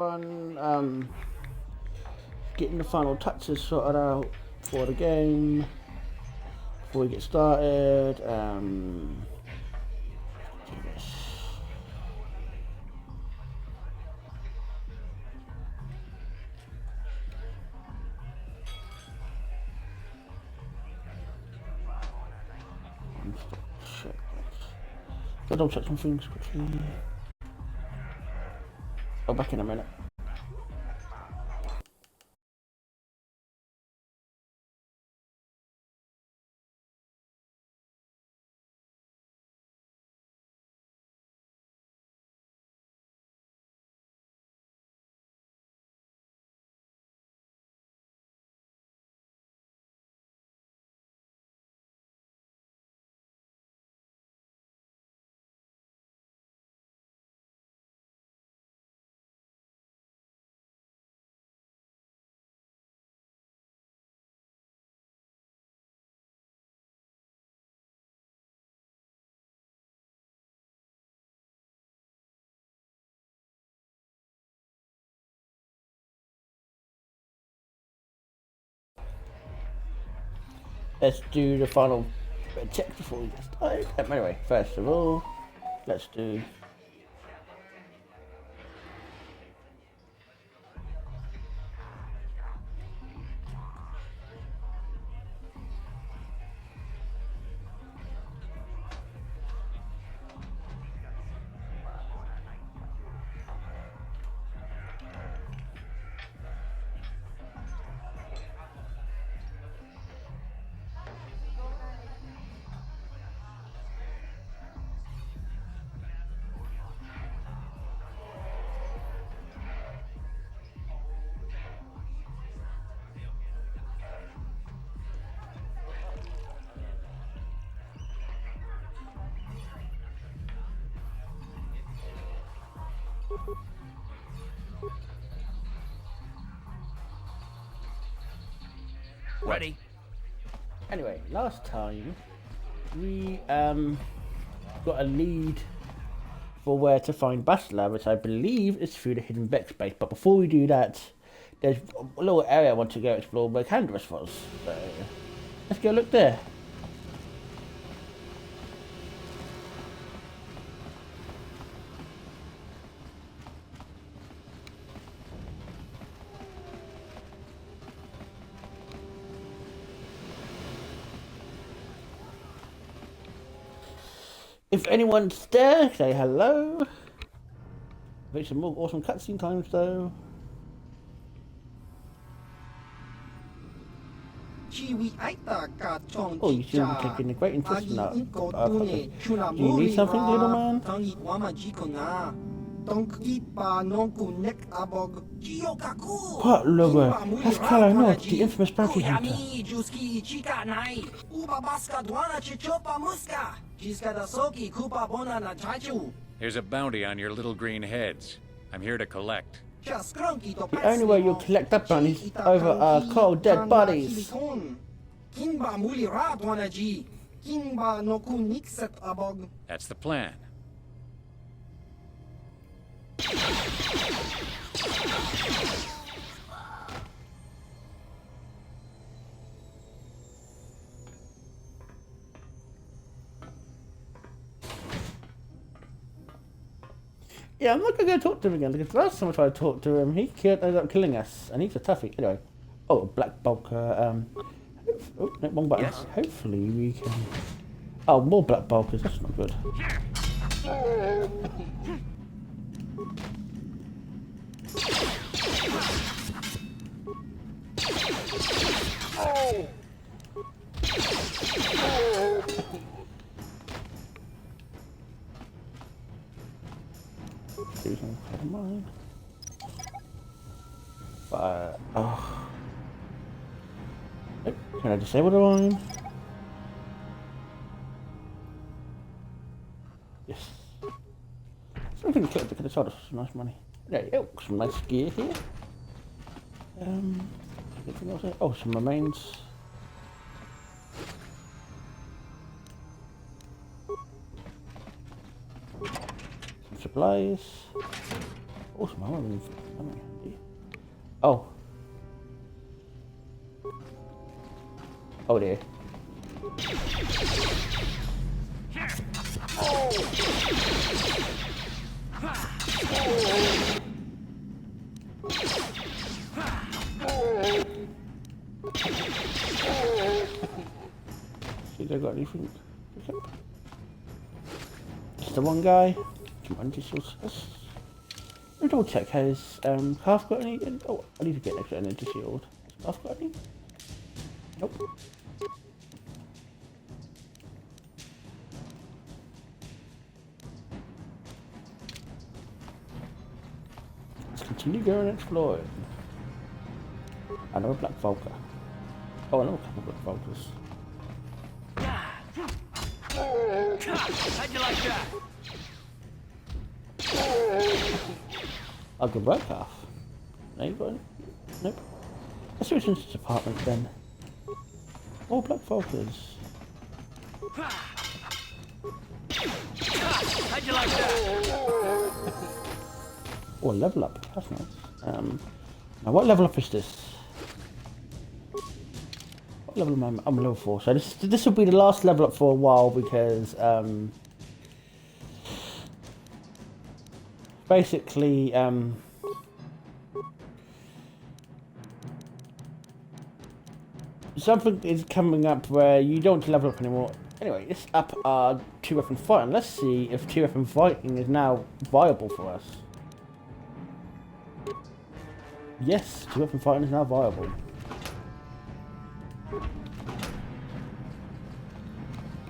on getting the final touches sorted out for the game before we get started. I'll double check some things quickly. I'll back in a minute. Let's do the final check before we get started. Anyway, first of all, let's do ready. Anyway, last time we got a lead for where to find Bastila, which I believe is through the hidden Vex base. But before we do that, there's a little area I want to go explore where Canderous was. So let's go look there. If anyone's there, say hello. Make some more awesome cutscene times though. Oh, you seem to be taking a great interest in that. Do you need something, little man? What, lover? That's Kala Not, the infamous bounty hunter. There's a bounty on your little green heads. I'm here to collect. The only way you'll collect that bounty is over our cold dead bodies. That's the plan. Yeah, I'm not gonna go talk to him again because last time I tried to talk to him, he ended up killing us, and he's a toughie. Anyway, oh, Black Bulker. Oh, no, wrong button. Yes. Hopefully we can. Oh, more Black Bulkers. That's not good. Oh. Do some of mine. But oh. Can I disable the line? Yes. So we can click the sold us some nice money. There you go, some nice gear here. Anything else here? Oh, some remains. Some supplies. Awesome, I want to come here. Oh. Oh dear. See if I got anything. Just the one guy. Come on, just let me double check. Has Half got any? Oh, I need to get an extra energy shield. Has Half got any? Nope. Let's continue going and exploring. Another black Volker. Oh, another couple of black Volkers. How'd you like that? Oh, good work, Half. No, you got any? Nope. Let's switch into this apartment then. All black Volkers. How'd you like that? Oh, level up. That's nice. Now what level up is this? What level am I? I'm level 4. So this will be the last level up for a while because basically something is coming up where you don't level up anymore. Anyway, let's up our 2-weapon fighting. Let's see if 2-weapon fighting is now viable for us. Yes, 2-weapon fighting is now viable.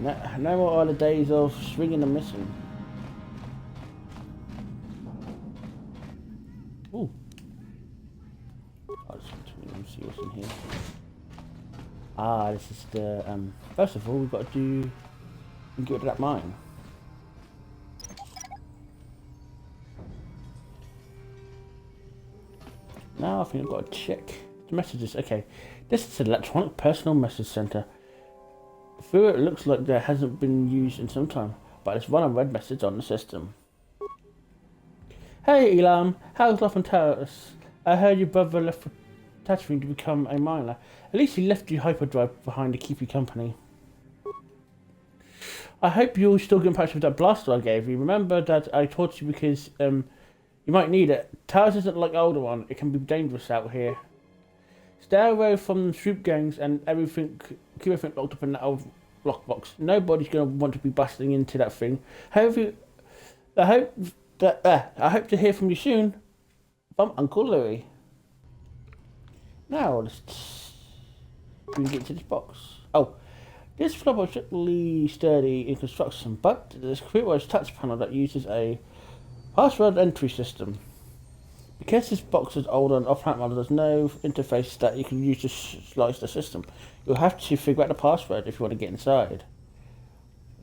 No more are the days of swinging and missing. Ooh. I'll just continue and see what's in here. Ah, this is the, first of all, we've got to get rid of that mine. Now I think I've got to check the messages. Okay, this is an electronic personal message center. Through it looks like there hasn't been used in some time, but it's run a red message on the system. Hey Elam, how's life on Taurus? I heard your brother left for Tatooine to become a miner. At least he left you hyperdrive behind to keep you company. I hope you'll still get in touch with that blaster I gave you. Remember that I taught you because you might need it. Taurus isn't like Alderaan. It can be dangerous out here. Stay away from the Swoop gangs and everything locked up in that old lockbox. Nobody's going to want to be busting into that thing. I hope to hear from you soon. From Uncle Louie. Now, let's get to this box. Oh, this flop is strictly sturdy in construction, but there's a computerized touch panel that uses a password entry system. Because this box is old and off-ramp model, there's no interface that you can use to slice the system. You'll have to figure out the password if you want to get inside.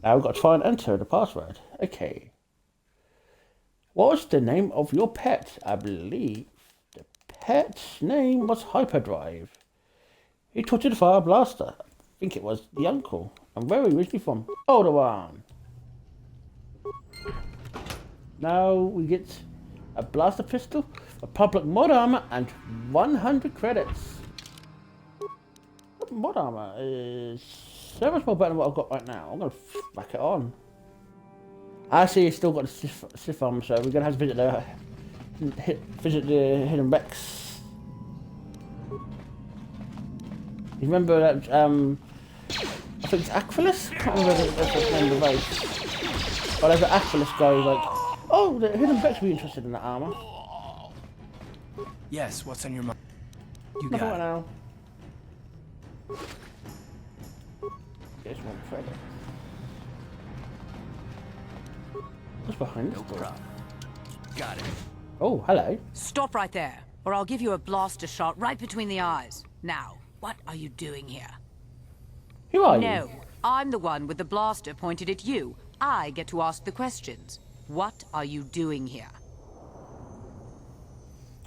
Now we've got to try and enter the password. Okay. What was the name of your pet? I believe the pet's name was Hyperdrive. He taught you to fire a blaster. I think it was the uncle. And where are you originally from? Alderaan. Now we get a blaster pistol, a public mod armor, and 100 credits. Mod armor is so much more better than what I've got right now. I'm going to whack it on. I see it's still got the Sith armor, so we're going to have to visit the Hidden Becks. You remember that, I think it's Aquilus? I can't remember the name of the race. But there's an Aquilus guy who's like, oh, the Hidden Becks will be interested in that armor. Yes, what's on your mind? You Nothing got right it. now. There's one credit. What's behind this door? Problem. Got it. Oh, hello. Stop right there, or I'll give you a blaster shot right between the eyes. Now, what are you doing here? Who are you? No, I'm the one with the blaster pointed at you. I get to ask the questions. What are you doing here?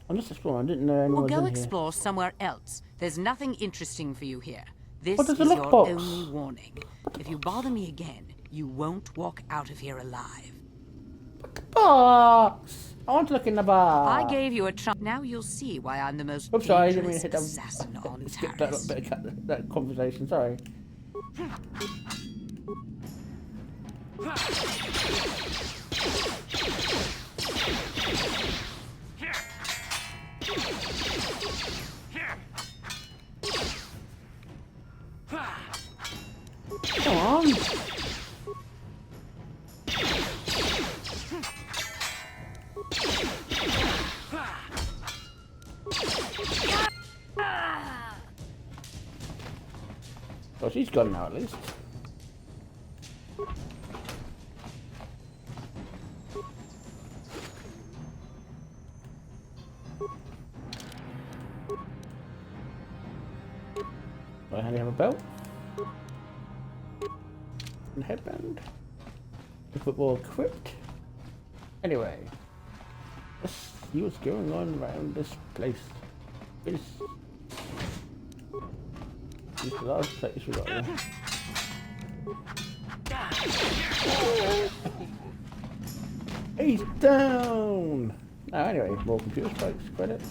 I'm just exploring. I didn't know anyone Well, was go in here. explore somewhere else. There's nothing interesting for you here. This What is is a your lockbox? only warning. If you bother me again, you won't walk out of here alive. The box! I want to look in the box. I gave you a chance. Now you'll see why I'm the most Oops, sorry, I didn't mean dangerous to hit that. assassin on Skip that Taris. bit of that conversation, sorry. Come on. Well, she's gone now at least. Do I have a belt? And headband. The football equipped. Anyway, let's see what's going on around this place. This is the last place we got here. He's down! Now anyway, more computer strikes, credits.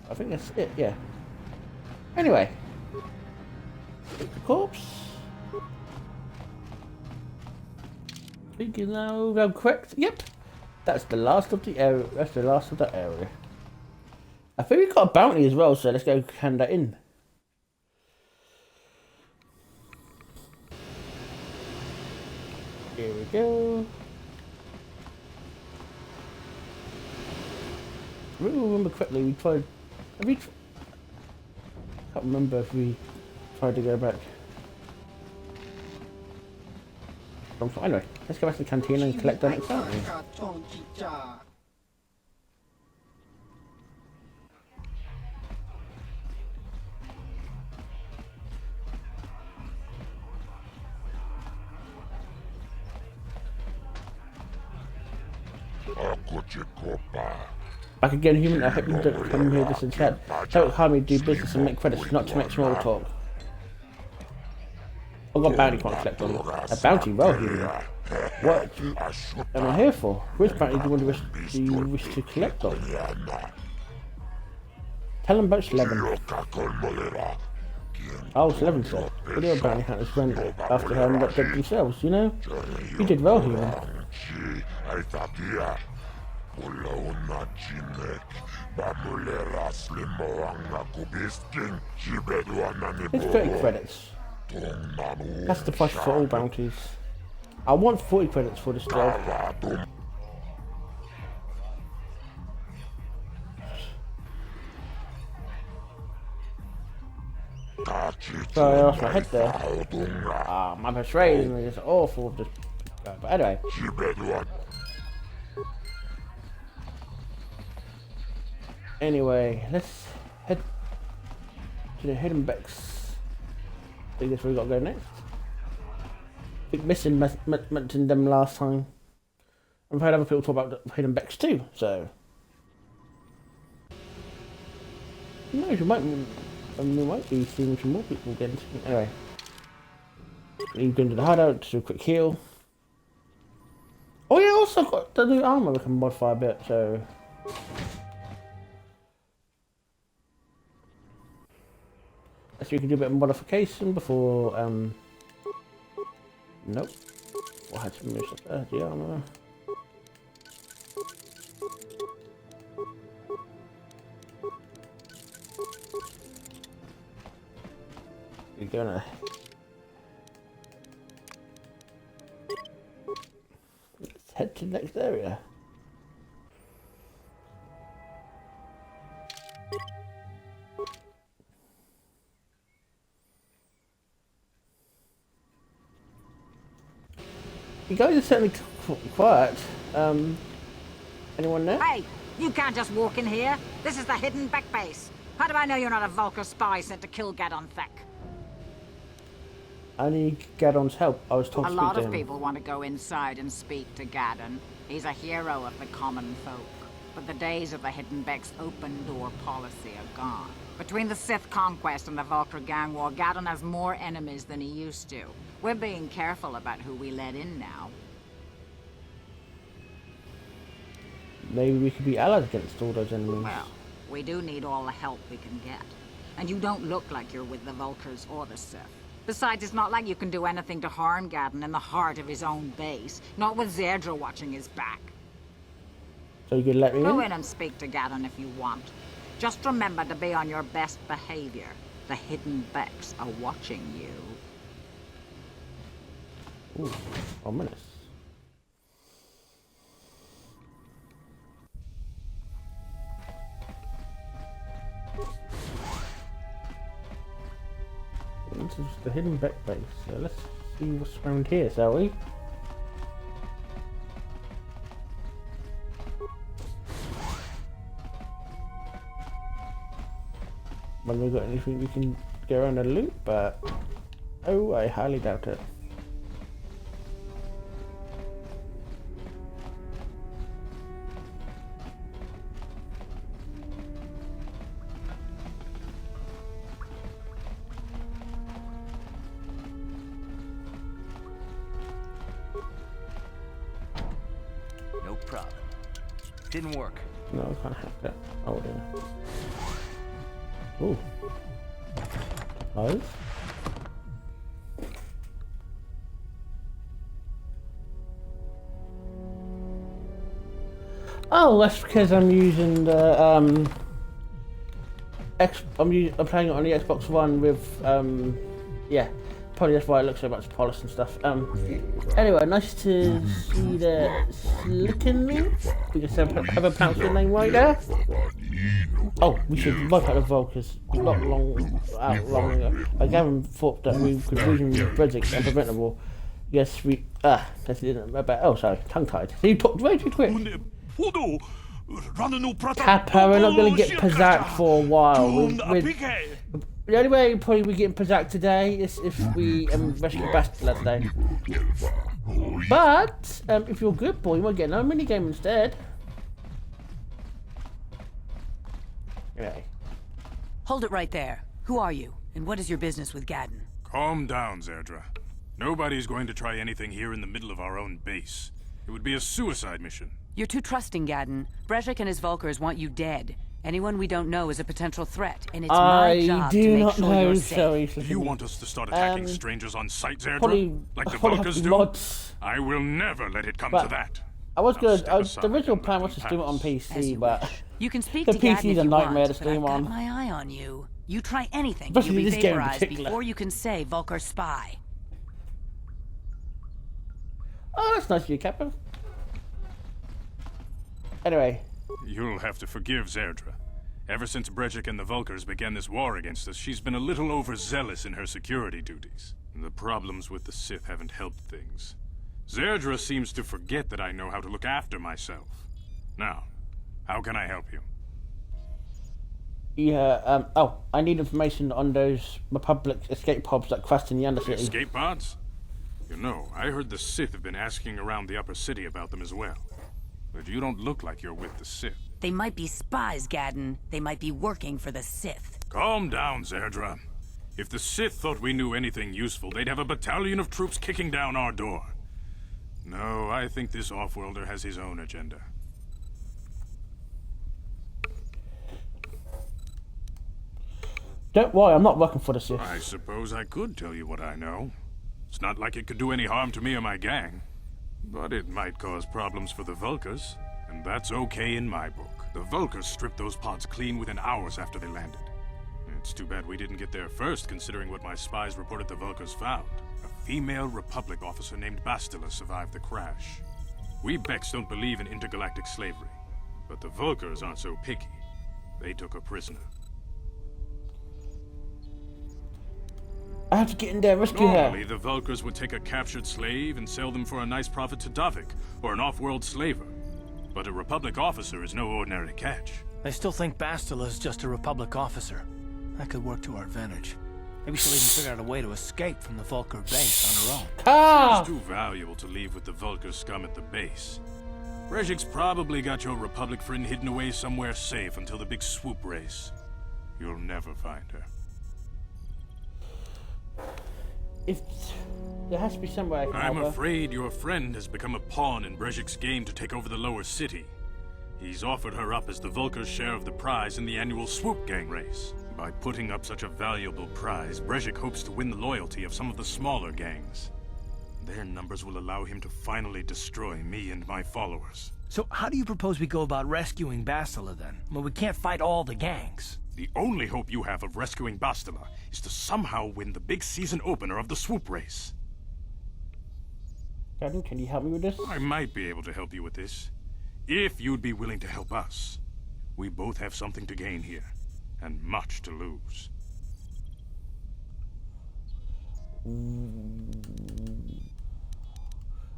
I think that's it, yeah. Anyway. Take the corpse. Speaking now, I'm correct. Yep. That's the last of the area. That's the last of that area. I think we've got a bounty as well, so let's go hand that in. Here we go. I really remember correctly, we tried... I can't remember if we tried to go back. Anyway, let's go back to the canteen and collect the next bounty. Back again, human. I hope you don't come here just to chat. Don't hire me to do business and make credits, not to make small talk. I've got bounty can't collect on. A bounty? Well, human. What am I here for? Which bounty do you wish to collect on? Tell them about Slevin. Oh, Slevin said. What do bounty hunters went after her and got dead themselves, you know? You did well, human. It's 30 credits. That's the price for all bounties. I want 40 credits for this job. Sorry, I lost my head there. Ah, my persuasion is awful. Just, but anyway. Anyway, let's head to the hidden becks. I think that's where we got to go next. I think missing mentioned them last time. I've heard other people talk about the hidden becks too, so. No, we might be seeing some more people getting. Anyway, we go into the hideout to do a quick heal. Oh yeah, also got the new armor we can modify a bit, so. So we can do a bit of modification before, nope. We'll have to move stuff the armor. We're gonna... Let's head to the next area. You guys are certainly quiet. Anyone there? Hey, you can't just walk in here. This is the hidden back base. How do I know you're not a Vulcar spy sent to kill Gadon Thek? I need Gadon's help. I was told to A speak lot to of him. people want to go inside and speak to Gadon. He's a hero of the common folk. But the days of the Hidden Beck's open door policy are gone. Between the Sith conquest and the Vulcar gang war, Gadon has more enemies than he used to. We're being careful about who we let in now. Maybe we could be allies against all those enemies. Well, we do need all the help we can get. And you don't look like you're with the Vulkars or the Sith. Besides, it's not like you can do anything to harm Gadon in the heart of his own base. Not with Zerdra watching his back. So you could let me Go in? in and speak to Gadon if you want. Just remember to be on your best behavior. The hidden Becks are watching you. Ooh, ominous. This is the hidden Beck base. So let's see what's around here, shall we? When we got anything we can get around and loot, but oh, I highly doubt it. No problem. Didn't work. No, I can't hack that. Oh dear. Ooh. Nice. Oh, that's because I'm using the I'm playing it on the Xbox One with yeah, probably that's why it looks so much polished and stuff. Anyway, nice to see the Slicken. We just have a pronounced your name right there. Oh, we should wipe out the Vulkars not long ago. Gavin thought that we could reason with Brexit and preventable. Yes, we that's didn't about. Oh, sorry, tongue tied. So you talked way too quick. Kappa, we're not going to get Pazak for a while. The only way probably we get Pazak today is if we rescue Bastila today. But if you're a good boy, you might get another minigame instead. Okay. Hold it right there. Who are you? And what is your business with Gadon? Calm down, Zerdra. Nobody's going to try anything here in the middle of our own base. It would be a suicide mission. You're too trusting, Gadon. Brejik and his Vulkars want you dead. Anyone we don't know is a potential threat, and it's my job to make sure you're safe. You want us to start attacking strangers on sight, Zerdra? Probably, like the Vulkars do? Mods. I will never let it come But to that. I was Now good. step aside The original and plan let was them to do it on pass. As PC, you but wish. You can speak the to Gadon PC's if a you nightmare want, to but stream I've on. got my eye on you. You try anything, Especially you'll be this game in vaporized particular. before you can say Vulkar spy. Oh, that's nice of you, Captain. Anyway, You'll have to forgive Zerdra. Ever since Brejik and the Vulkars began this war against us, she's been a little overzealous in her security duties. The problems with the Sith haven't helped things. Zerdra seems to forget that I know how to look after myself. Now, how can I help you? yeah, oh, I need information on those Republic escape pods that crashed in the Undercity. Escape pods? You know, I heard the Sith have been asking around the upper city about them as well. But you don't look like you're with the Sith. They might be spies, Gadon. They might be working for the Sith. Calm down, Zerdra. If the Sith thought we knew anything useful, they'd have a battalion of troops kicking down our door. No, I think this off-worlder has his own agenda. Don't worry, I'm not working for the Sith. I suppose I could tell you what I know. It's not like it could do any harm to me or my gang. But it might cause problems for the Vulkars, and that's okay in my book. The Vulkars stripped those pods clean within hours after they landed. It's too bad we didn't get there first, considering what my spies reported the Vulkars found. A female Republic officer named Bastila survived the crash. We Becks don't believe in intergalactic slavery, but the Vulkars aren't so picky. They took her prisoner. I have to get in there and rescue Normally, her. the Vulkars would take a captured slave and sell them for a nice profit to Davik, or an off-world slaver. But a Republic officer is no ordinary catch. I still think Bastila's just a Republic officer. That could work to our advantage. Maybe she'll even figure out a way to escape from the Vulkar base on her own. Ah! She's too valuable to leave with the Vulkar scum at the base. Brejik's probably got your Republic friend hidden away somewhere safe until the big Swoop race. You'll never find her. If There has to be somewhere I can I'm help her. afraid your friend has become a pawn in Brejik's game to take over the lower city. He's offered her up as the Vulkar's share of the prize in the annual Swoop gang race. By putting up such a valuable prize, Brejik hopes to win the loyalty of some of the smaller gangs. Their numbers will allow him to finally destroy me and my followers. So how do you propose we go about rescuing Bastila then? Well, we can't fight all the gangs. The only hope you have of rescuing Bastila is to somehow win the big season opener of the Swoop race. Gadden, can you help me with this? I might be able to help you with this, if you'd be willing to help us. We both have something to gain here, and much to lose.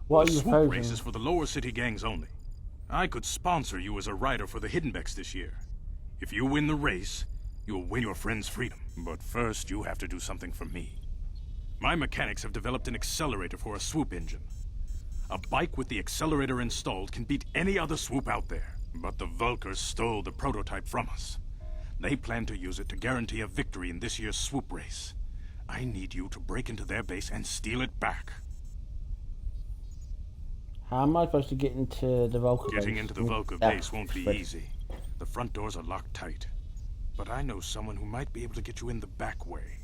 What are The you Swoop proposing? race is for the lower city gangs only. I could sponsor you as a rider for the Hiddenbecks this year. If you win the race, you'll win your friend's freedom. But first, you have to do something for me. My mechanics have developed an accelerator for a Swoop engine. A bike with the accelerator installed can beat any other Swoop out there. But the Vulkars stole the prototype from us. They plan to use it to guarantee a victory in this year's Swoop race. I need you to break into their base and steal it back. How am I supposed to get into the Vulcan base? Getting into the Vulkar base won't be easy. The front doors are locked tight. But I know someone who might be able to get you in the back way.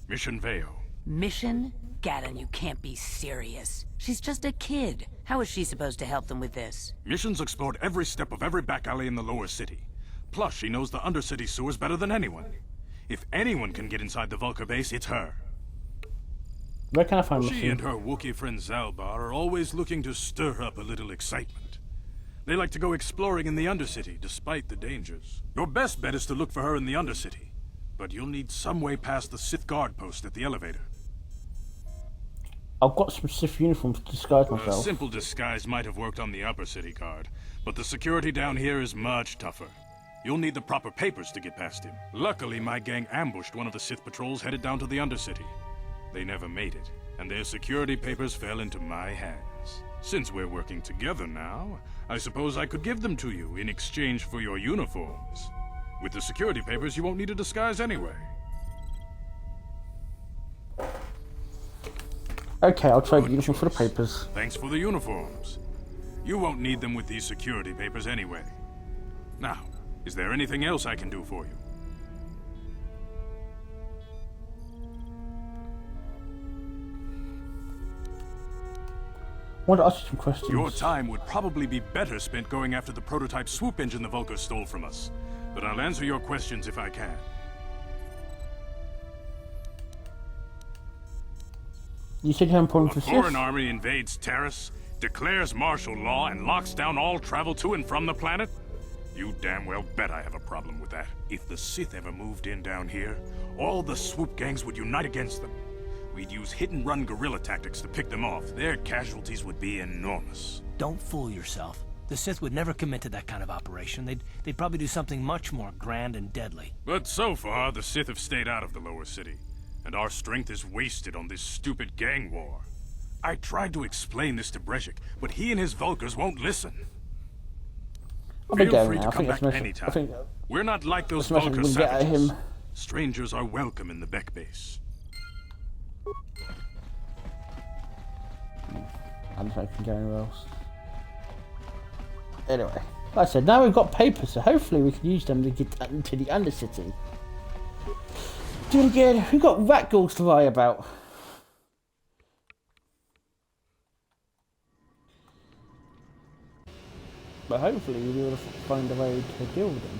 Mission Veo. Mission? Gadden, you can't be serious. She's just a kid. How is she supposed to help them with this? Mission's explored every step of every back alley in the lower city. Plus, she knows the undercity sewers better than anyone. If anyone can get inside the Vulkar base, it's her. Where can I find She Mission? and her Wookiee friend Zalbar are always looking to stir up a little excitement. They like to go exploring in the Undercity, despite the dangers. Your best bet is to look for her in the Undercity. But you'll need some way past the Sith guard post at the elevator. I've got some Sith uniforms to disguise A myself. simple disguise might have worked on the Upper City guard, but the security down here is much tougher. You'll need the proper papers to get past him. Luckily, my gang ambushed one of the Sith patrols headed down to the Undercity. They never made it, and their security papers fell into my hands. Since we're working together now, I suppose I could give them to you in exchange for your uniforms. With the security papers, you won't need a disguise anyway. Okay, I'll trade Good the uniform for the choice. papers. Thanks for the uniforms. You won't need them with these security papers anyway. Now, is there anything else I can do for you? I want to ask you some questions. Your time would probably be better spent going after the prototype swoop engine the Vulkars stole from us. But I'll answer your questions if I can. You said you had a problem A with foreign Sith? army invades Terrace, declares martial law, and locks down all travel to and from the planet? You damn well bet I have a problem with that. If the Sith ever moved in down here, all the swoop gangs would unite against them. We'd use hit-and-run guerrilla tactics to pick them off. Their casualties would be enormous. Don't fool yourself. The Sith would never commit to that kind of operation. They'd probably do something much more grand and deadly. But so far, the Sith have stayed out of the lower city, and our strength is wasted on this stupid gang war. I tried to explain this to Brejik, but he and his Vulkars won't listen. I'll be Feel going free now. to I come think back that's anytime. I think We're not like those that's the message Vulkar we'll get at savages. him. Strangers are welcome in the Beck base. I don't think I can go anywhere else. Anyway, like I said, now we've got papers, so hopefully we can use them to get into the Undercity. Then again, we've got rat ghouls to worry about. But hopefully we'll be able to find a way to deal with them.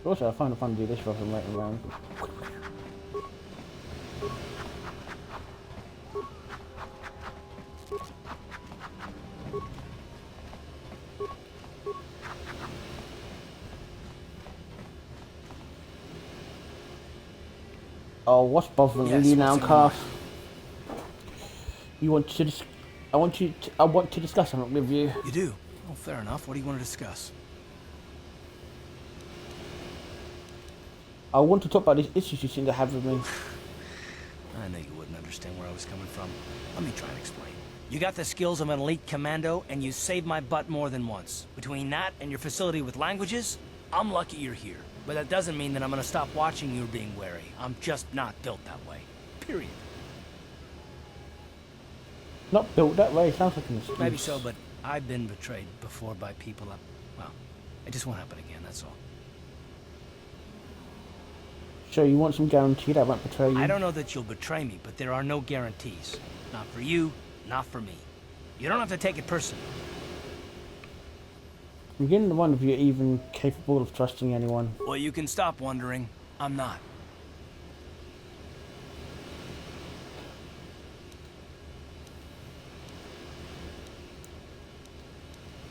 Also, I find it fun to do this rather than waiting around. Oh, what's bothering Yes, you now, what's Carl? You want to I want to discuss something with you. You do? Oh, fair enough. What do you want to discuss? I want to talk about these issues you seem to have with me. I knew you wouldn't understand where I was coming from. Let me try and explain. You got the skills of an elite commando, and you saved my butt more than once. Between that and your facility with languages, I'm lucky you're here, but that doesn't mean that I'm gonna stop watching you being wary. I'm just not built that way. Period. Not built that way. Sounds like an excuse. Maybe so, but I've been betrayed before by people well, it just won't happen again, that's all. So you want some guarantee that I won't betray you? I don't know that you'll betray me, but there are no guarantees. Not for you, not for me. You don't have to take it personally. I'm beginning to wonder if you're even capable of trusting anyone. Well, you can stop wondering. I'm not.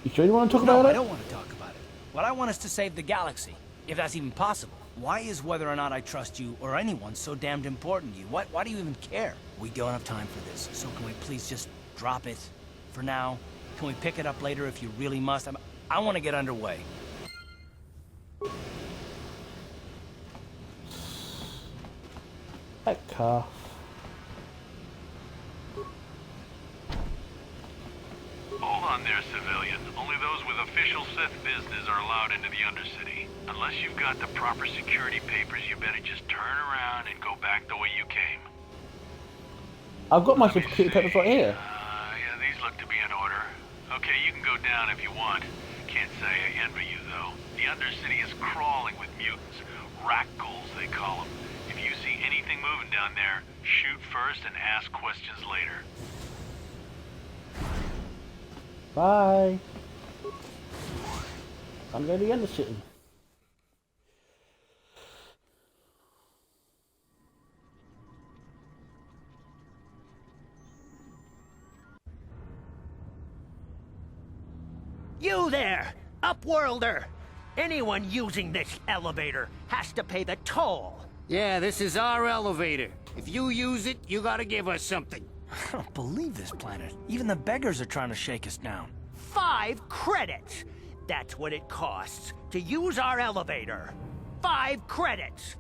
You sure you want to talk No, about it? I don't want to talk about it. What I want is to save the galaxy, if that's even possible. Why is whether or not I trust you or anyone so damned important to you? Why do you even care? We don't have time for this, so can we please just drop it for now? Can we pick it up later if you really must? I want to get underway. That car. Hold on there, civilian. Only those with official Sith business are allowed into the Undercity. Unless you've got the proper security papers, you better just turn around and go back the way you came. I've got my security papers right here. Yeah, these look to be in order. Okay, you can go down if you want. Can't say I envy you, though. The Undercity is crawling with mutants. Rackgulls, they call them. If you see anything moving down there, shoot first and ask questions later. Bye. I'm going to the Undercity. You there, Upworlder! Anyone using this elevator has to pay the toll. Yeah, this is our elevator. If you use it, you gotta give us something. I don't believe this planet. Even the beggars are trying to shake us down. 5 credits! That's what it costs to use our elevator. 5 credits!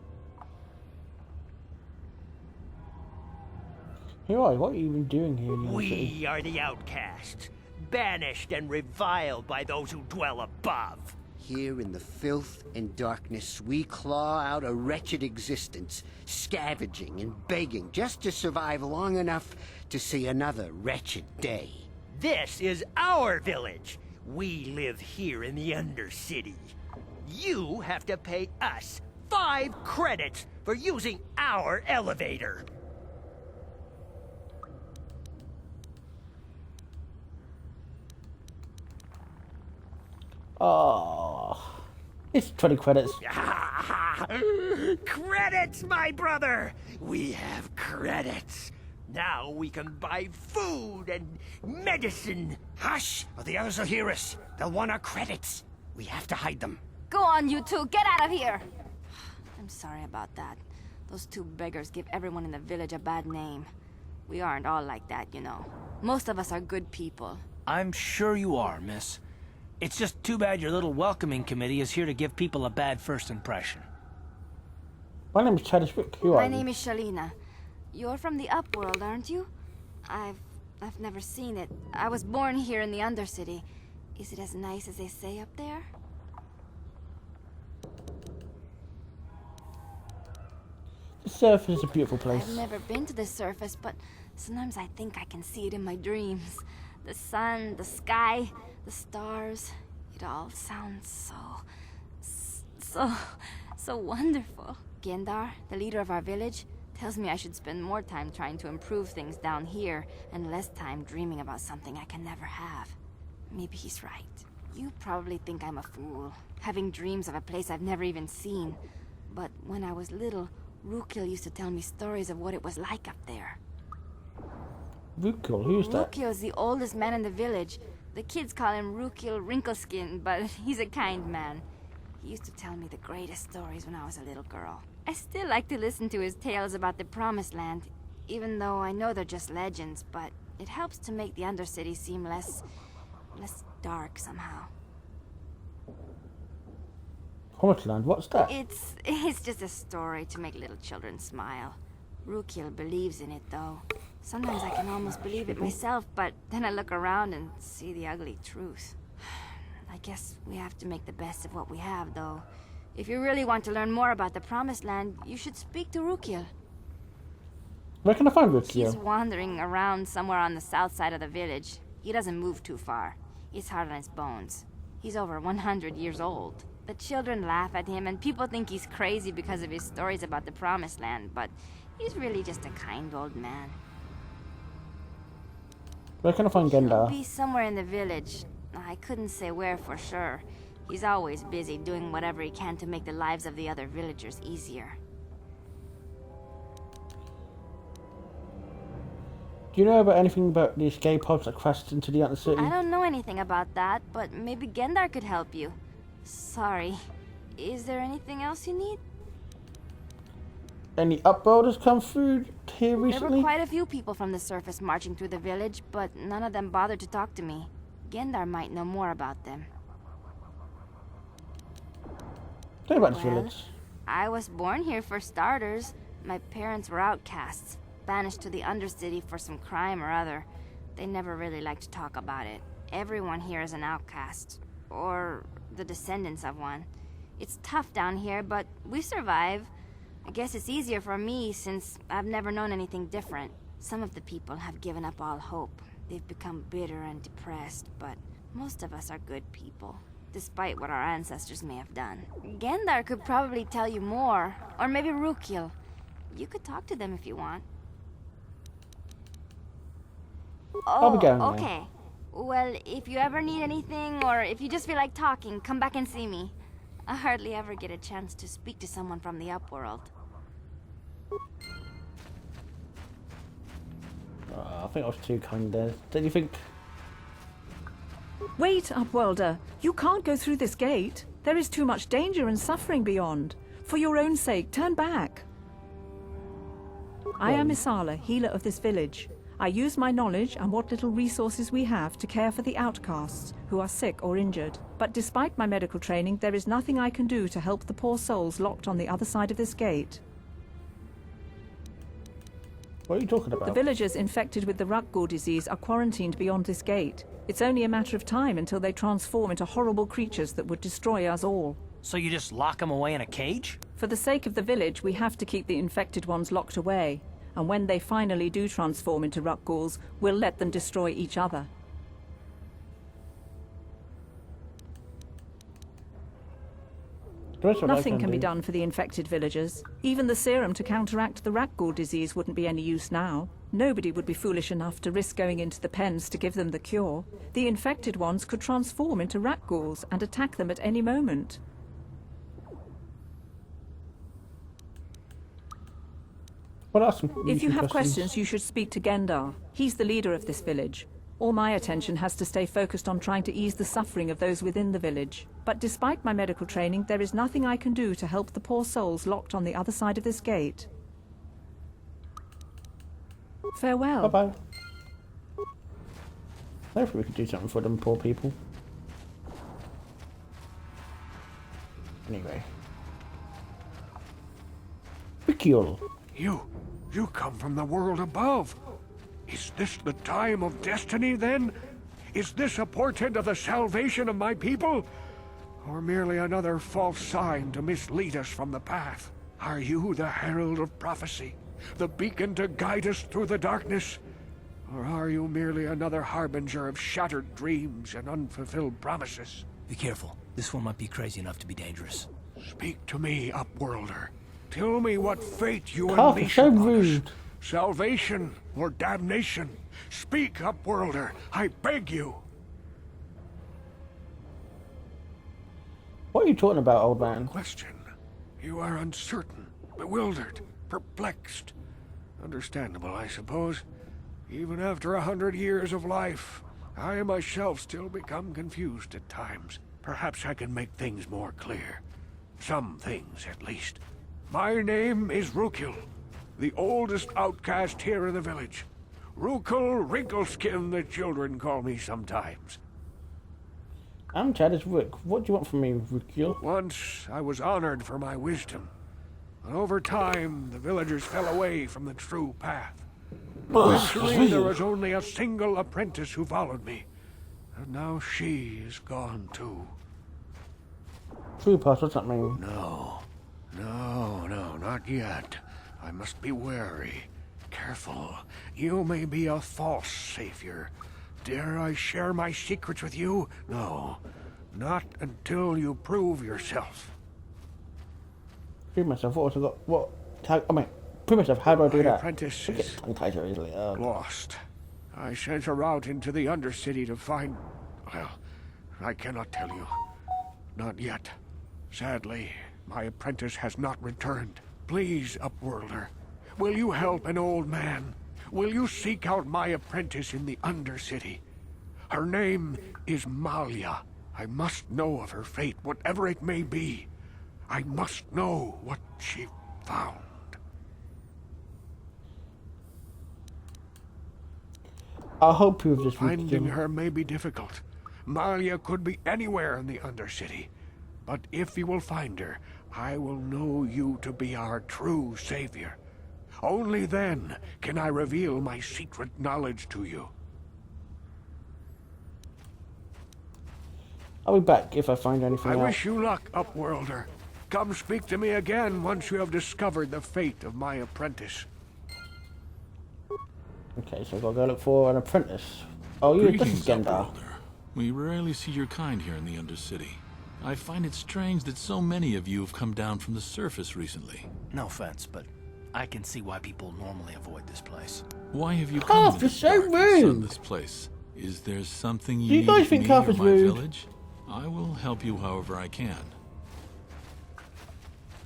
Who are you? What are you even doing here in the Undercity? We are the outcasts, banished and reviled by those who dwell above. Here in the filth and darkness, we claw out a wretched existence, scavenging and begging just to survive long enough to see another wretched day. This is our village. We live here in the Undercity. You have to pay us 5 credits for using our elevator. Oh, it's 20 credits. Credits, my brother! We have credits. Now we can buy food and medicine. Hush, or the others will hear us. They'll want our credits. We have to hide them. Go on, you two. Get out of here. I'm sorry about that. Those 2 beggars give everyone in the village a bad name. We aren't all like that, you know. Most of us are good people. I'm sure you are, miss. It's just too bad your little welcoming committee is here to give people a bad first impression. My name is Chad Wick. Who are you? My name is Shalina. You're from the Upworld, aren't you? I've never seen it. I was born here in the Undercity. Is it as nice as they say up there? The surface is a beautiful place. I've never been to the surface, but sometimes I think I can see it in my dreams. The sun, the sky, the stars. It all sounds so wonderful. Gendar, the leader of our village, tells me I should spend more time trying to improve things down here and less time dreaming about something I can never have. Maybe he's right. You probably think I'm a fool, having dreams of a place I've never even seen. But when I was little, Rukil used to tell me stories of what it was like up there. Rukil? Who's that? Rukil's the oldest man in the village. The kids call him Rukil Wrinkleskin, but he's a kind man. He used to tell me the greatest stories when I was a little girl. I still like to listen to his tales about the Promised Land, even though I know they're just legends, but it helps to make the Undercity seem less dark somehow. Promised Land? What's that? It's just a story to make little children smile. Rukil believes in it, though. Sometimes I can almost believe it myself, but then I look around and see the ugly truth. I guess we have to make the best of what we have, though. If you really want to learn more about the Promised Land, you should speak to Rukiel. Where can I find He's Rukiel? wandering around somewhere on the south side of the village. He doesn't move too far. He's hard on his bones. He's over 100 years old. The children laugh at him, and people think he's crazy because of his stories about the Promised Land, but he's really just a kind old man. Where can I find He'll Gendar? be somewhere in the village. I couldn't say where for sure. He's always busy doing whatever he can to make the lives of the other villagers easier. Do you know about anything about the escape pods that crashed into the Undercity? I don't know anything about that, but maybe Gendar could help you. Sorry. Is there anything else you need? Any upworlders come through here There recently? were quite a few people from the surface marching through the village, but none of them bothered to talk to me. Gendar might know more about them. Tell me about this Well, village. I was born here for starters. My parents were outcasts, banished to the Undercity for some crime or other. They never really liked to talk about it. Everyone here is an outcast, or the descendants of one. It's tough down here, but we survive. I guess it's easier for me since I've never known anything different. Some of the people have given up all hope. They've become bitter and depressed, but most of us are good people, despite what our ancestors may have done. Gendar could probably tell you more, or maybe Rukiel. You could talk to them if you want. I'll be going now. Okay. Well, if you ever need anything, or if you just feel like talking, come back and see me. I hardly ever get a chance to speak to someone from the Upworld. I think I was too kind there. Don't you think? Wait, Upworlder. You can't go through this gate. There is too much danger and suffering beyond. For your own sake, turn back. I am Isala, healer of this village. I use my knowledge and what little resources we have to care for the outcasts who are sick or injured. But despite my medical training, there is nothing I can do to help the poor souls locked on the other side of this gate. What are you talking about? The villagers infected with the Rukgul disease are quarantined beyond this gate. It's only a matter of time until they transform into horrible creatures that would destroy us all. So you just lock them away in a cage? For the sake of the village, we have to keep the infected ones locked away. And when they finally do transform into Rukguls, we'll let them destroy each other. Nothing can be done for the infected villagers. Even the serum to counteract the Rukgul disease wouldn't be any use now. Nobody would be foolish enough to risk going into the pens to give them the cure. The infected ones could transform into Rukguls and attack them at any moment. What else? If you have questions, you should speak to Gendar. He's the leader of this village. All my attention has to stay focused on trying to ease the suffering of those within the village. But despite my medical training, there is nothing I can do to help the poor souls locked on the other side of this gate. Farewell. Bye-bye. Hopefully we can do something for them poor people. Anyway. Rukiel. You come from the world above. Is this the time of destiny, then? Is this a portent of the salvation of my people? Or merely another false sign to mislead us from the path? Are you the herald of prophecy? The beacon to guide us through the darkness? Or are you merely another harbinger of shattered dreams and unfulfilled promises? Be careful. This one might be crazy enough to be dangerous. Speak to me, Upworlder. Tell me what fate you Carl, unleash so upon rude. us. Salvation or damnation? Speak, Upworlder, I beg you. What are you talking about, old man? Question. You are uncertain, bewildered, perplexed. Understandable, I suppose. Even after 100 years of life, I myself still become confused at times. Perhaps I can make things more clear. Some things, at least. My name is Rukiel, the oldest outcast here in the village. Rukiel Wrinkleskin, the children call me sometimes. I'm Chad as Rook. What do you want from me, Rukiel? Once I was honored for my wisdom. But over time, the villagers fell away from the true path. Eventually, there was only a single apprentice who followed me. and now she is gone too. Swoop, what's that mean? No, not yet. I must be wary. Careful. You may be a false savior. Dare I share my secrets with you? No, not until you prove yourself. Prove myself? What have I got? What? I mean, prove myself, how do I do that? Apprentice I get tongue-tied so easily. Lost. I sent her out into the Undercity to find... Well, I cannot tell you. Not yet. Sadly, my apprentice has not returned. Please, Upworlder, will you help an old man? Will you seek out my apprentice in the Undercity? Her name is Malia. I must know of her fate, whatever it may be. I must know what she found. I'll help you with this. Finding her may be difficult. Malia could be anywhere in the Undercity. But if you will find her, I will know you to be our true savior. Only then can I reveal my secret knowledge to you. I'll be back if I find anything I out. wish you luck, Upworlder. Come speak to me again once you have discovered the fate of my apprentice. Okay, so I've got to go look for an apprentice. Oh, you this is Gendar. We rarely see your kind here in the Undercity. I find it strange that so many of you have come down from the surface recently. No offense, but I can see why people normally avoid this place. Why have you come to this dark and sunless place? Is there something you need guys from think me or Carp is my rude? village? I will help you however I can.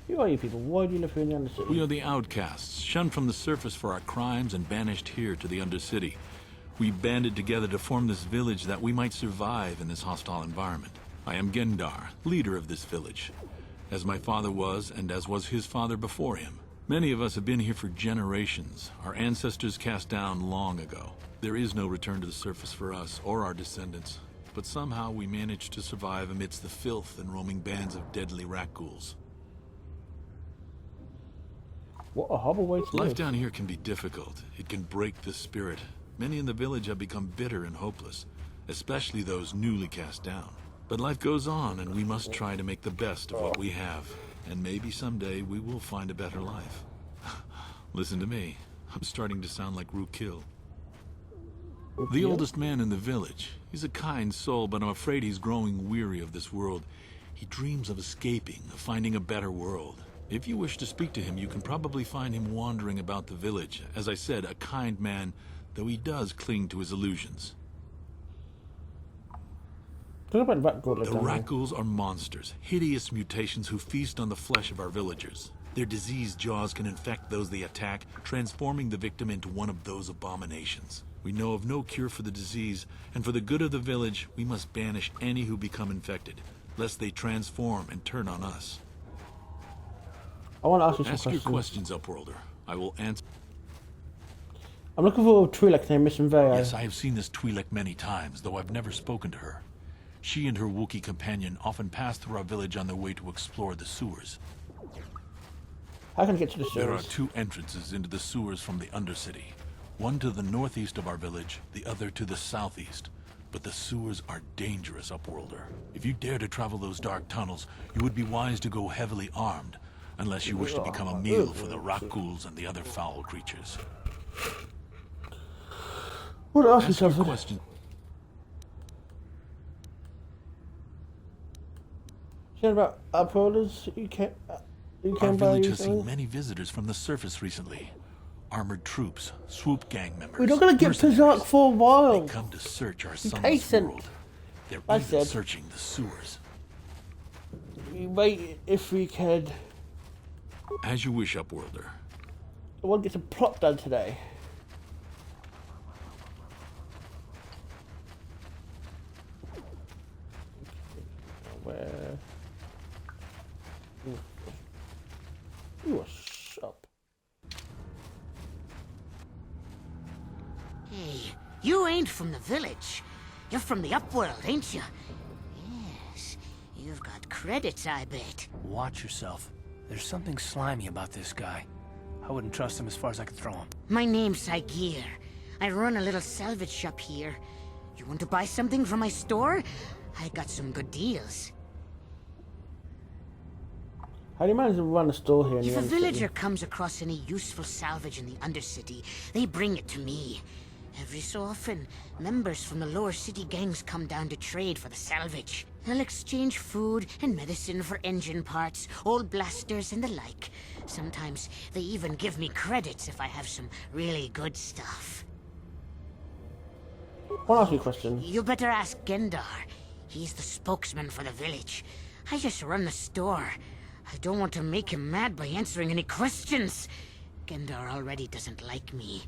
Who are you people? Why do you live here in the Undercity? We are the outcasts, shunned from the surface for our crimes and banished here to the Undercity. We banded together to form this village that we might survive in this hostile environment. I am Gendar, leader of this village, as my father was and as was his father before him. Many of us have been here for generations, our ancestors cast down long ago. There is no return to the surface for us or our descendants, but somehow we managed to survive amidst the filth and roaming bands of deadly rat ghouls. What a horrible way to Life live. down here can be difficult. It can break the spirit. Many in the village have become bitter and hopeless, especially those newly cast down. But life goes on, and we must try to make the best of what we have. And maybe someday we will find a better life. Listen to me. I'm starting to sound like Rukil. The oldest man in the village. He's a kind soul, but I'm afraid he's growing weary of this world. He dreams of escaping, of finding a better world. If you wish to speak to him, you can probably find him wandering about the village. As I said, a kind man, though he does cling to his illusions. Talk about rat ghouls. The rat ghouls are monsters, hideous mutations who feast on the flesh of our villagers. Their diseased jaws can infect those they attack, transforming the victim into one of those abominations. We know of no cure for the disease, and for the good of the village, we must banish any who become infected, lest they transform and turn on us. I want to ask you some questions. Ask your questions, Upworlder. I will answer. I'm looking for a Twi'lek named Miss Inveo. Yes, I have seen this Twi'lek many times, though I've never spoken to her. She and her Wookiee companion often pass through our village on their way to explore the sewers. How can I get to the sewers? There are two entrances into the sewers from the Undercity. One to the northeast of our village, the other to the southeast. But the sewers are dangerous, Upworlder. If you dare to travel those dark tunnels, you would be wise to go heavily armed, unless you wish to become a meal for the rat ghouls and the other foul creatures. What else Ask is your there? question. Saying about uploaders, you can't Our buy village has something? seen many visitors from the surface recently. Armored troops, Swoop gang members. We're not going to get Berserk for a while. They come to search our sunless patient. world. They're I even said. searching the sewers. Wait, if we could. As you wish, Upworlder. I want to get some plot done today. Where? Ooh, a shop. Hey, you ain't from the village. You're from the Upworld, ain't you? Yes, you've got credits, I bet. Watch yourself. There's something slimy about this guy. I wouldn't trust him as far as I could throw him. My name's Saigir. I run a little salvage shop here. You want to buy something from my store? I got some good deals. How do you manage to run a store here in the If a Undercity? villager comes across any useful salvage in the Undercity, they bring it to me. Every so often, members from the lower city gangs come down to trade for the salvage. They'll exchange food and medicine for engine parts, old blasters and the like. Sometimes they even give me credits if I have some really good stuff. I'll ask you a question. You better ask Gendar. He's the spokesman for the village. I just run the store. I don't want to make him mad by answering any questions. Gendar already doesn't like me.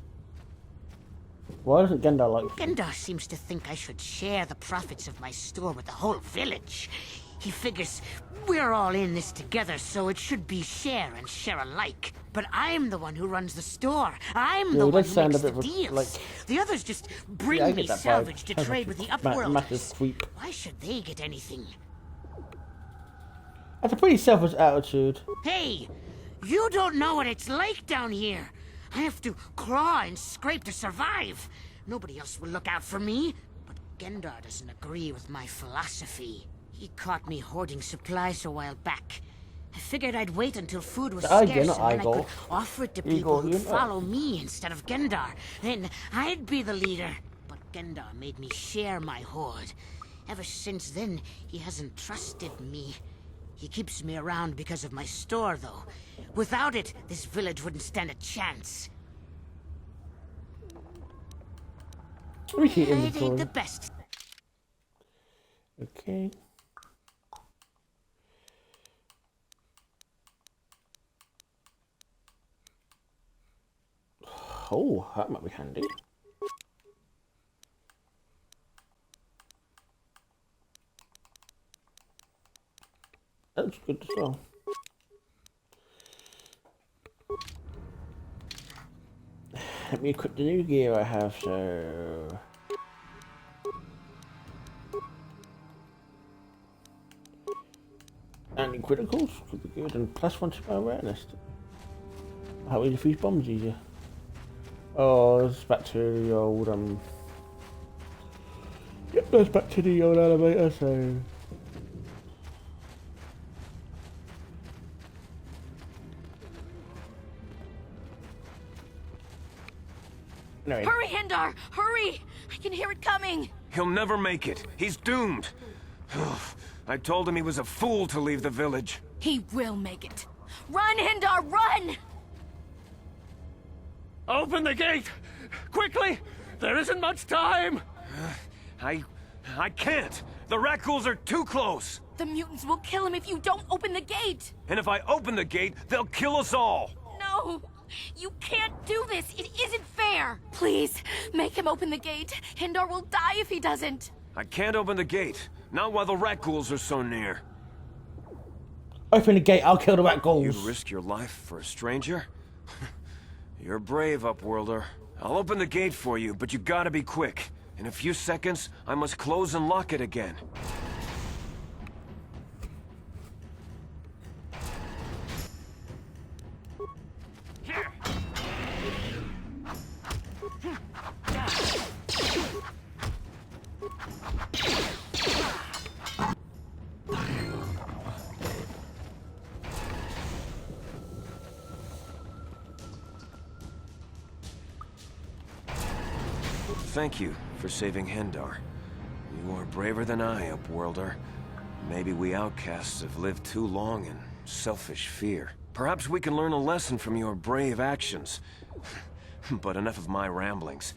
Why doesn't Gendar like you? Gendar seems to think I should share the profits of my store with the whole village. He figures we're all in this together, so it should be share and share alike. But I'm the one who runs the store. I'm the one who makes the deals. The others just bring me salvage to trade with the Upworlders. Why should they get anything? That's a pretty selfish attitude. Hey, you don't know what it's like down here. I have to claw and scrape to survive. Nobody else will look out for me. But Gendar doesn't agree with my philosophy. He caught me hoarding supplies a while back. I figured I'd wait until food was scarce and then I could offer it to people who'd follow me instead of Gendar. Then I'd be the leader. But Gendar made me share my hoard. Ever since then, he hasn't trusted me. He keeps me around because of my store, though. Without it, this village wouldn't stand a chance. Let me see It inventory. ain't the best. Okay. Oh, that might be handy. That's good as well. Let me equip the new gear I have, so... Anti-criticals could be good, and +1 to my awareness. How we defuse bombs easier. Oh, it's back to the old, Yep, that's back to the old elevator, so... Anyway. Hurry, Hindar! Hurry! I can hear it coming! He'll never make it. He's doomed. I told him he was a fool to leave the village. He will make it. Run, Hindar, run! Open the gate! Quickly! There isn't much time! I can't! The Rakghouls are too close! The mutants will kill him if you don't open the gate! And if I open the gate, they'll kill us all! No! You can't do this! It isn't fair! Please, make him open the gate. Hindar will die if he doesn't. I can't open the gate. Not while the Rakghouls are so near. Open the gate, I'll kill the Rakghouls. You'd risk your life for a stranger? You're brave, Upworlder. I'll open the gate for you, but you gotta be quick. In a few seconds, I must close and lock it again. Thank you for saving Hindar. You are braver than I, Upworlder. Maybe we outcasts have lived too long in selfish fear. Perhaps we can learn a lesson from your brave actions. But enough of my ramblings.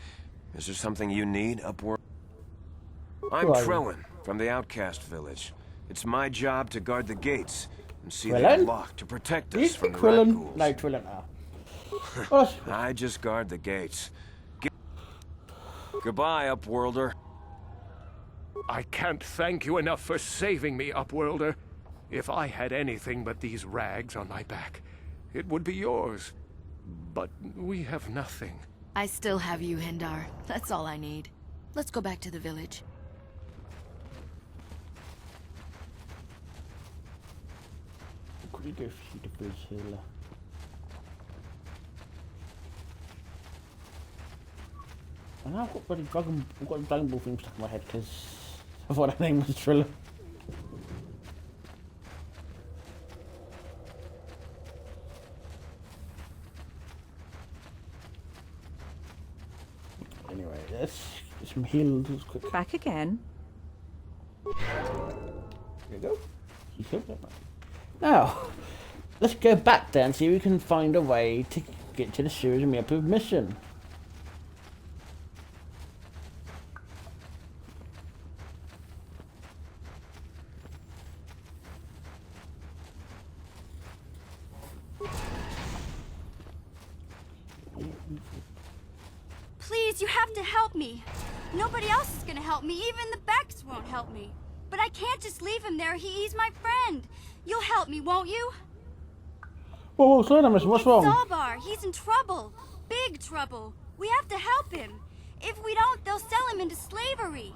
Is there something you need, Upworld? I'm Trellin, from the outcast village. It's my job to guard the gates and see they're locked to protect us from the Rakghouls. No, Trellin now. I just guard the gates. Goodbye, Upworlder. I can't thank you enough for saving me, Upworlder. If I had anything but these rags on my back, it would be yours. But we have nothing. I still have you, Hindar. That's all I need. Let's go back to the village. Could we go through the bridge here? And I've got a Dragon Ball theme stuck in my head because I thought her name was Trilla. Anyway, let's get some heals quick. Back again. There you go. He's healed that much. Now, let's go back there and see if we can find a way to get to the sewers and meet up with mission. Please, you have to help me. Nobody else is gonna help me. Even the Becks won't help me. But I can't just leave him there. He's my friend. You'll help me, won't you? Whoa, slow down, mister. What's wrong? Zalbar, he's in trouble. Big trouble. We have to help him. If we don't, they'll sell him into slavery.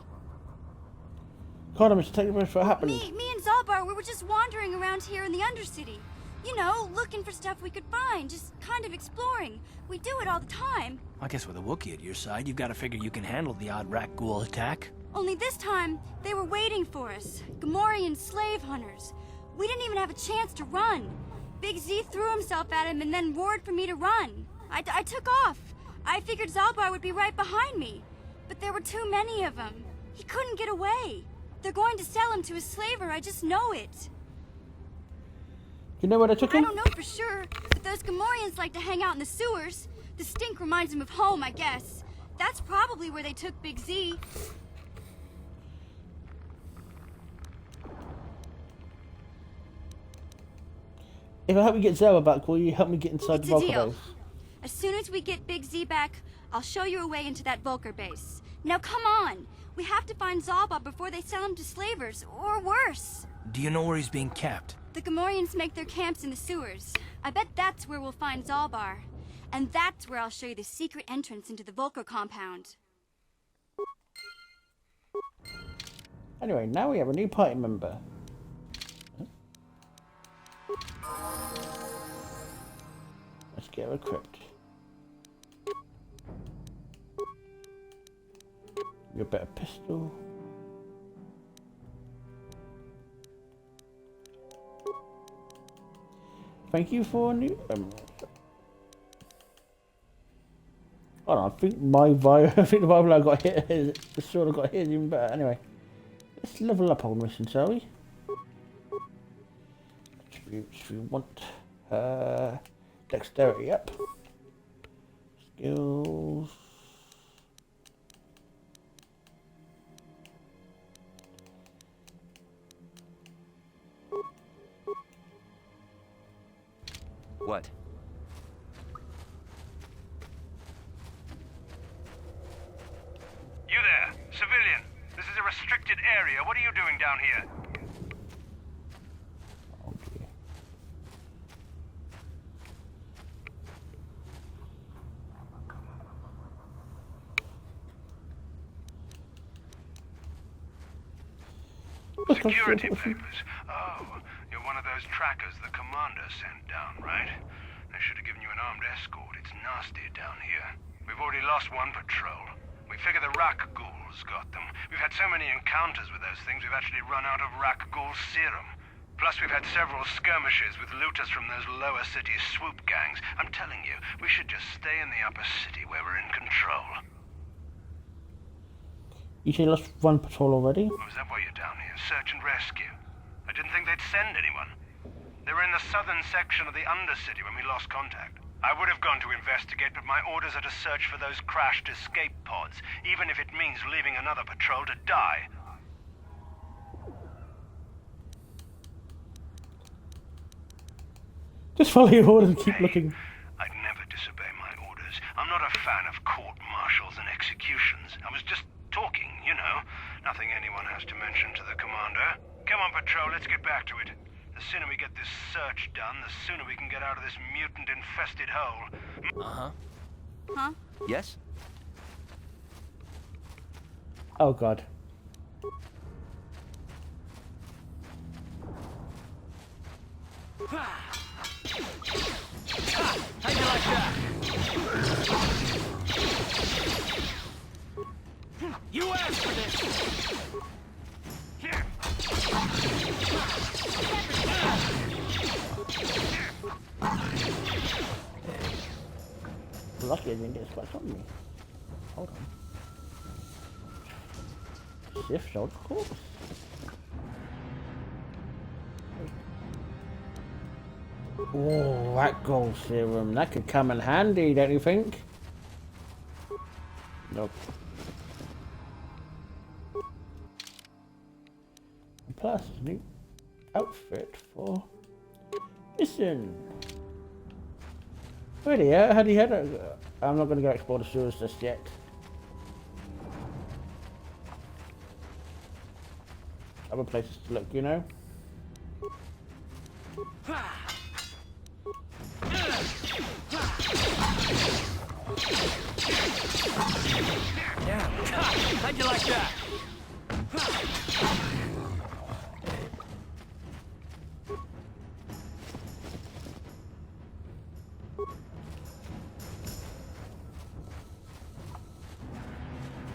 Hold on, mister. Take the rest for what happened. Me and Zalbar, we were just wandering around here in the Undercity. You know, looking for stuff we could find, just kind of exploring. We do it all the time. I guess with a Wookiee at your side, you've got to figure you can handle the odd rat ghoul attack. Only this time, they were waiting for us. Gamorrean slave hunters. We didn't even have a chance to run. Big Z threw himself at him and then roared for me to run. I took off. I figured Zalbar would be right behind me. But there were too many of them. He couldn't get away. They're going to sell him to a slaver, I just know it. You know where they took him? I don't know for sure, but those Gamorreans like to hang out in the sewers. The stink reminds them of home, I guess. That's probably where they took Big Z. If I help you get Zara back, will you help me get inside the Vulcan base? As soon as we get Big Z back, I'll show you a way into that Vulcan base. Now come on! We have to find Zalbar before they sell him to slavers, or worse. Do you know where he's being kept? The Gamorreans make their camps in the sewers. I bet that's where we'll find Zalbar. And that's where I'll show you the secret entrance into the Vulcan compound. Anyway, now we have a new party member. Let's get her equipped. Give a better pistol. Thank you for a new. Hold on, I think my I think the Bible I got hit. The sword I got hit is even better. Anyway, let's level up on mission, shall we? Attributes we want. Dexterity up. Skills. What? You there, civilian. This is a restricted area. What are you doing down here? Security papers. Oh, you're one of those trackers the commander sent down, right? They should have given you an armed escort. It's nasty down here. We've already lost one patrol. We figure the Rak ghouls got them. We've had so many encounters with those things, we've actually run out of Rak ghoul serum. Plus, we've had several skirmishes with looters from those lower city Swoop gangs. I'm telling you, we should just stay in the upper city where we're in control. You say you lost one patrol already? Oh, is that why you're down here? Search and rescue? I didn't think they'd send anyone. They were in the southern section of the Undercity when we lost contact. I would have gone to investigate, but my orders are to search for those crashed escape pods, even if it means leaving another patrol to die. Just follow your orders and keep looking. I'd never disobey my orders. I'm not a fan of court-martials and executions. I was just talking, you know. Nothing anyone has to mention to the commander. Come on, patrol, let's get back to it. The sooner we get this search done, the sooner we can get out of this mutant-infested hole. Uh-huh. Huh? Yes? Oh, God. How do you like that? didn't get scratched on me. Hold on. Shift hold course. Oh, that gold serum. That could come in handy, don't you think? Nope. Plus, new outfit for mission. Really, how do you head? I'm not going to go explore the sewers just yet. Other places to look, you know. Yeah, how'd you like that?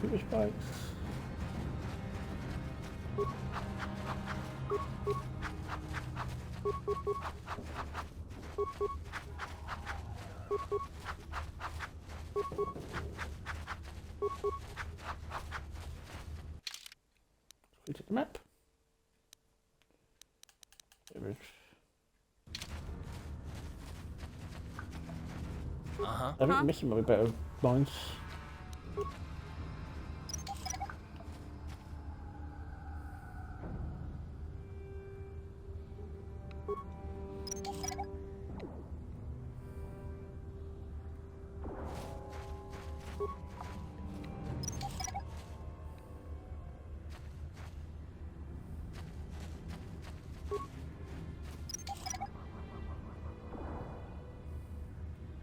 Super spikes. Look at the map. There is. I think we're missing a bit of mines.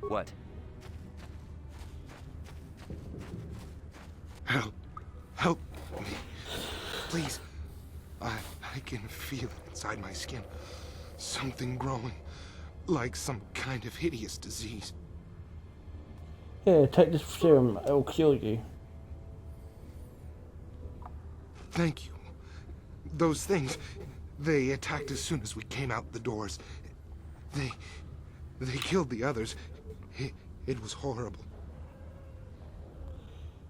What? Help me. Please. I can feel inside my skin something growing, like some kind of hideous disease. Here, take this serum, it'll cure you. Thank you. Those things, they attacked as soon as we came out the doors. They killed the others. It was horrible.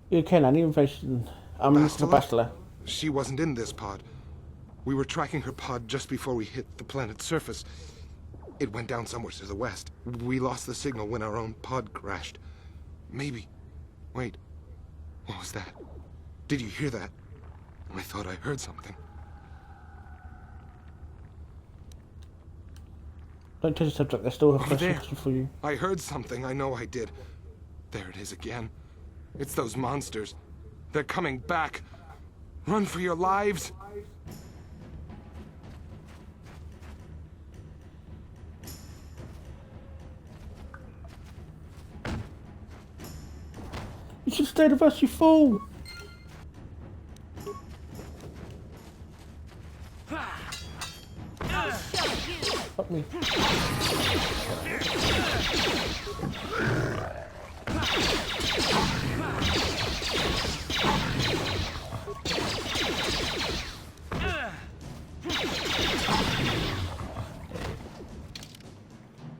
You can, I need information. I'm looking for Bastila. She wasn't in this pod. We were tracking her pod just before we hit the planet's surface. It went down somewhere to the west. We lost the signal when our own pod crashed. Maybe. Wait. What was that? Did you hear that? I thought I heard something. Don't touch the subject, I still have questions for you. I heard something, I know I did. There it is again. It's those monsters. They're coming back. Run for your lives. You should stay with us, you fool! Fuck me.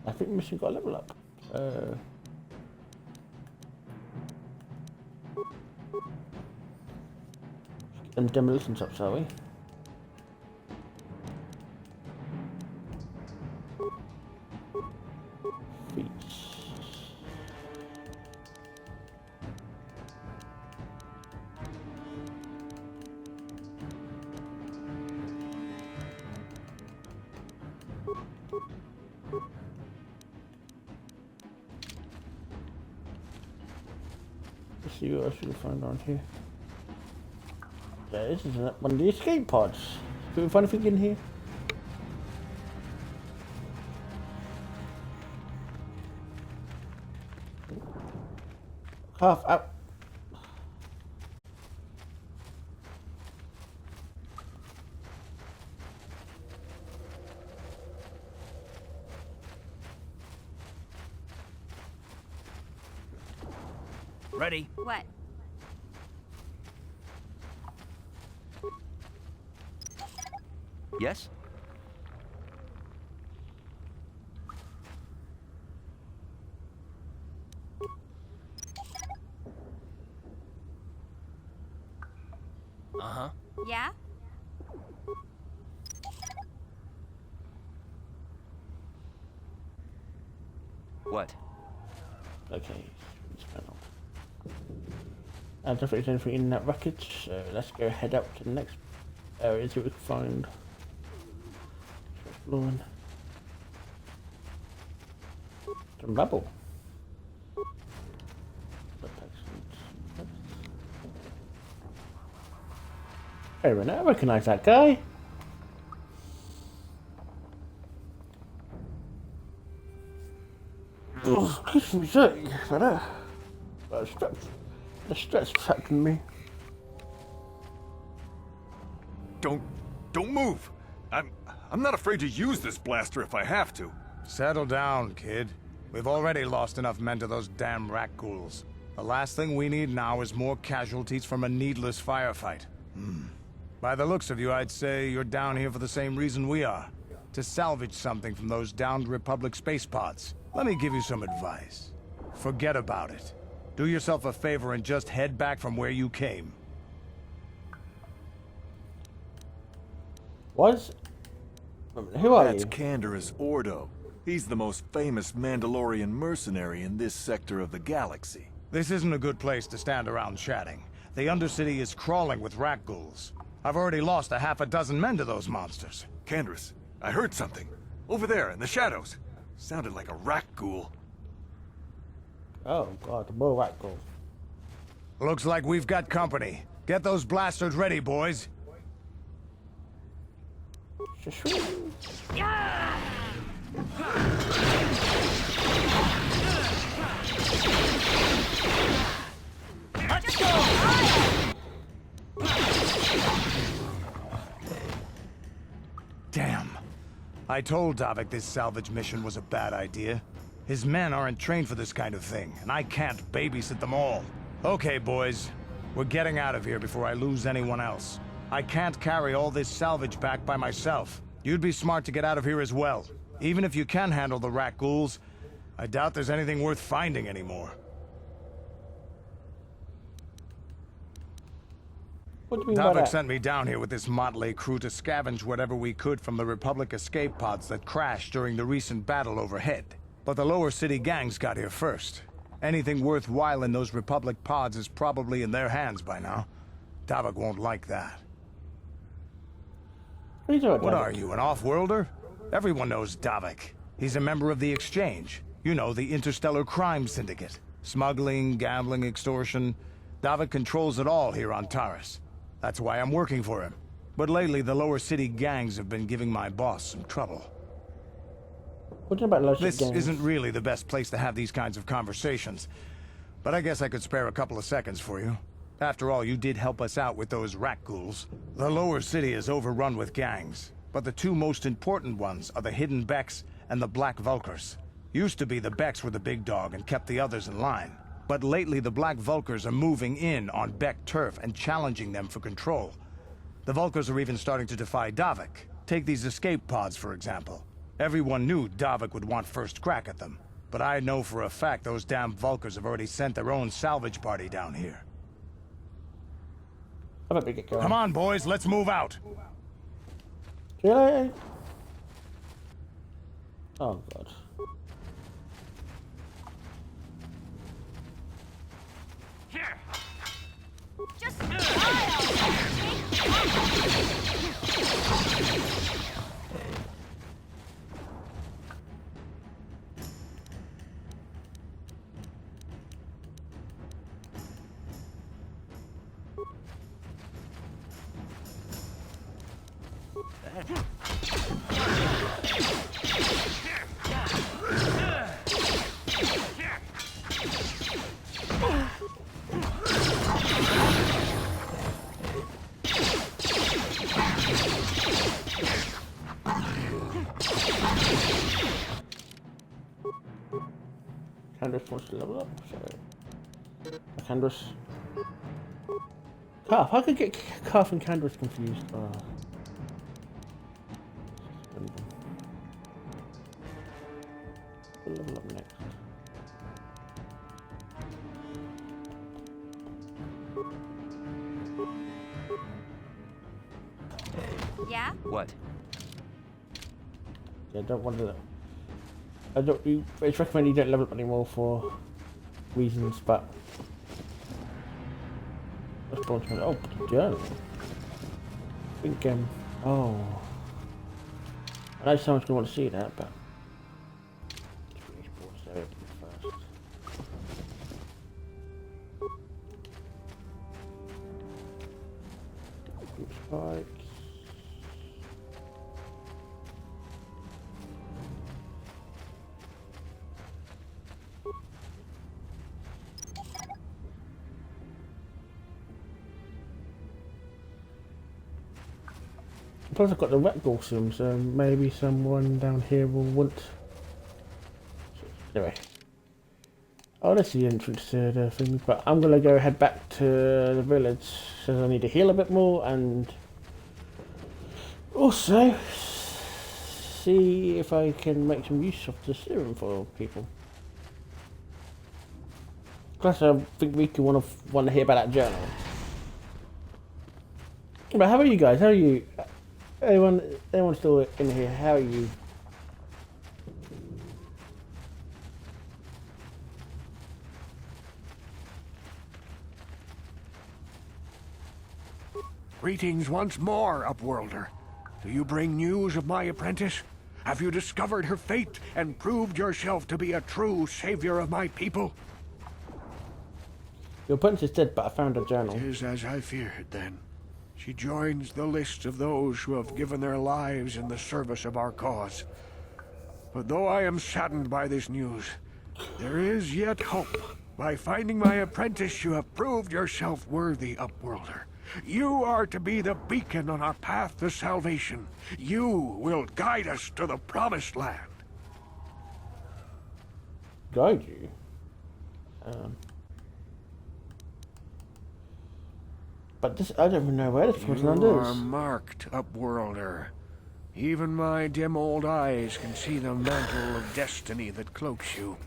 I think mission got a level up. And demolitions up, shall we? Let's see what else we can find around here. Yeah, this is one of the escape pods. Can we find anything in here? Half out. Ready? What? Yes? Uh-huh. Yeah? What? Okay. I don't think there's anything in that wreckage, so let's go head up to the next area so we can find exploring some rubble. Hey, Renee, I recognise that guy. Oh, excuse me, sir. The stress trapped in me. Don't move. I'm not afraid to use this blaster if I have to. Settle down, kid. We've already lost enough men to those damn rat ghouls. The last thing we need now is more casualties from a needless firefight. By the looks of you, I'd say you're down here for the same reason we are. To salvage something from those downed Republic space pods. Let me give you some advice. Forget about it. Do yourself a favor and just head back from where you came. What? Who are That's you? Canderous Ordo. He's the most famous Mandalorian mercenary in this sector of the galaxy. This isn't a good place to stand around chatting. The Undercity is crawling with rat ghouls. I've already lost a half a dozen men to those monsters. Canderous, I heard something. Over there, in the shadows. Sounded like a rat ghoul. Oh god, more rat ghouls. Looks like we've got company. Get those blasters ready, boys. Let's go! Damn. I told Davik this salvage mission was a bad idea. His men aren't trained for this kind of thing, and I can't babysit them all. Okay, boys. We're getting out of here before I lose anyone else. I can't carry all this salvage back by myself. You'd be smart to get out of here as well. Even if you can handle the rat ghouls, I doubt there's anything worth finding anymore. What do you mean by Davik that? sent me down here with this motley crew to scavenge whatever we could from the Republic escape pods that crashed during the recent battle overhead. But the lower city gangs got here first. Anything worthwhile in those Republic pods is probably in their hands by now. Davik won't like that. What are you, an off-worlder? Everyone knows Davik. He's a member of the Exchange. You know, the interstellar crime syndicate. Smuggling, gambling, extortion. Davik controls it all here on Taris. That's why I'm working for him. But lately, the lower city gangs have been giving my boss some trouble. What do you know about lower city This gangs? isn't really the best place to have these kinds of conversations. But I guess I could spare a couple of seconds for you. After all, you did help us out with those rat ghouls. The lower city is overrun with gangs. But the two most important ones are the Hidden Becks and the Black Vulkars. Used to be the Becks were the big dog and kept the others in line. But lately the Black Vulkars are moving in on Beck turf and challenging them for control. The Vulkars are even starting to defy Davik. Take these escape pods, for example. Everyone knew Davik would want first crack at them. But I know for a fact those damn Vulkars have already sent their own salvage party down here. How about we get going? Come on, boys, let's move out. Really? Oh god. Here. Just Candace wants to level up, so... Candace... Calf, I could get Calf and Candace confused. Oh. We'll level up next. Yeah? What? Yeah, I don't want to. It's recommended you don't level up anymore for reasons, but. Oh, journal. I think, oh. I know someone's going to want to see that, but. Spikes. Plus I've got the wet Gaussium, so maybe someone down here will want... Anyway. Oh, that's the entrance to the thing, but I'm going to go head back to the village, so I need to heal a bit more, and also see if I can make some use of the serum for people. Plus I think we can want to hear about that journal. But how are you guys? How are you? Anyone still in here? How are you? Greetings once more, Upworlder. Do you bring news of my apprentice? Have you discovered her fate and proved yourself to be a true savior of my people? Your apprentice is dead, but I found a journal. It is as I feared, then. She joins the list of those who have given their lives in the service of our cause. But though I am saddened by this news, there is yet hope. By finding my apprentice, you have proved yourself worthy, Upworlder. You are to be the beacon on our path to salvation. You will guide us to the promised land. Guide you? But this, I don't even know where this person is. You are marked, Upworlder. Even my dim old eyes can see the mantle of destiny that cloaks you.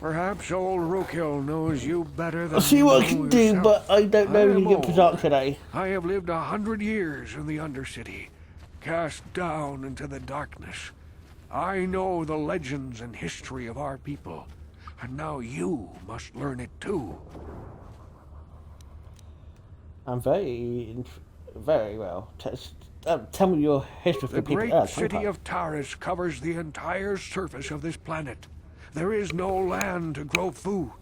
Perhaps old Rookhill knows you better than I'll see what I can do, yourself. but I don't know when you get old. for dark today. I have lived 100 years in the Undercity, cast down into the darkness. I know the legends and history of our people, and now you must learn it too. I'm very well. Tell me your history for The people. great city of Taris covers the entire surface of this planet. There is no land to grow food.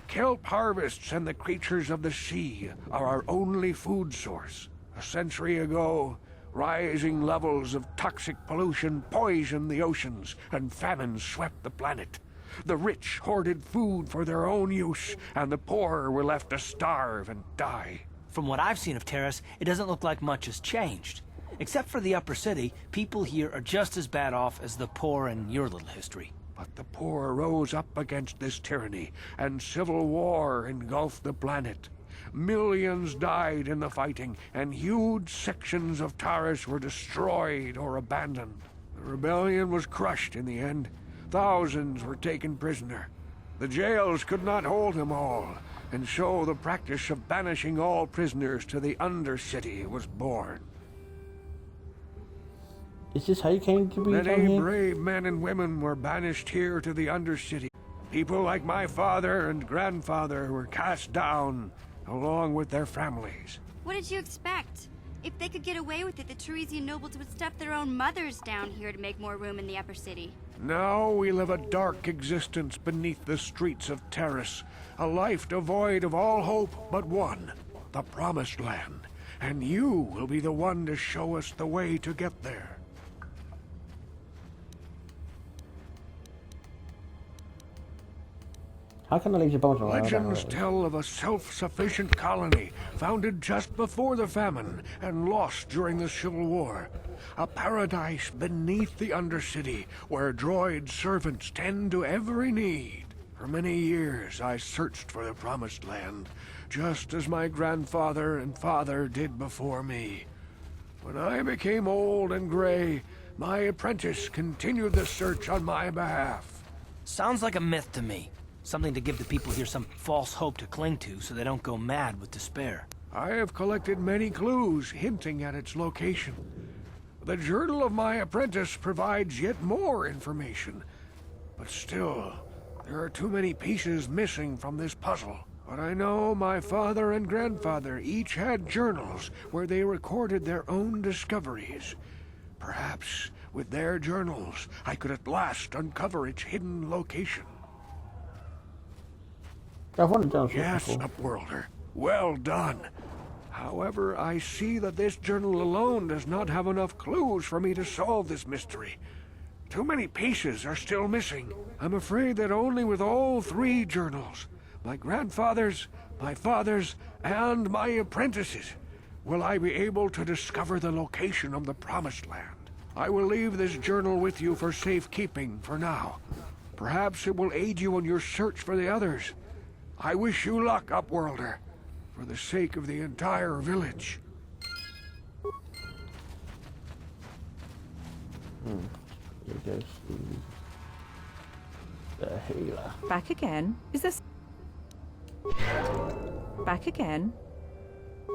Kelp harvests and the creatures of the sea are our only food source. A century ago, rising levels of toxic pollution poisoned the oceans, and famine swept the planet. The rich hoarded food for their own use, and the poor were left to starve and die. From what I've seen of Terrace, it doesn't look like much has changed. Except for the upper city, people here are just as bad off as the poor in your little history. But the poor rose up against this tyranny, and civil war engulfed the planet. Millions died in the fighting, and huge sections of Taris were destroyed or abandoned. The rebellion was crushed in the end. Thousands were taken prisoner. The jails could not hold them all, and so the practice of banishing all prisoners to the Undercity was born. Is this how you came to be down Many here? brave men and women were banished here to the Undercity. People like my father and grandfather were cast down, along with their families. What did you expect? If they could get away with it, the Teresian nobles would stuff their own mothers down here to make more room in the upper city. Now we live a dark existence beneath the streets of Taris, a life devoid of all hope but one, the Promised Land. And you will be the one to show us the way to get there. How can I leave your bones around? Legends tell of a self-sufficient colony founded just before the famine and lost during the Civil War. A paradise beneath the Undercity where droid servants tend to every need. For many years I searched for the Promised Land, just as my grandfather and father did before me. When I became old and gray, my apprentice continued the search on my behalf. Sounds like a myth to me. Something to give the people here some false hope to cling to so they don't go mad with despair. I have collected many clues hinting at its location. The journal of my apprentice provides yet more information. But still, there are too many pieces missing from this puzzle. But I know my father and grandfather each had journals where they recorded their own discoveries. Perhaps with their journals, I could at last uncover its hidden location. Yes, Upworlder. Well done. However, I see that this journal alone does not have enough clues for me to solve this mystery. Too many pieces are still missing. I'm afraid that only with all three journals, my grandfather's, my father's, and my apprentice's, will I be able to discover the location of the Promised Land. I will leave this journal with you for safekeeping for now. Perhaps it will aid you in your search for the others. I wish you luck, Upworlder, for the sake of the entire village. Here goes the healer. Back again? Is this... Back again?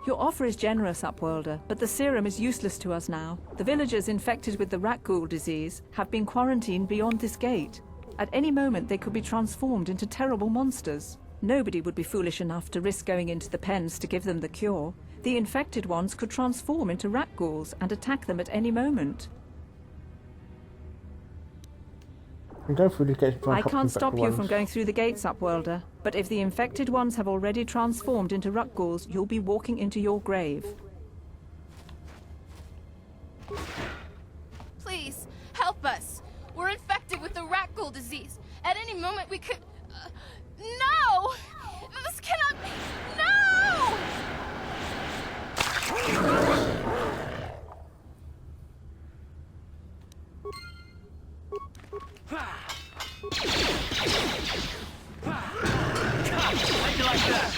Your offer is generous, Upworlder, but the serum is useless to us now. The villagers infected with the rat ghoul disease have been quarantined beyond this gate. At any moment they could be transformed into terrible monsters. Nobody would be foolish enough to risk going into the pens to give them the cure. The infected ones could transform into rat ghouls and attack them at any moment. I can't stop you from going through the gates, Upworlder, but if the infected ones have already transformed into rat ghouls, you'll be walking into your grave. Please, help us. We're infected with the rat ghoul disease. At any moment we could... No! This cannot be... No! How'd you like that?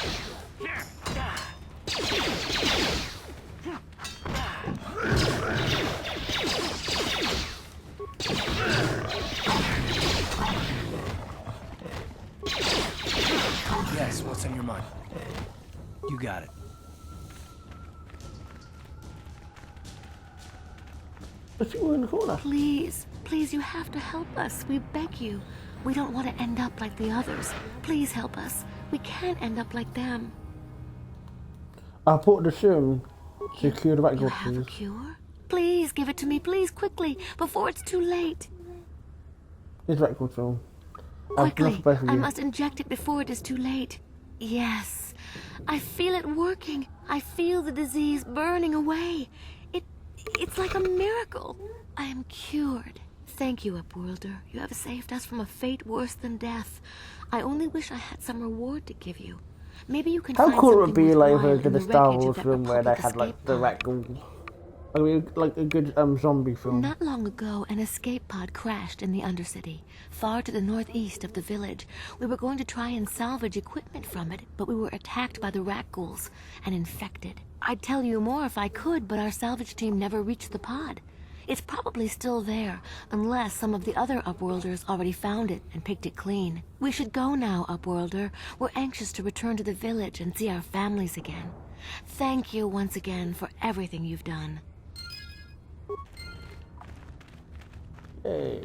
Yes, what's on your mind? You got it. But you were in the corner. Please, please, you have to help us. We beg you. We don't want to end up like the others. Please help us. We can't end up like them. I put the serum to cure the rat ghoul have a disease. cure? Please give it to me, please, quickly, before it's too late. It's rat ghoul serum. Quickly, I must inject it before it is too late. Yes, I feel it working. I feel the disease burning away. It's like a miracle. I am cured. Thank you, Upworlder. You have saved us from a fate worse than death. I only wish I had some reward to give you. Maybe you can How find cool would it be like if worthwhile they did in a the Star wreckage of Wars that film where they Republic had like escape the pod. rat ghoul? I mean, like a good zombie film. Not long ago, an escape pod crashed in the Undercity, far to the northeast of the village. We were going to try and salvage equipment from it, but we were attacked by the rat ghouls and infected. I'd tell you more if I could, but our salvage team never reached the pod. It's probably still there, unless some of the other Upworlders already found it and picked it clean. We should go now, Upworlder. We're anxious to return to the village and see our families again. Thank you once again for everything you've done. Hey.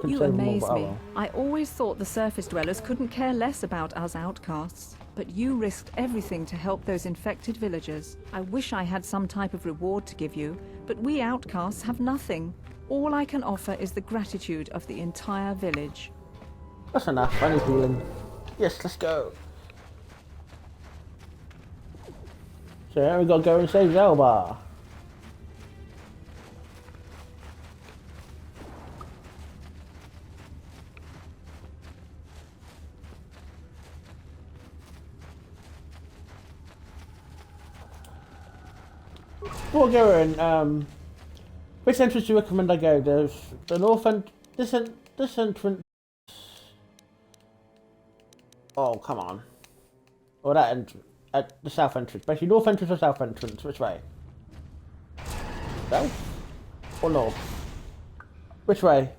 You amaze me. I always thought the surface dwellers couldn't care less about us outcasts. But you risked everything to help those infected villagers. I wish I had some type of reward to give you, but we outcasts have nothing. All I can offer is the gratitude of the entire village. That's enough. I need healing. Yes, let's go. So now we gotta go and save Zelba. Before going, which entrance do you recommend I go? There's the north end, this entrance. Oh, come on. Or that entrance, the south entrance. Basically, north entrance or south entrance. Which way? South or north? Which way?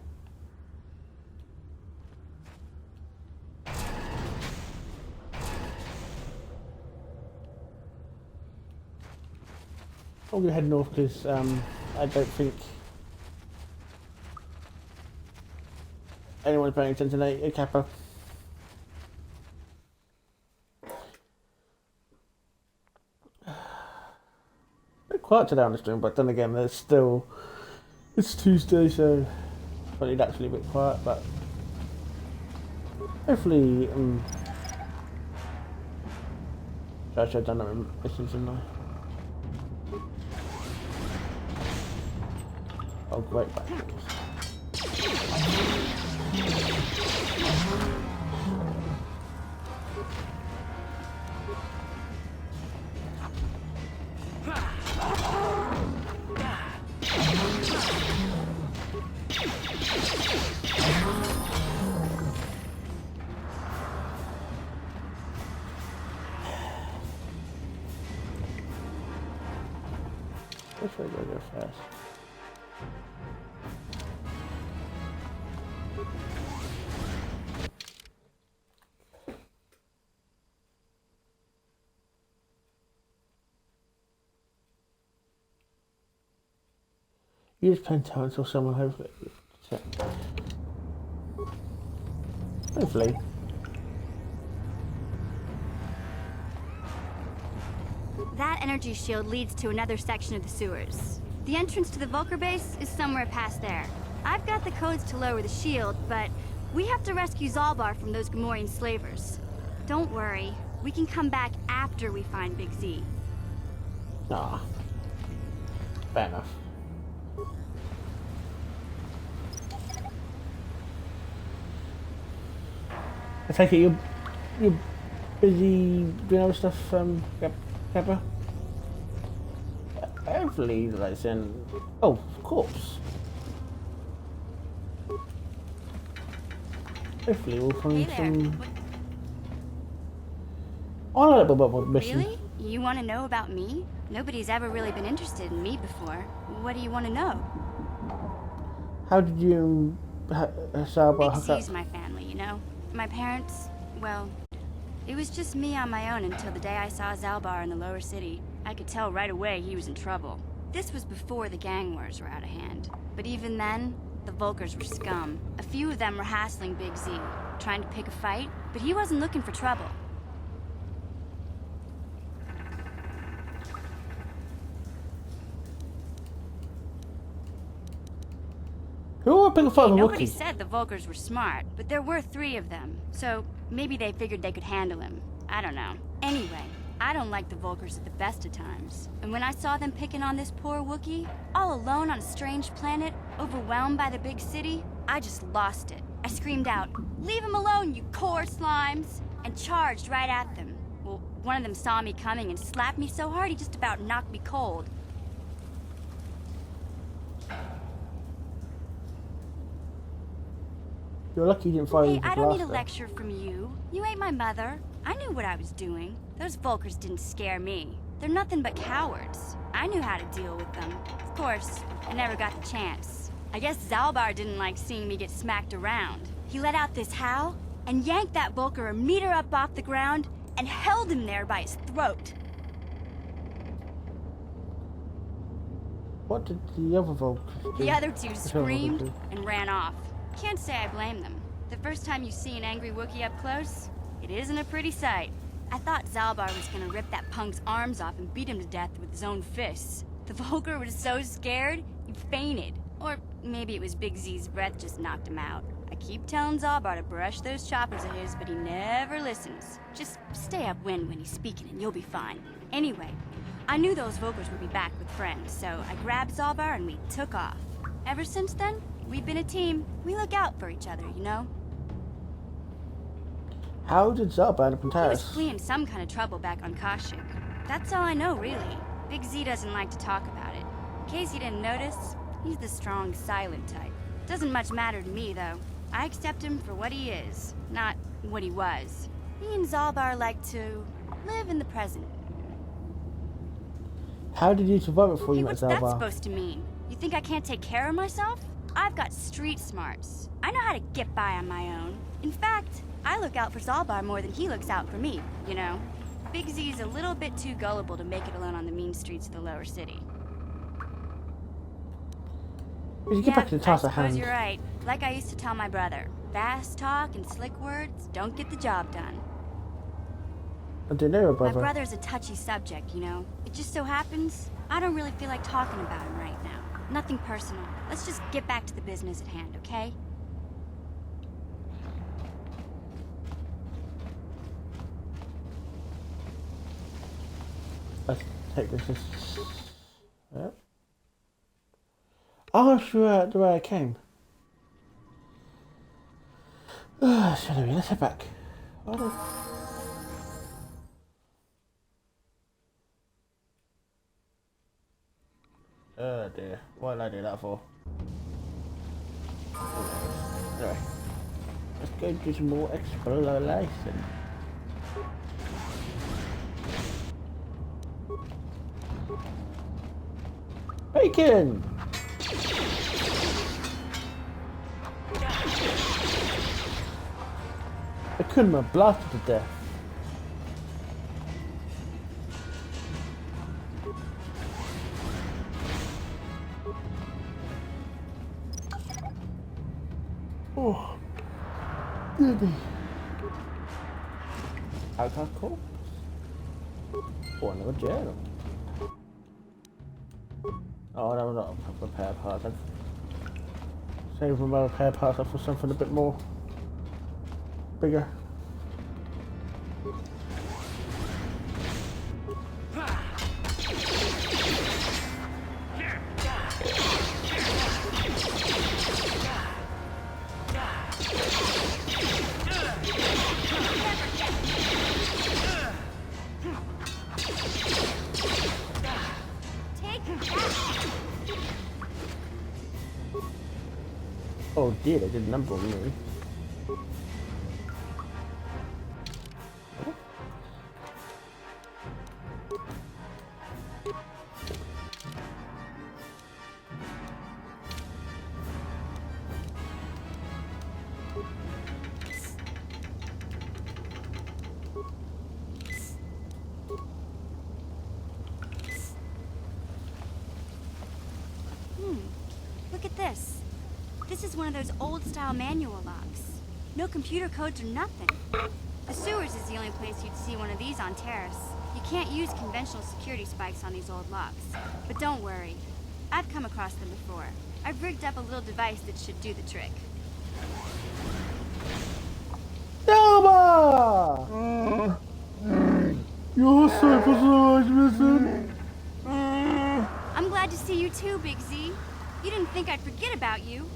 I'm gonna head north because I don't think anyone's paying attention to Kappa. Bit quiet today on the stream, but then again, it's Tuesday, so probably naturally a bit quiet. But hopefully, I should have done that in missions, didn't I? Oh, great batteries. Which way do I go fast? Use pen time until someone hopefully. Hopefully. That energy shield leads to another section of the sewers. The entrance to the Vulcar base is somewhere past there. I've got the codes to lower the shield, but we have to rescue Zalbar from those Gamorrean slavers. Don't worry, we can come back after we find Big Z. Ah, fair enough. I take it you're busy doing other stuff, Pepper? Hopefully, like saying, oh, corpse. Hopefully, we'll find some. I like about mission. Really? You want to know about me? Nobody's ever really been interested in me before. What do you want to know? How did you Big Z's my family, you know? My parents, well, it was just me on my own until the day I saw Zalbar in the lower city. I could tell right away he was in trouble. This was before the gang wars were out of hand. But even then, the Vulcars were scum. A few of them were hassling Big Z, trying to pick a fight, but he wasn't looking for trouble. Who would pick a fight with Nobody Wookiee? said the Vulcars were smart, but there were 3 of them, so maybe they figured they could handle him. I don't know. Anyway, I don't like the Vulcars at the best of times. And when I saw them picking on this poor Wookiee, all alone on a strange planet, overwhelmed by the big city, I just lost it. I screamed out, "Leave him alone, you core slimes!" and charged right at them. Well, one of them saw me coming and slapped me so hard he just about knocked me cold. You're lucky you didn't fire Hey, with the I don't need a blaster. lecture from you. You ain't my mother. I knew what I was doing. Those Vulcars didn't scare me. They're nothing but cowards. I knew how to deal with them. Of course, I never got the chance. I guess Zalbar didn't like seeing me get smacked around. He let out this howl and yanked that Vulcar a meter up off the ground and held him there by his throat. What did the other Vulcans do? The other 2 What did screamed the other and ran off. Can't say I blame them. The first time you see an angry Wookiee up close, it isn't a pretty sight. I thought Zalbar was gonna rip that punk's arms off and beat him to death with his own fists. The Vulcar was so scared, he fainted. Or maybe it was Big Z's breath just knocked him out. I keep telling Zalbar to brush those choppers of his, but he never listens. Just stay upwind when he's speaking and you'll be fine. Anyway, I knew those Vulcars would be back with friends, so I grabbed Zalbar and we took off. Ever since then, we've been a team. We look out for each other, you know? How did Zalbar end up in He was Paris? fleeing some kind of trouble back on Kashyyyk. That's all I know, really. Big Z doesn't like to talk about it. In case you didn't notice, he's the strong, silent type. Doesn't much matter to me, though. I accept him for what he is, not what he was. He and Zalbar like to live in the present. How did you survive it before you met What's that Zalbar? supposed to mean? You think I can't take care of myself? I've got street smarts. I know how to get by on my own. In fact, I look out for Zalbar more than he looks out for me, you know? Big Z's a little bit too gullible to make it alone on the mean streets of the lower city. We should get back to the task I at suppose hand. you're right. Like I used to tell my brother, fast talk and slick words don't get the job done. I don't know, My brother. brother's a touchy subject, you know. It just so happens I don't really feel like talking about him right now. Nothing personal. Let's just get back to the business at hand, okay? Let's take this as... Yep. Oh, sure, the way I came. Shall we? Let's head back. Oh dear, what did I do that for? Anyway, let's go do some more exploration. Bacon! I couldn't have blasted to death. Oh, goody. Alcohol? Or another journal. Oh, that was not a repair part. I've saved my repair parts up for something a bit more bigger. Oh dear, they did a number on me. Look at this. This is one of those old-style manual locks. No computer codes or nothing. The sewers is the only place you'd see one of these on Terrace. You can't use conventional security spikes on these old locks. But don't worry. I've come across them before. I've rigged up a little device that should do the trick. Selma! You're so much missing. I'm glad to see you too, Big Z. You didn't think I'd forget about you.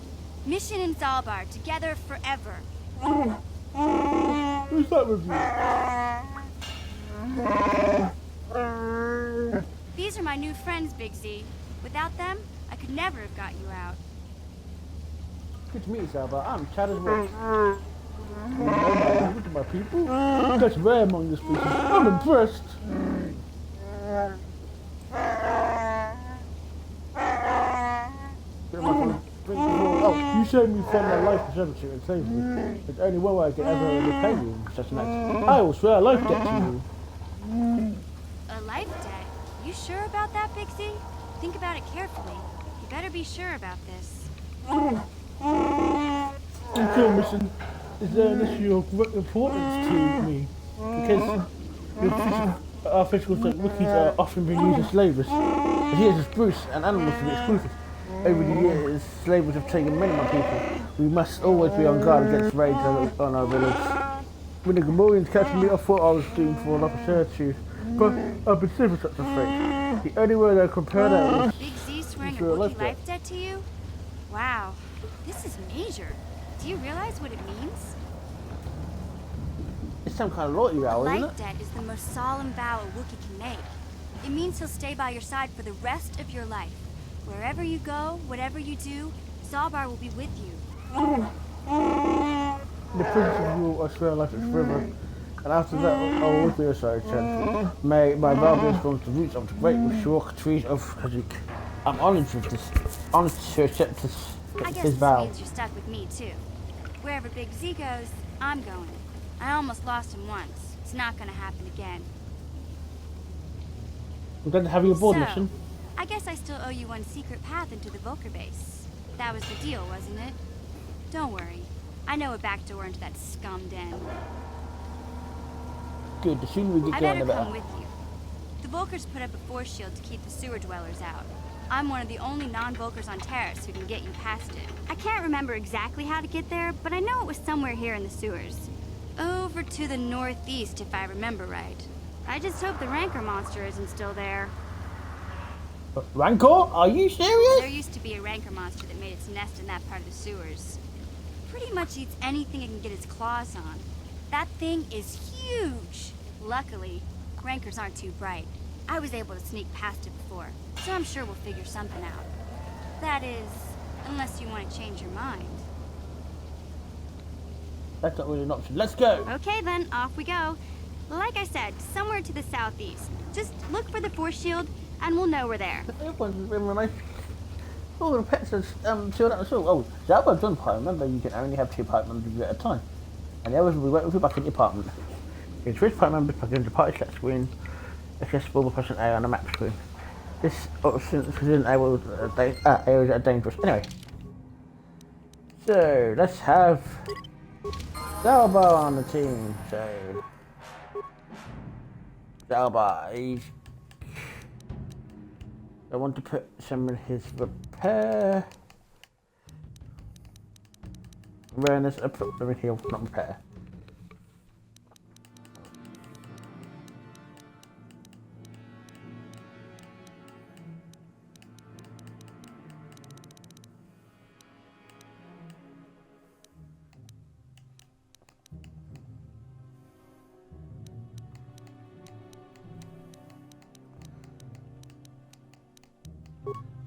Mission in Zalbar, together forever. Who's that with you? These are my new friends, Big Z. Without them, I could never have got you out. Good to meet you, Selma. I'm Chad as well. Oh my, look at my people. That's rare among this species. I'm impressed. Oh, you showed me from my life for servitude and slavery. It's only one way I can ever repay you for such an act. I will swear a life debt to you. A life debt? You sure about that, Big Z? Think about it carefully. You better be sure about this. Until mission, is there an issue of great importance to me? Because our physical wikis are often being used as slavers. As years as Bruce and animals to be exclusive. Over the years, slavers have taken many of my people. We must always be on guard against raids on our village. When the Gamorreans captured me, I thought I was doomed for a life of servitude. But I've been saved from such a fate. The only way I compare that is Big Z swearing a Wookiee life debt to you? Wow, this is major. Do you realize what it means? It's some kind of loyalty vow, isn't it? Life debt is the most solemn vow a Wookiee can make. It means he'll stay by your side for the rest of your life. Wherever you go, whatever you do, Zalbar will be with you. The Prince of Rule, I swear life is forever. And after that, I will always be a side chance. May my vow be from the roots of the great Shurk trees of Khazik. I'm honored with this. Honored to accept I guess his this vow. means you're stuck with me, too. Wherever Big Z goes, I'm going. I almost lost him once. It's not gonna happen again. I'm glad to have you aboard, So, mission. I guess I still owe you one secret path into the Volker base. That was the deal, wasn't it? Don't worry. I know a back door into that scum den. Good, the sooner we get I going, better the better. come with you. The Volkers put up a force shield to keep the sewer dwellers out. I'm one of the only non-Volkers on Terrace who can get you past it. I can't remember exactly how to get there, but I know it was somewhere here in the sewers. Over to the northeast, if I remember right. I just hope the Rancor monster isn't still there. Rancor? Are you serious? There used to be a Rancor monster that made its nest in that part of the sewers. Pretty much eats anything it can get its claws on. That thing is huge. Luckily, Rancors aren't too bright. I was able to sneak past it before, so I'm sure we'll figure something out. That is, unless you want to change your mind. That's not really an option. Let's go. Okay then, off we go. Like I said, somewhere to the southeast. Just look for the force shield, and we'll know we're there. Everyone's been nice. All the pets are sealed out. Oh, Zalba's done pipe. Remember, you can only have 2 pipe members at a time. And the others will be waiting for you back in the apartment. You can switch pipe members back into the party set screen, accessible by pressing A on the map screen. This option is areas that are dangerous. Anyway. So, let's have Zalba on the team. So, Zalba, I want to put some of his repair, awareness, let me heal, not repair.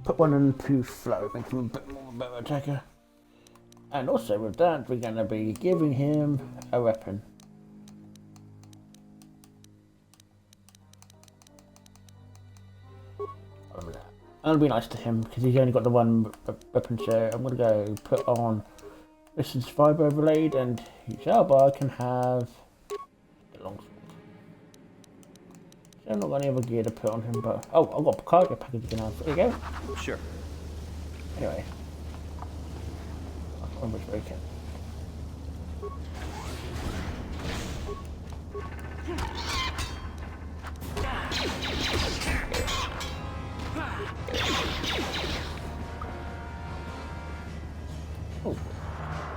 Put one into flow, make him a bit more of a better attacker. And also with that, we're going to be giving him a weapon. I'll be nice to him because he's only got the one weapon, so I'm going to go put on Distance Fiber Overlaid, and Zalba can have the longsword. So I'm not got any other gear to put on him, but oh, I've got a cargo package again. There you go. Sure. Anyway, I can't remember which way it Oh,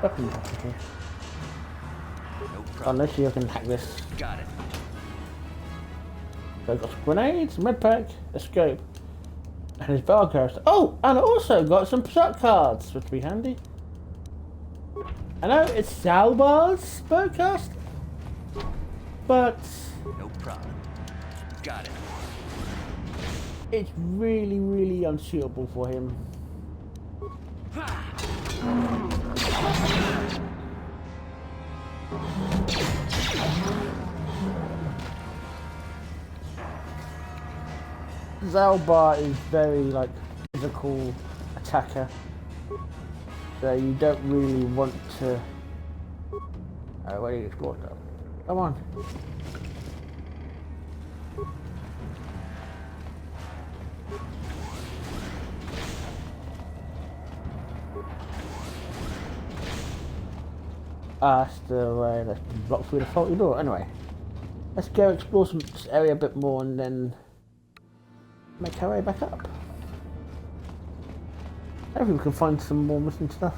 weapon package here. Unless you can hack this. Got it. So I've got some grenades, med pack, a scope, and his barcode. Oh, and I also got some shot cards, which would be handy. I know it's Zalba's spellcast, but no problem. Got it. It's really, really unsuitable for him. Zalba is very physical attacker, so you don't really want to. Where do you explore stuff? Come on. That's the way. Let's block through the faulty door. Anyway, let's go explore this area a bit more and then make our way back up. Maybe we can find some more missing stuff.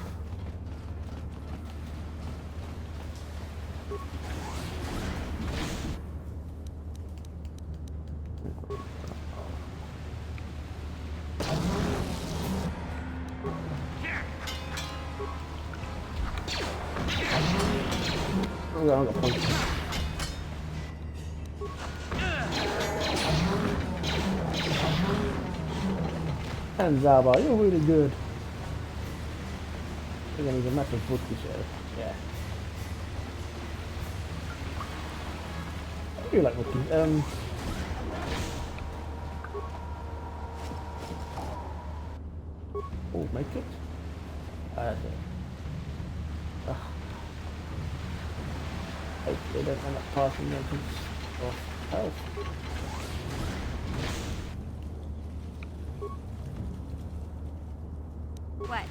Oh, I got points. And Zalba, you're really good. We're gonna need a massive bookie show. Yeah. I do like bookies. Oh, make it. That's it. Hopefully they don't end up passing them off health. What?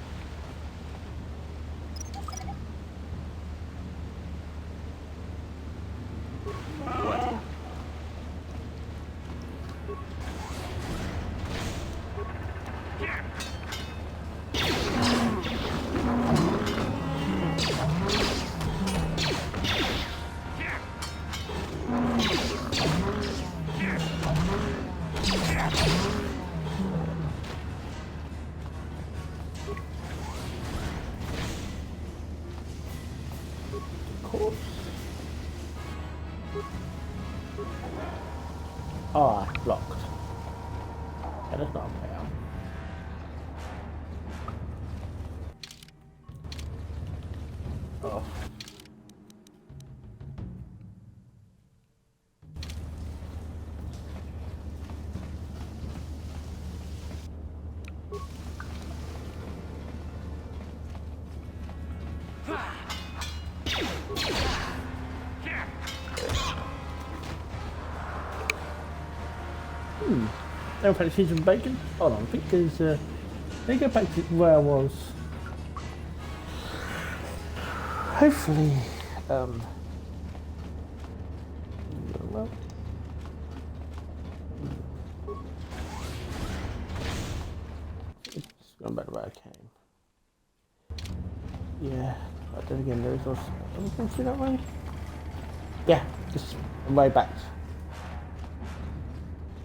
Ah, it's blocked. Yeah, that's not a way out. Oh. Never had cheese and bacon. Hold on, I think there's let me go back to where I was. Hopefully, well. It's going back to where I came. Yeah, but then again, there's also anything through that way? Yeah, just way back.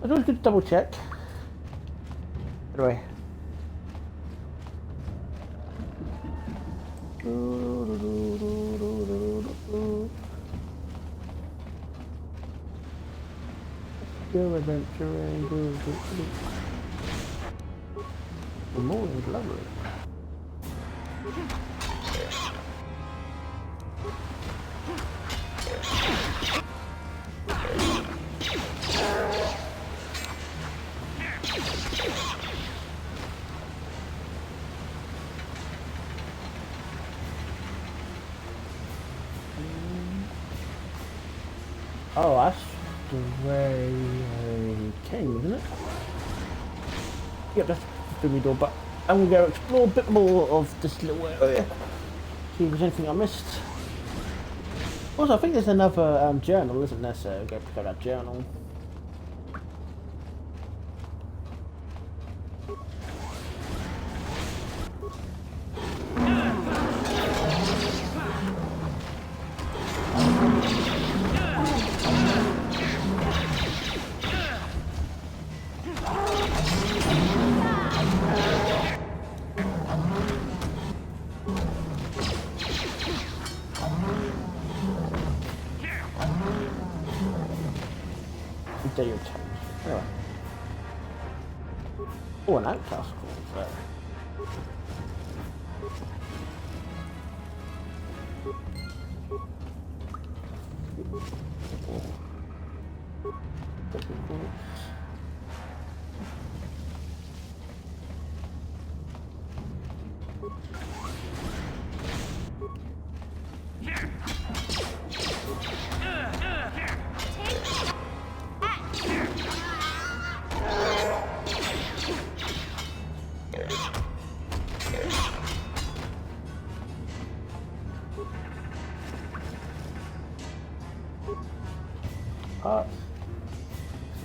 I always good to double check. Anyway. Go adventuring. The morning is lovely. Oh, that's the way I came, isn't it? Yep, that's the door, but I'm going to go explore a bit more of this little area. See if there's anything I missed. Also, I think there's another journal, isn't there? So go pick up that journal. Anyway. Oh, an outcast calls there.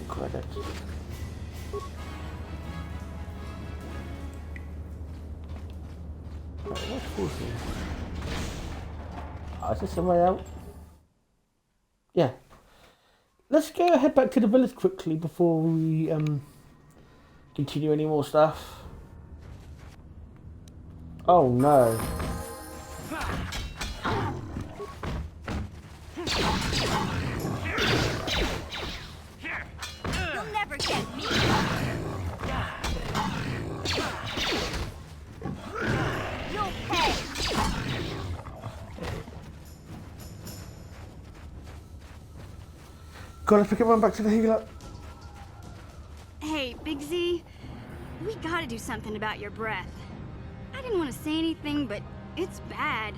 Credit. What's this here? Oh, is this the way out? Yeah. Let's go head back to the village quickly before we continue any more stuff. Oh no. You'll never get me. You'll pay. Gotta pick everyone back to the healer. Hey, Big Z, we gotta do something about your breath. I didn't want to say anything, but it's bad.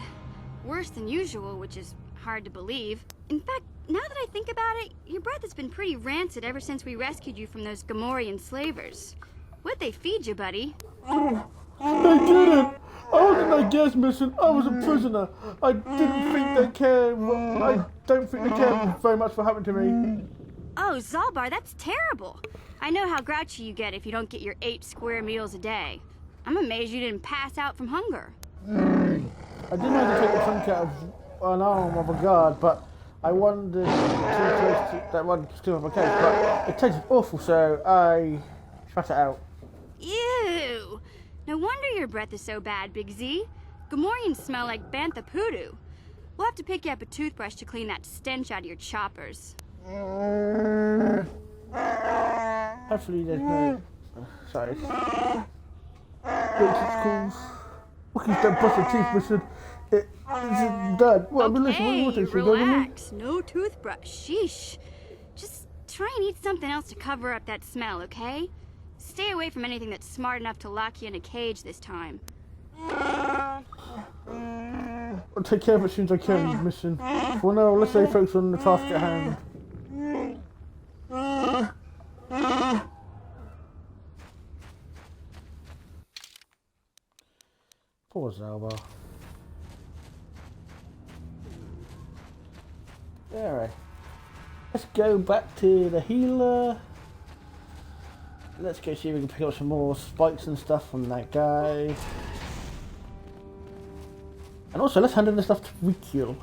Worse than usual, which is hard to believe. In fact, now that I think about it, your breath has been pretty rancid ever since we rescued you from those Gamorrean slavers. What'd they feed you, buddy? They didn't! I wasn't a gas mission, I was a prisoner. I didn't think they cared. I don't think they cared very much for happening to me. Oh, Zalbar, that's terrible. I know how grouchy you get if you don't get your 8 square meals a day. I'm amazed you didn't pass out from hunger. I didn't have to take a chunk out of an arm of a guard, but I wanted that one still have a case, but it tasted awful, so I spat it out. Ew! No wonder your breath is so bad, Big Z. Gamorreans smell like bantha poodoo. We'll have to pick you up a toothbrush to clean that stench out of your choppers. Hopefully there's no... sorry. Schools. Wookiees don't brush their teeth, Mission. It's Dad. What, Melissa, what do you want to say? Relax. No toothbrush. Sheesh. Just try and eat something else to cover up that smell, okay? Stay away from anything that's smart enough to lock you in a cage this time. I'll take care of it as soon as I can, Mission. For now, let's stay focused on the task at hand. Poor Zalba. Alright. Let's go back to the healer. Let's go see if we can pick up some more spikes and stuff from that guy. And also, let's hand in the stuff to Rikil.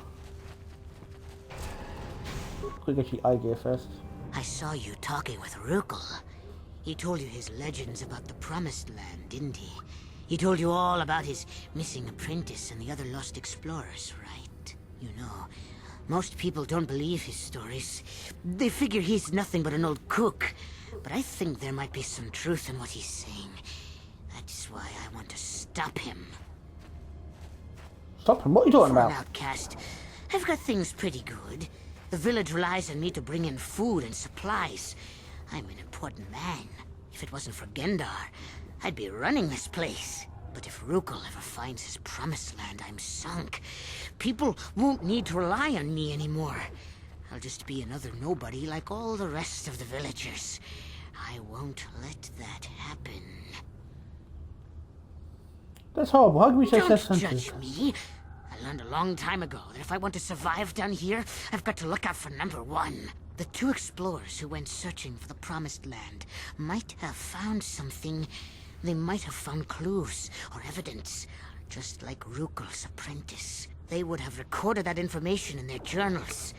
Quick, actually, eye gear first. I saw you talking with Rukul. He told you his legends about the Promised Land, didn't he? He told you all about his missing apprentice and the other lost explorers, right? You know, most people don't believe his stories. They figure he's nothing but an old cook. But I think there might be some truth in what he's saying. That's why I want to stop him. Stop him? What are you talking about? For an outcast, I've got things pretty good. The village relies on me to bring in food and supplies. I'm an important man. If it wasn't for Gendar, I'd be running this place. But if Rukul ever finds his promised land, I'm sunk. People won't need to rely on me anymore. I'll just be another nobody like all the rest of the villagers. I won't let that happen. That's horrible. How can we say Don't such judge me. I learned a long time ago that if I want to survive down here, I've got to look out for number one. The two explorers who went searching for the Promised Land might have found something. They might have found clues or evidence, just like Rukul's apprentice. They would have recorded that information in their journals.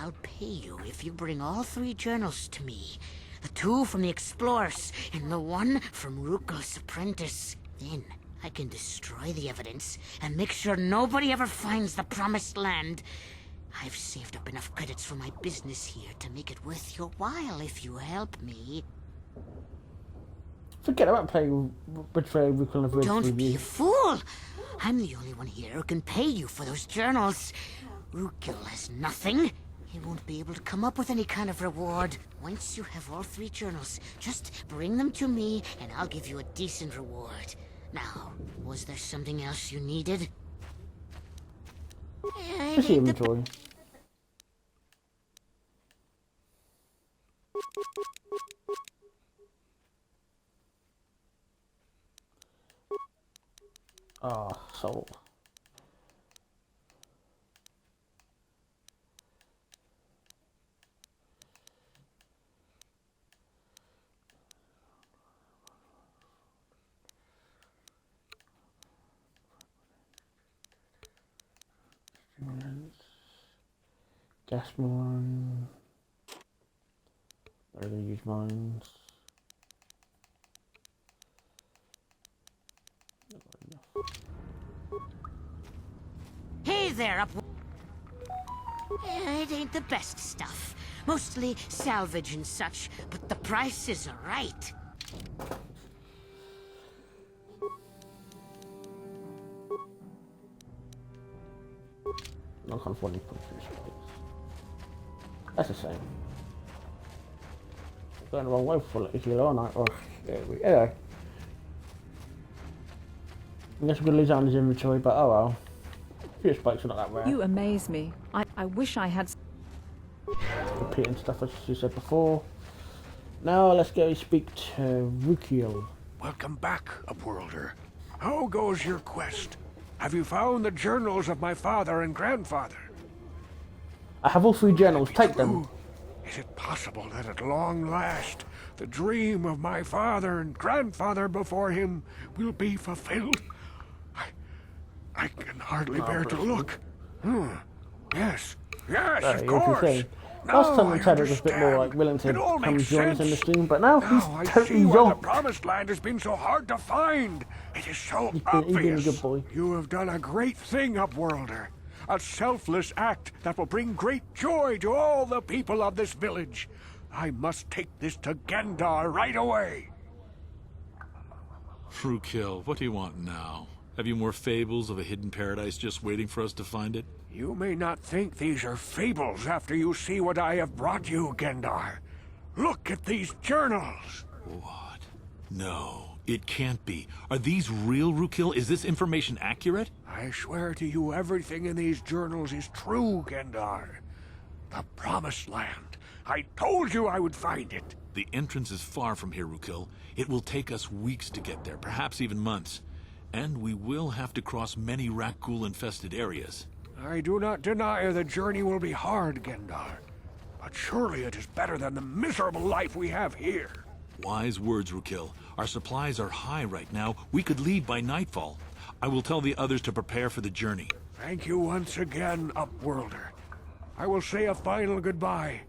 I'll pay you if you bring all 3 journals to me. The 2 from the explorers and the 1 from Rukul's apprentice. Then I can destroy the evidence and make sure nobody ever finds the Promised Land. I've saved up enough credits for my business here to make it worth your while if you help me. Forget about playing Betray Rukul and Avoid. Don't be a fool! I'm the only one here who can pay you for those journals. Rukul has nothing. He won't be able to come up with any kind of reward. Once you have all 3 journals, just bring them to me and I'll give you a decent reward. Now, was there something else you needed? Just the inventory. Ah, soul. Gas mine. I'm gonna use mines. Hey there, up. It ain't the best stuff. Mostly salvage and such, but the prices are right. I can't afford any punches. That's the same. Going the wrong way for a kilo, aren't I? Oh, anyway. I guess we're gonna lose out on his inventory, but oh well. Few spikes are not that rare. You amaze me. I wish I had... Repeating stuff as you said before. Now let's go speak to Rukil. Welcome back, Upworlder. How goes your quest? Have you found the journals of my father and grandfather? I have all 3 journals. Take them. Is it possible that at long last, the dream of my father and grandfather before him will be fulfilled? I can hardly bear to look. Yes, of course. Last time we said it was a bit more like willing to come join us in the stream, but now he's totally why the zonked. Promised Land has been so hard to find. It is so obvious. He's been a good boy. You have done a great thing, Upworlder. A selfless act that will bring great joy to all the people of this village. I must take this to Gendar right away. Frukill, what do you want now? Have you more fables of a hidden paradise just waiting for us to find it? You may not think these are fables after you see what I have brought you, Gendar. Look at these journals. What? No, it can't be. Are these real, Rukill? Is this information accurate? I swear to you, everything in these journals is true, Gendar. The Promised Land. I told you I would find it. The entrance is far from here, Rukill. It will take us weeks to get there, perhaps even months. And we will have to cross many Rakghoul-infested areas. I do not deny the journey will be hard, Gendar. But surely it is better than the miserable life we have here. Wise words, Rukill. Our supplies are high right now. We could leave by nightfall. I will tell the others to prepare for the journey. Thank you once again, Upworlder. I will say a final goodbye.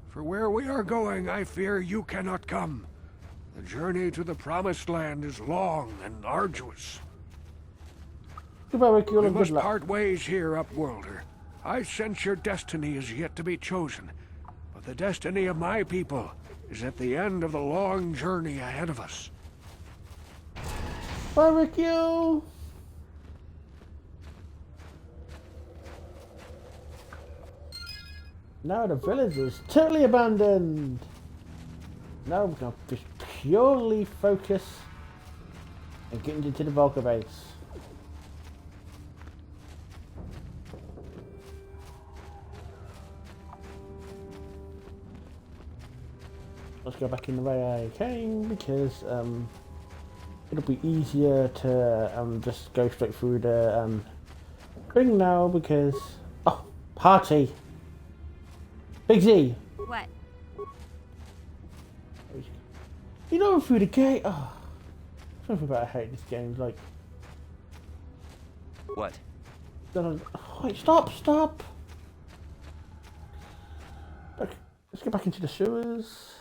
For where we are going, I fear you cannot come. The journey to the Promised Land is long and arduous. Goodbye, Rukill, We and good must luck. part ways here, Upworlder. I sense your destiny is yet to be chosen. But the destiny of my people is at the end of the long journey ahead of us. Bye, Rukill. Now the village is totally abandoned. Now we're going to just purely focus on getting into the Volker base. Let's go back in the way I came because it'll be easier to just go straight through the thing now because party. Big Z. What? You know, through the gate. Oh, something about I hate this game. Like, What? wait, stop. Let's get back into the sewers.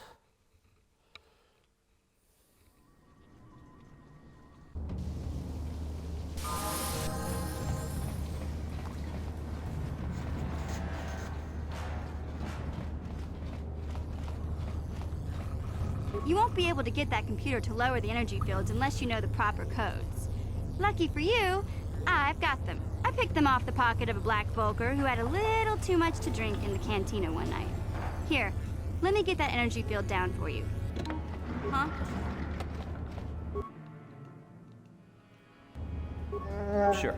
You won't be able to get that computer to lower the energy fields unless you know the proper codes. Lucky for you, I've got them. I picked them off the pocket of a black Volker who had a little too much to drink in the cantina one night. Here, let me get that energy field down for you. Huh? Sure.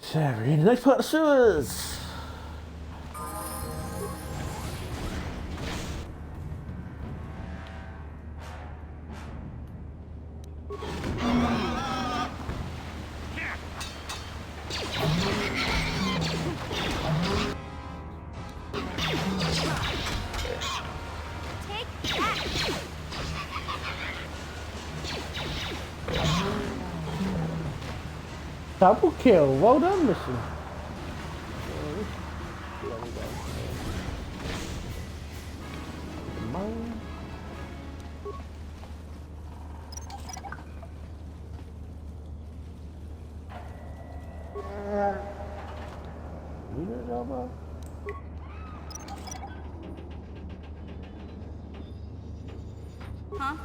So we're in the next part of the sewers. Double kill, well done, mission. Huh?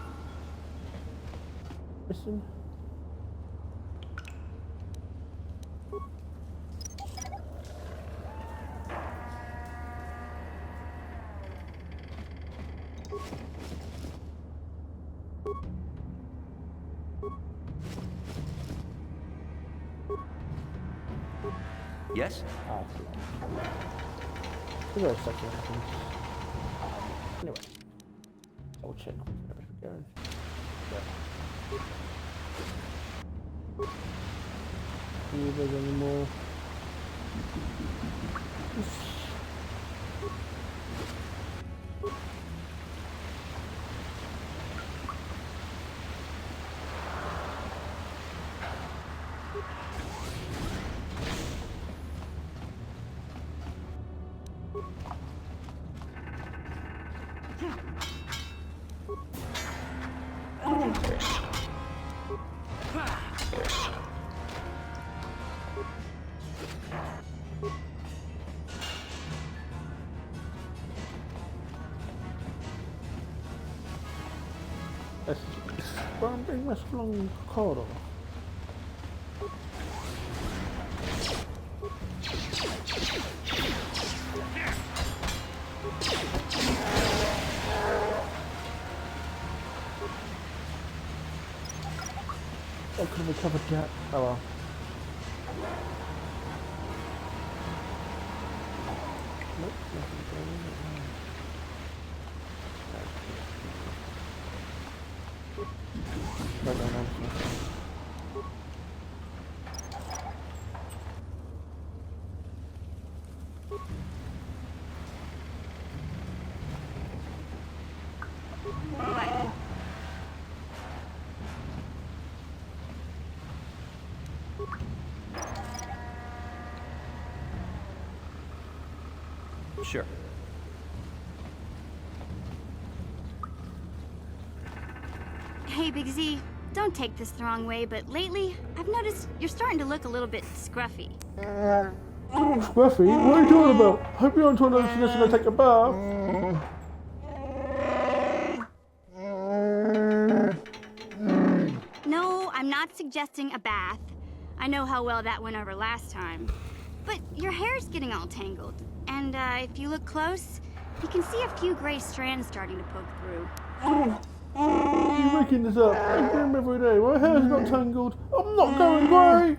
Listen. Yes? Give it a second. Anyway, I'll check where we're going. See if there's any more. Let's bring this along corridor. Oh, can we cover Jack? Oh well. Nope, nothing going on. Right down on. Sure. Hey, Big Z, don't take this the wrong way, but lately, I've noticed you're starting to look a little bit scruffy. Scruffy? What are you talking about? Hope you're on to another suggestion to take a bath. No, I'm not suggesting a bath. I know how well that went over last time. But your hair's getting all tangled. And if you look close, you can see a few gray strands starting to poke through. You're making this up. I do them every day. My hair's not tangled. I'm not going grey.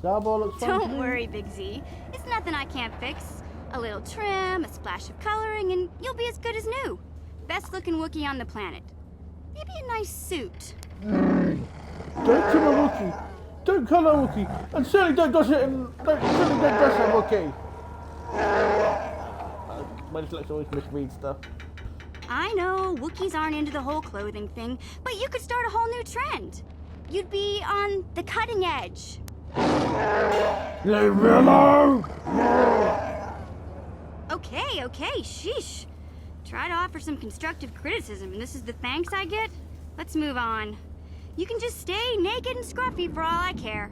Starboy looks fine. Don't worry, Big Z. It's nothing I can't fix. A little trim, a splash of coloring, and you'll be as good as new. Best looking Wookiee on the planet. Maybe a nice suit. Don't kill a Wookiee. Don't kill a Wookiee. And certainly don't dress it in. Certainly don't dress a Wookiee. My dyslexia always misreads stuff. I know, Wookiees aren't into the whole clothing thing, but you could start a whole new trend. You'd be on the cutting edge. Leave me alone! Okay, sheesh. Try to offer some constructive criticism, and this is the thanks I get? Let's move on. You can just stay naked and scruffy for all I care.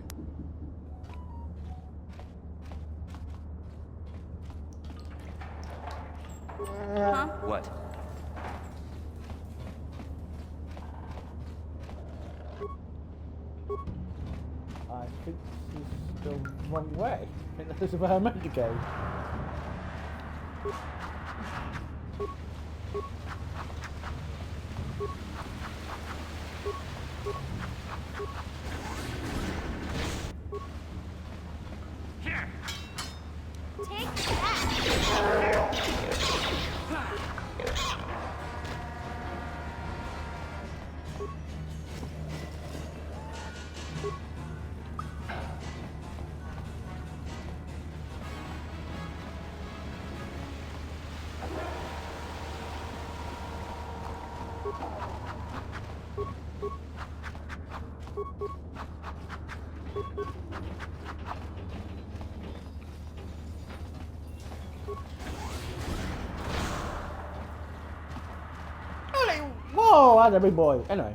Huh? What? I think this is the wrong way. I think this is where I'm meant to go. Take that! Whoa, that's a big boy. Anyway.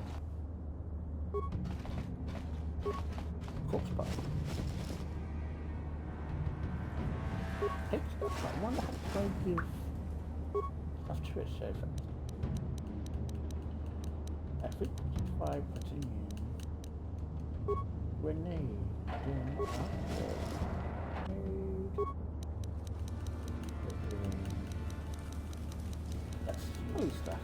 Corpse part. I wonder how to give stuff to it so far. F5 platoon. Grenade. That's blue stuff.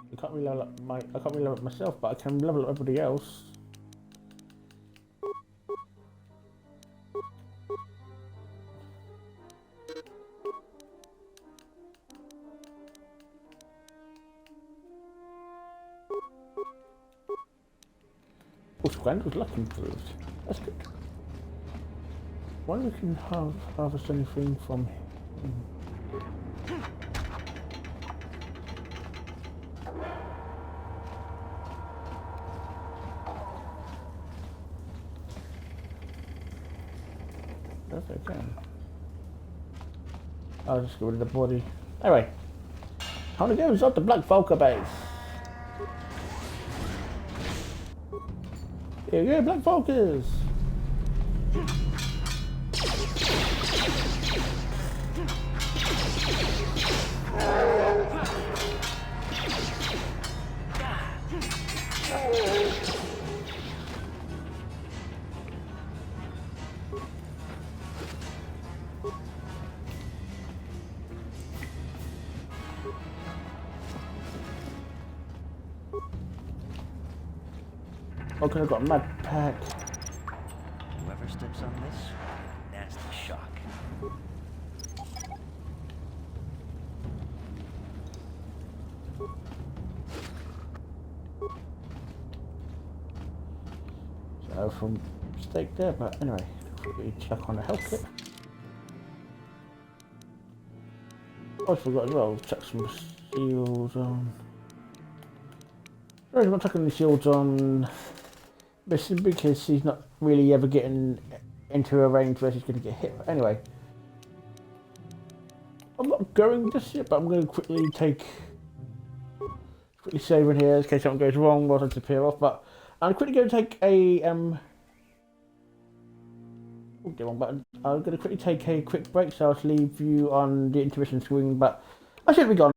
I can't really level up myself, but I can level up everybody else. Oh, Squand was luck improved. That's good. Why we can harvest anything from him? Yes, I can. I'll just get rid of the body. Anyway, time to go inside the Black Volker base. Here we go, Black Volkers. Okay, I've got a mad pack. Whoever steps on this, nasty shock. So from mistake there, but anyway, quickly check on the health kit. I forgot as well, check some shields on. I'm not checking the shields on Mission because he's not really ever getting into a range where he's going to get hit. But anyway, I'm not going just yet, but I'm going to quickly save in here in case something goes wrong while I disappear off. But I'm quickly going to take a wrong button. I'm going to quickly take a quick break, so I'll leave you on the intermission screen. But I should be gone.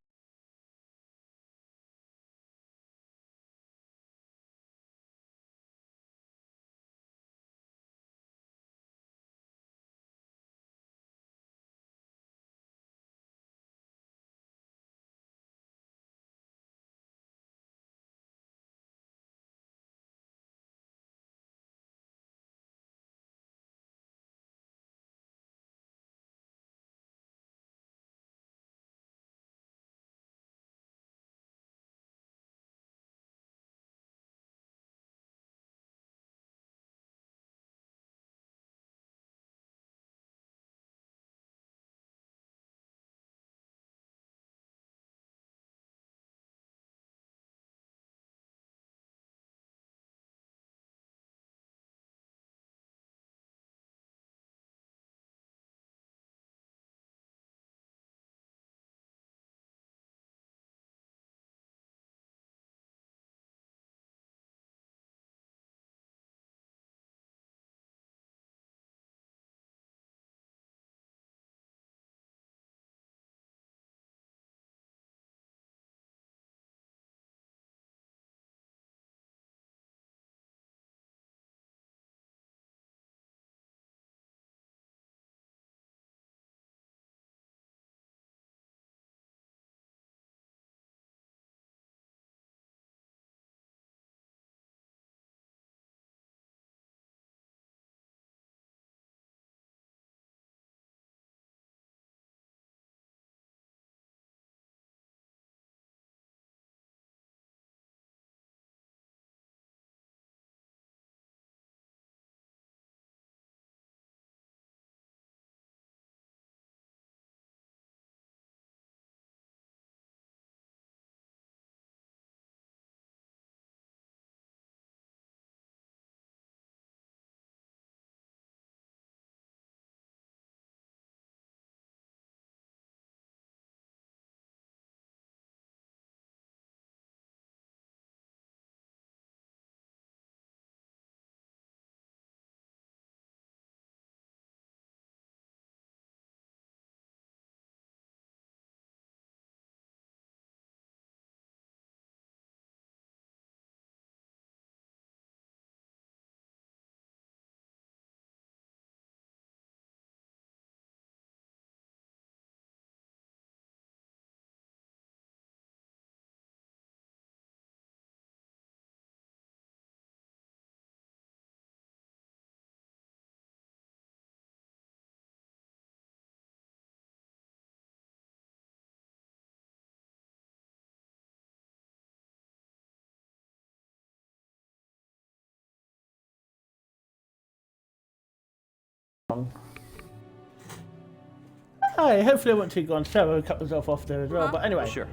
Hi, hopefully I won't take on Sarah, cut myself off there as well. But anyway, Sure.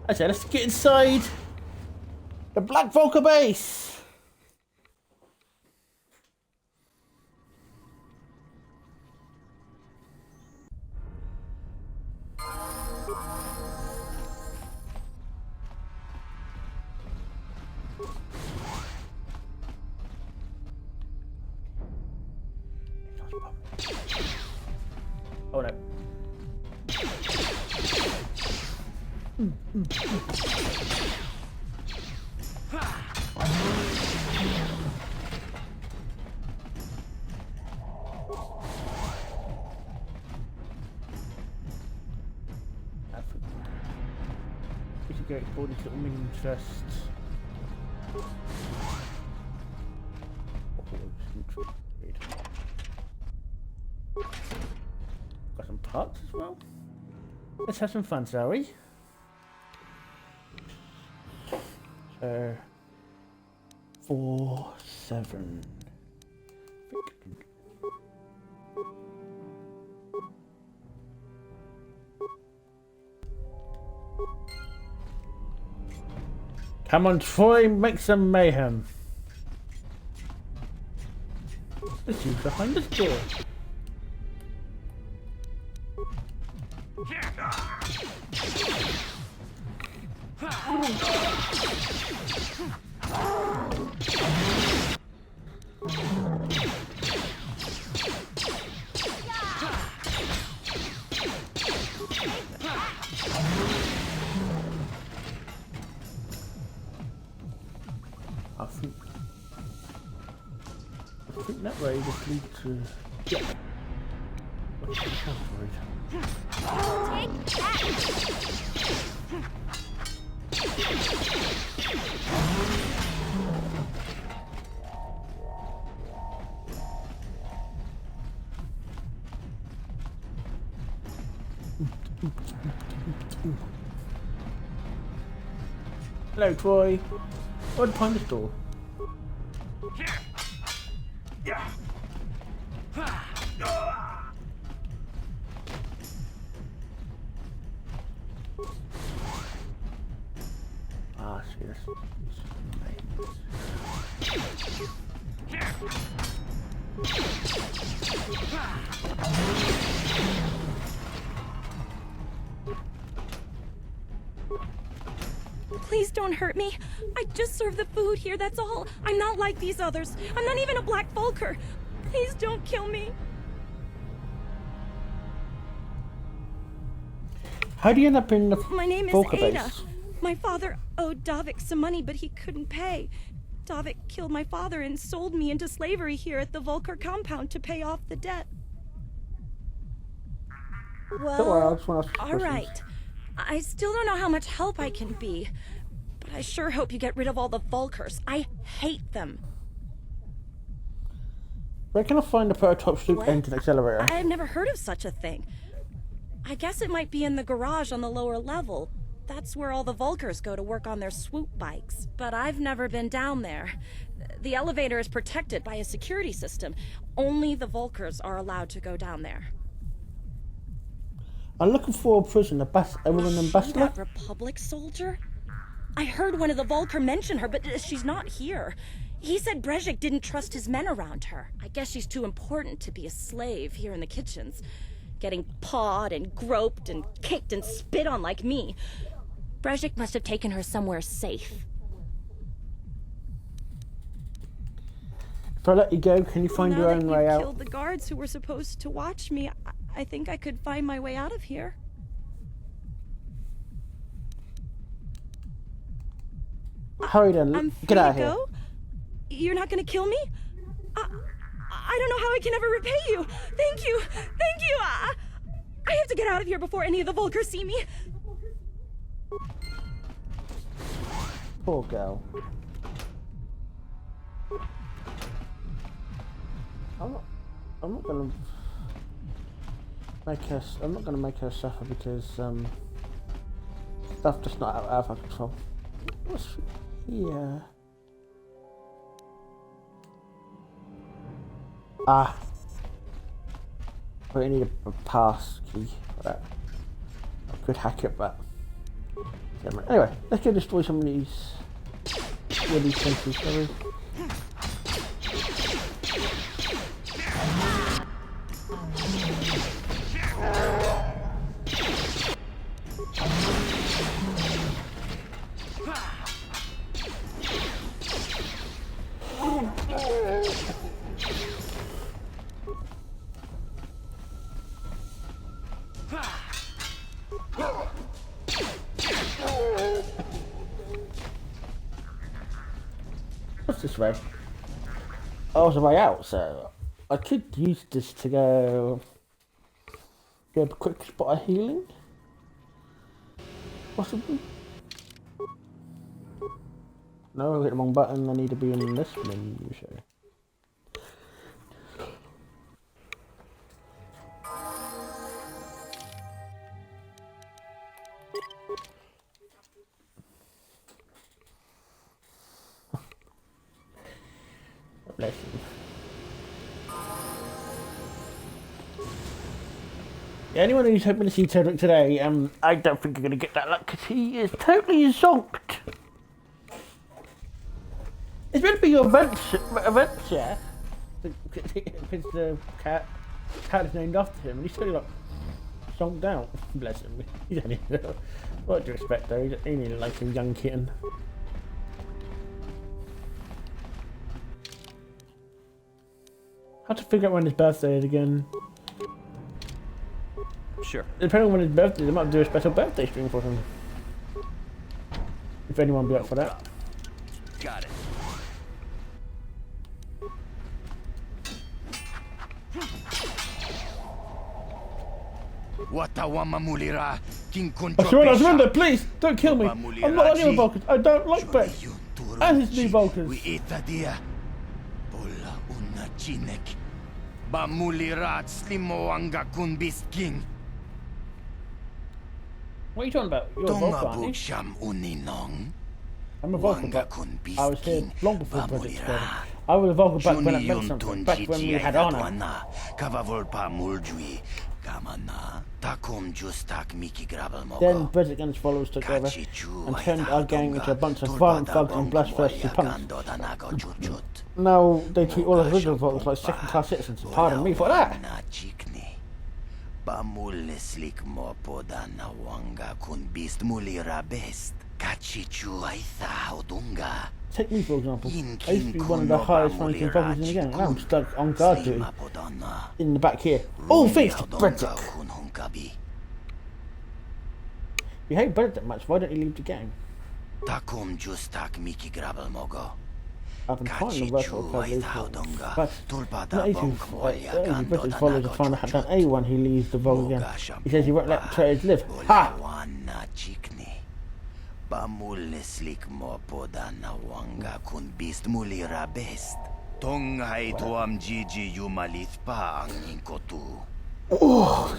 I said let's get inside the Black Volker base. We should go explore these little minions first. Got some parts as well. Let's have some fun, shall we? So 4, 7. Come on, Troy, make some mayhem. Let's use behind this door. I think that way just leads to... Yeah. Hello, Troy. What behind this door? Ah, see this. Please don't hurt me. I just serve the food here, that's all. I'm not like these others. I'm not even a Black Vulker. Please don't kill me. How do you end up in the My name is Vulcar Ada. base? My father owed Davik some money, but he couldn't pay. Davik killed my father and sold me into slavery here at the Vulcar compound to pay off the debt. Don't worry, I Well, just want to ask all questions. right. I still don't know how much help I can be, but I sure hope you get rid of all the Vulcars. I hate them. Where can I find the prototype Swoop What? engine accelerator? I've never heard of such a thing. I guess it might be in the garage on the lower level. That's where all the Vulcars go to work on their Swoop bikes. But I've never been down there. The elevator is protected by a security system. Only the Vulcars are allowed to go down there. I'm looking for a prisoner, with an ambassador. That Republic soldier? I heard one of the Vulcar mention her, but she's not here. He said Brezhik didn't trust his men around her. I guess she's too important to be a slave here in the kitchens. Getting pawed and groped and kicked and spit on like me. Brezhik must have taken her somewhere safe. If I let you go, can you find your own way Now that you out? killed the guards who were supposed to watch me, I think I could find my way out of here. Hurry then, I'm get free out to of here. go? You're not gonna kill me? I don't know how I can ever repay you. Thank you. Thank you. I have to get out of here before any of the Vulcars see me. Poor girl. I'm not gonna make her suffer because stuff just not out of our control. What's here? Ah, but I need a pass key for that. I could hack it, but anyway, let's go destroy some of these places, shall we? what's this way? Oh, it's a way out, so I could use this to go a quick spot of healing. Possibly. No, I hit the wrong button. I need to be in this menu. So. Bless him. Yeah, anyone who's hoping to see Todrick today, I don't think you're going to get that luck because he is totally zonked. It's meant to be your adventure. Because the cat is named after him, and he's totally like zonked out. Bless him. He's only, what do you expect though? He's only like a young kitten. How to figure out when his birthday is again? Sure. Depending on when his birthday is, they might do a special birthday stream for him. If anyone be up for that. Got it. I surrender, please! Don't kill me! I'm not any of Vulcans! I don't like Bex! And his new Vulcans! What are you talking about? You're a Vulcan, aren't you? I'm a Vulcan, but I was here long before Project started. I was a Vulcan back when it meant something, back when we had honor. Then Brexit and his followers took over and turned our gang into a bunch of violent thugs and bloodthirsty punks. Now they treat all of original voters like second-class citizens. Pardon me for that. Take me for example. I used to be one of the highest ranking Vulcans in the game, and I'm stuck on guard duty in the back here. All thanks to Brexit. If you hate Brexit that much, why don't you leave the game? I've been trying to work for but not easy for British followers to find out that anyone who leaves the Vulcan again. He says he won't let traitors live. Ha! Oh,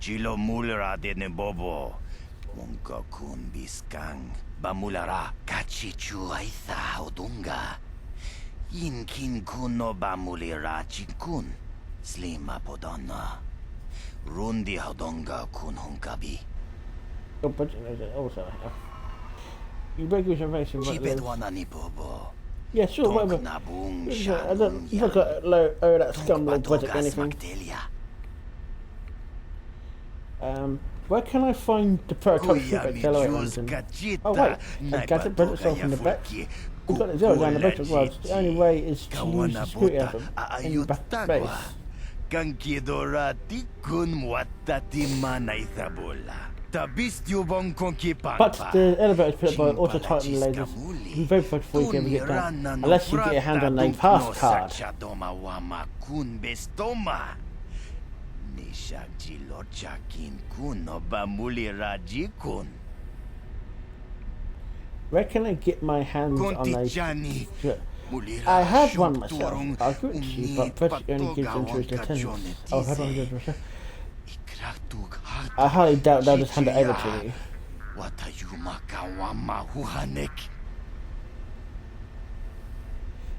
Chilo mulra de nebobo. Munka kun biskang. Bamulara kachichu aitha odunga. Yinkin kuno bamulira chinkun. Slima podonna. Rundi hodonga kun hunkabi. You break your information, yeah, sure, whatever. I don't look at that scum little project anything. Where can I find the prototype Swoop accelerator? Oh wait, I got it, put itself in the back. We've got the zero down the back as well. The only way is to use the security effort in the back space. But the elevator is put up by auto-titan lasers. You can verify before you can ever get down, unless you get your hand on a pass card. Where can I get my hands on a... I had one myself. I'll give it to you, but first it only gives them to his lieutenants. Oh, how do I get myself? I highly doubt they'll just hand it over to me.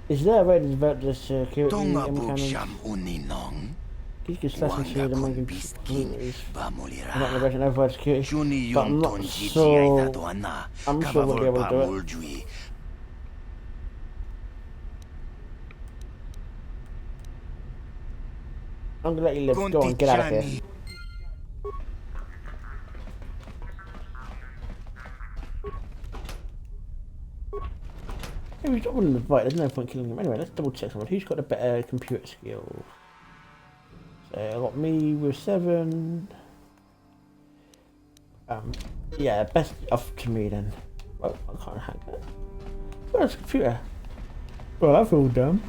Is there a way to develop the security cannons? You can slash and shoot them and I'm not the version of security, but I'm not sure. I'm sure we'll be able to do it. I'm gonna let you live. Go on, get out of here. Hey, he's not running the fight. There's no point killing him. Anyway, let's double check someone. Who's got a better computer skill? So I got me with 7. Yeah, best off to me then. Well, I can't hack that. Where's the computer? Well, I feel dumb.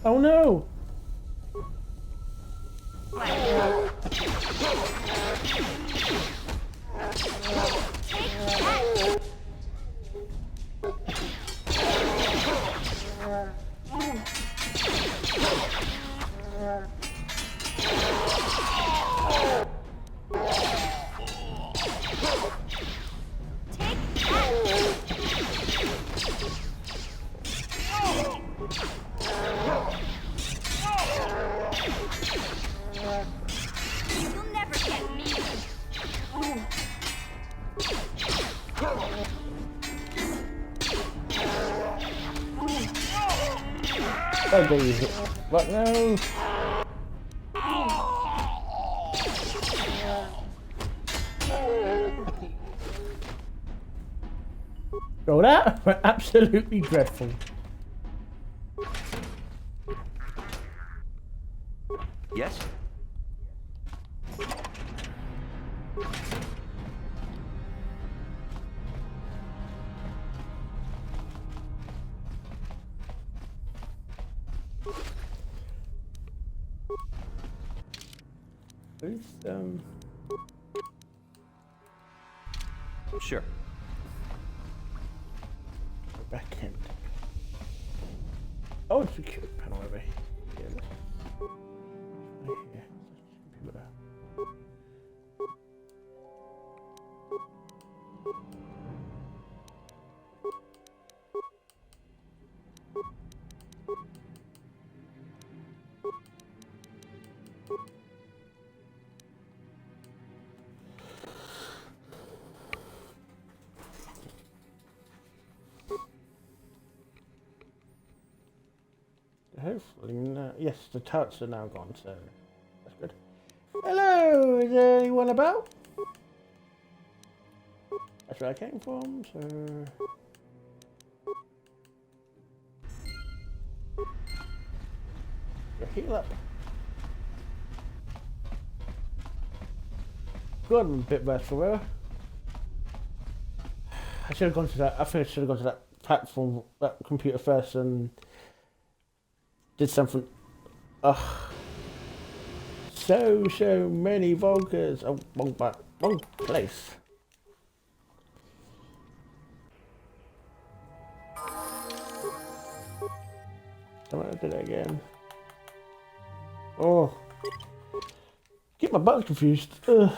Oh no! You'll never get me. Oh, baby. What now? Oh, that were absolutely dreadful. Yes? Who's, Sure. back end. Oh, it's a cute panel over here. Right here. Computer. Hopefully, no. Yes, the turrets are now gone, so that's good. Hello, is there anyone about? That's where I came from, so... Heal up. God, I'm a bit worse for wear. I should have gone to that. I think I should have gone to that platform, that computer first, and did something. Ugh. So many Volkers. Oh, wrong place. Someone did it again. Oh. Get my buttons confused. Ugh.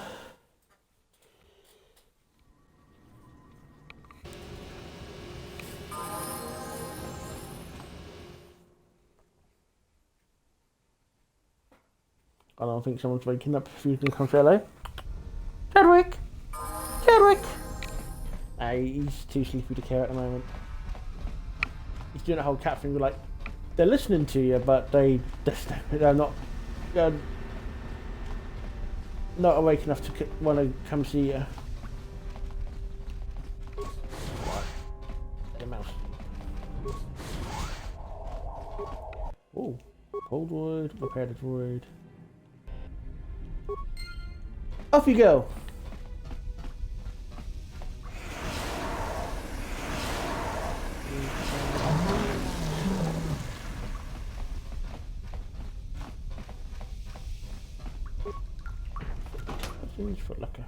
I don't think someone's waking up. If you can come say hello. Chadwick! Chadwick! He's too sleepy to care at the moment. He's doing a whole cat thing with like, they're listening to you, but they're not awake enough to want to come see you. The mouse. Oh, cold wood, repair the droid. Off you go. Footlocker.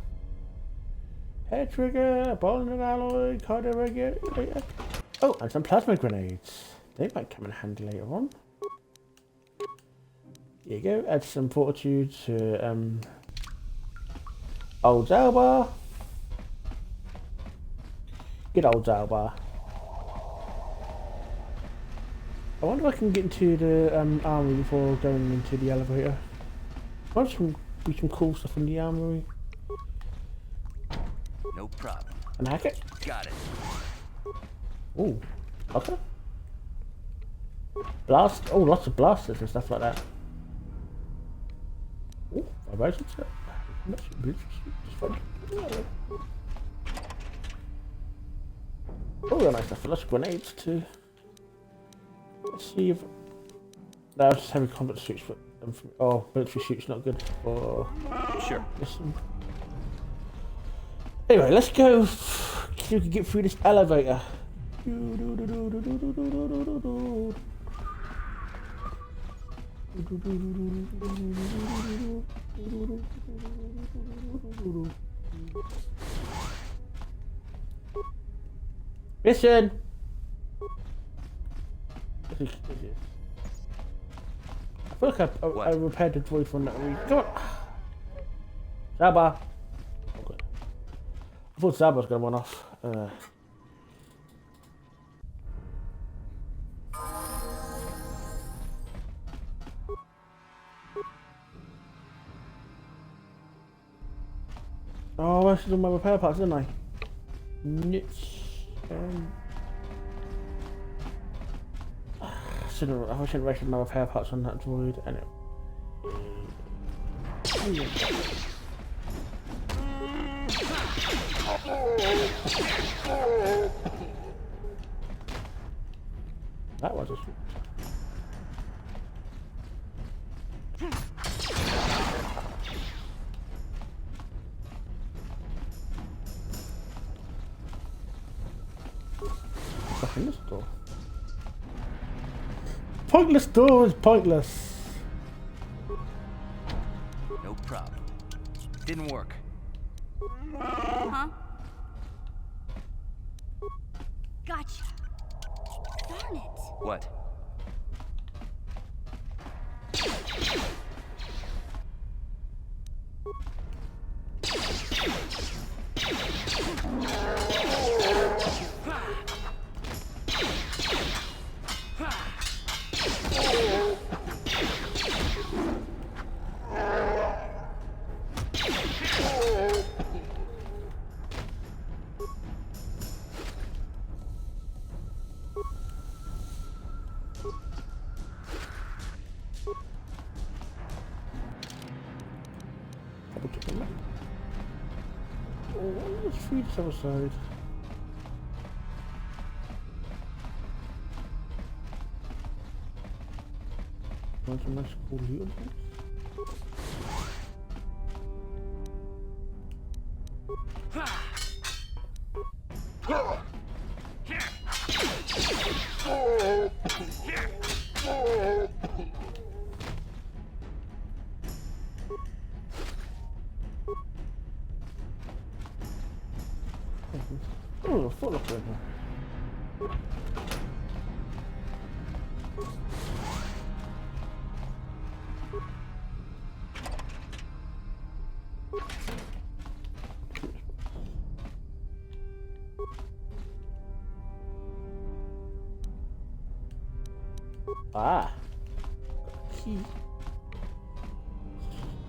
Hair trigger, ball and an alloy, card regulator. Oh, and some plasma grenades. They might come in handy later on. Here you go. Add some fortitude to old Zalbar. Good old Zalbar. I wonder if I can get into the armory before going into the elevator. I want some cool stuff in the armory. No problem. And hack it? Got it. Ooh. Okay. Blast. Oh, lots of blasters and stuff like that. Oh, vibrations. Oh, nice stuff. Lots of grenades too. Let's see if that was just heavy combat suits, but oh, military suits not good for. Sure. Listen. Anyway, let's go. See if we can get through this elevator. Mission. I feel like I repaired the voice for that reason. Come on. Zaba. Okay. I thought Zaba was going to run off. Oh, I should do my repair parts, didn't I? Nits. I shouldn't wasted my repair parts on that droid. Anyway. That was a switch. In this door. Pointless door is pointless. No problem. Didn't work. Huh? Gotcha. Darn it. What? Let's feed this other side. Want some nice cool loot on things? Oh, full of them. Ah. Key.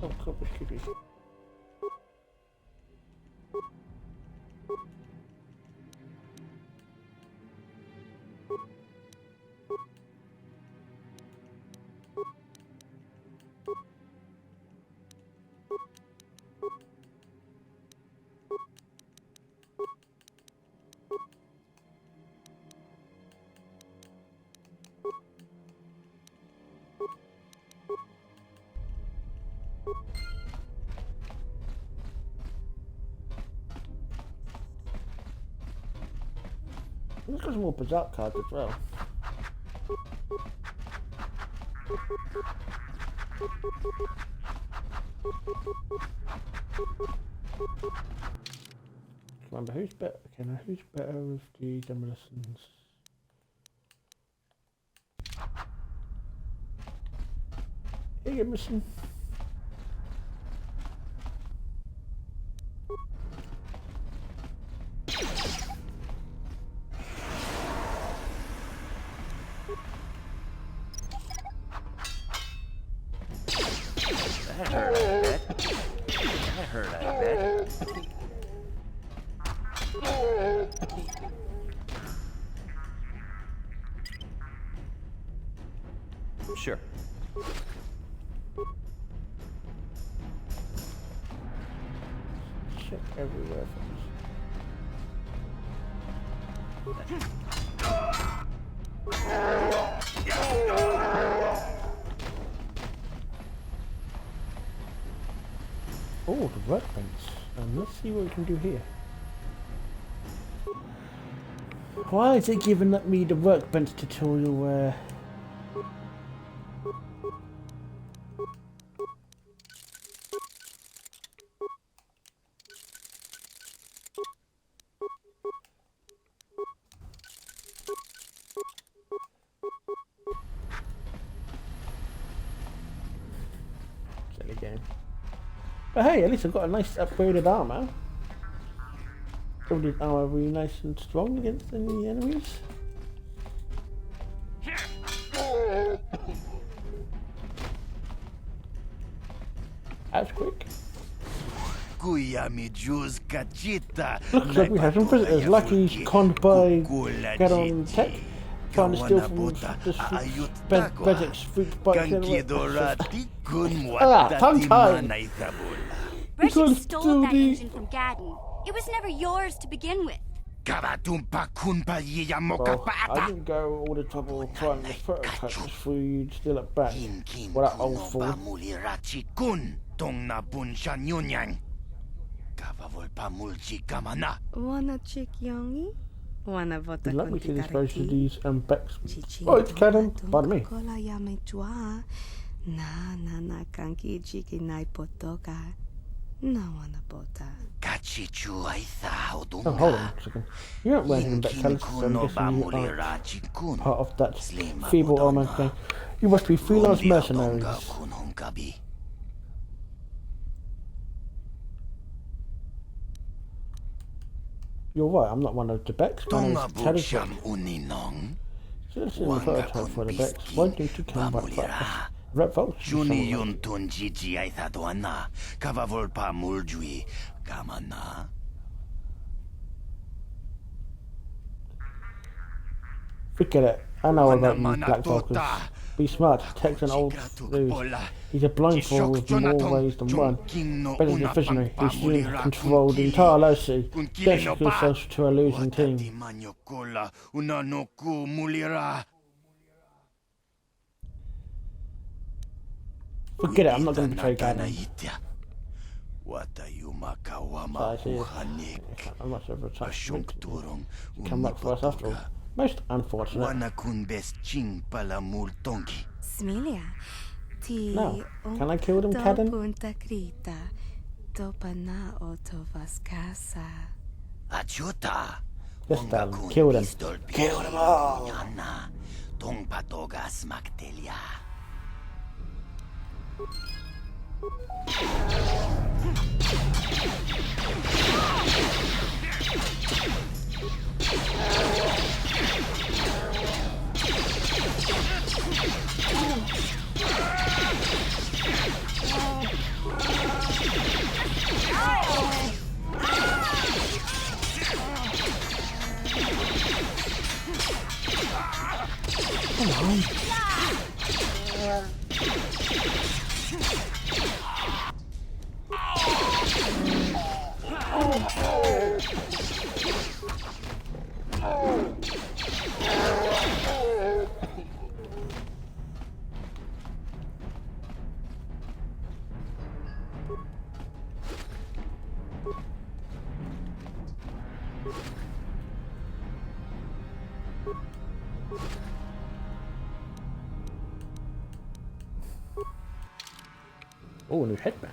Oh, copper kitty. Let's got some more Berserk cards as well. Remember who's better? Okay, now who's better with the demolitions? Here you're missing. That hurt, I bet. That hurt, I bet. Sure. Check everywhere Oh, the workbench. Let's see what we can do here. Why is it giving me the workbench tutorial where... Silly game. But hey, at least I've got a nice upgraded armor. Upgraded armor really nice and strong against any enemies. That's quick. Looks like we have some visitors. Lucky's conned by Get on Tech, trying to steal from the Bezek's fruit bike. Tongue tied. Bridget stole that engine from Gadden. It was never yours to begin with. Well, I didn't go all the trouble trying to prototype this for you to steal it back. Well, that old fool. Wanna chick yongi? Wanna vota You'd like me to dispose of these Bex. Oh, it's Cadden. Pardon me. Na kanki chiki nai potoka. No wanna bota. Oh, hold on a second. You aren't wearing him back, Callis, so I'm guessing you aren't part of that feeble old man's gang. You must be freelance mercenaries. You're right, I'm not one of the Becks. My name is Callis. So this is the prototype for the Becks. Why don't you come back for us? Red Vault. Juni yun tun jiji ay tatuana. Kavavol pa muljui. Kamana. Forget it. I know about you, Black Vulcans. Be smart. Text an old news. He's a blindfold with more ways than one. Better than a visionary. He's soon controlled the entire low sea. Destined himself to a losing team. Forget it, I'm not going to betray Gadden. I'm not sure if it's actually come back for us after all. Most unfortunate. Smilia. Now, can I kill them, Cadden? Yes, darling, kill them. Kill them all! Come on. Oh, a new headband.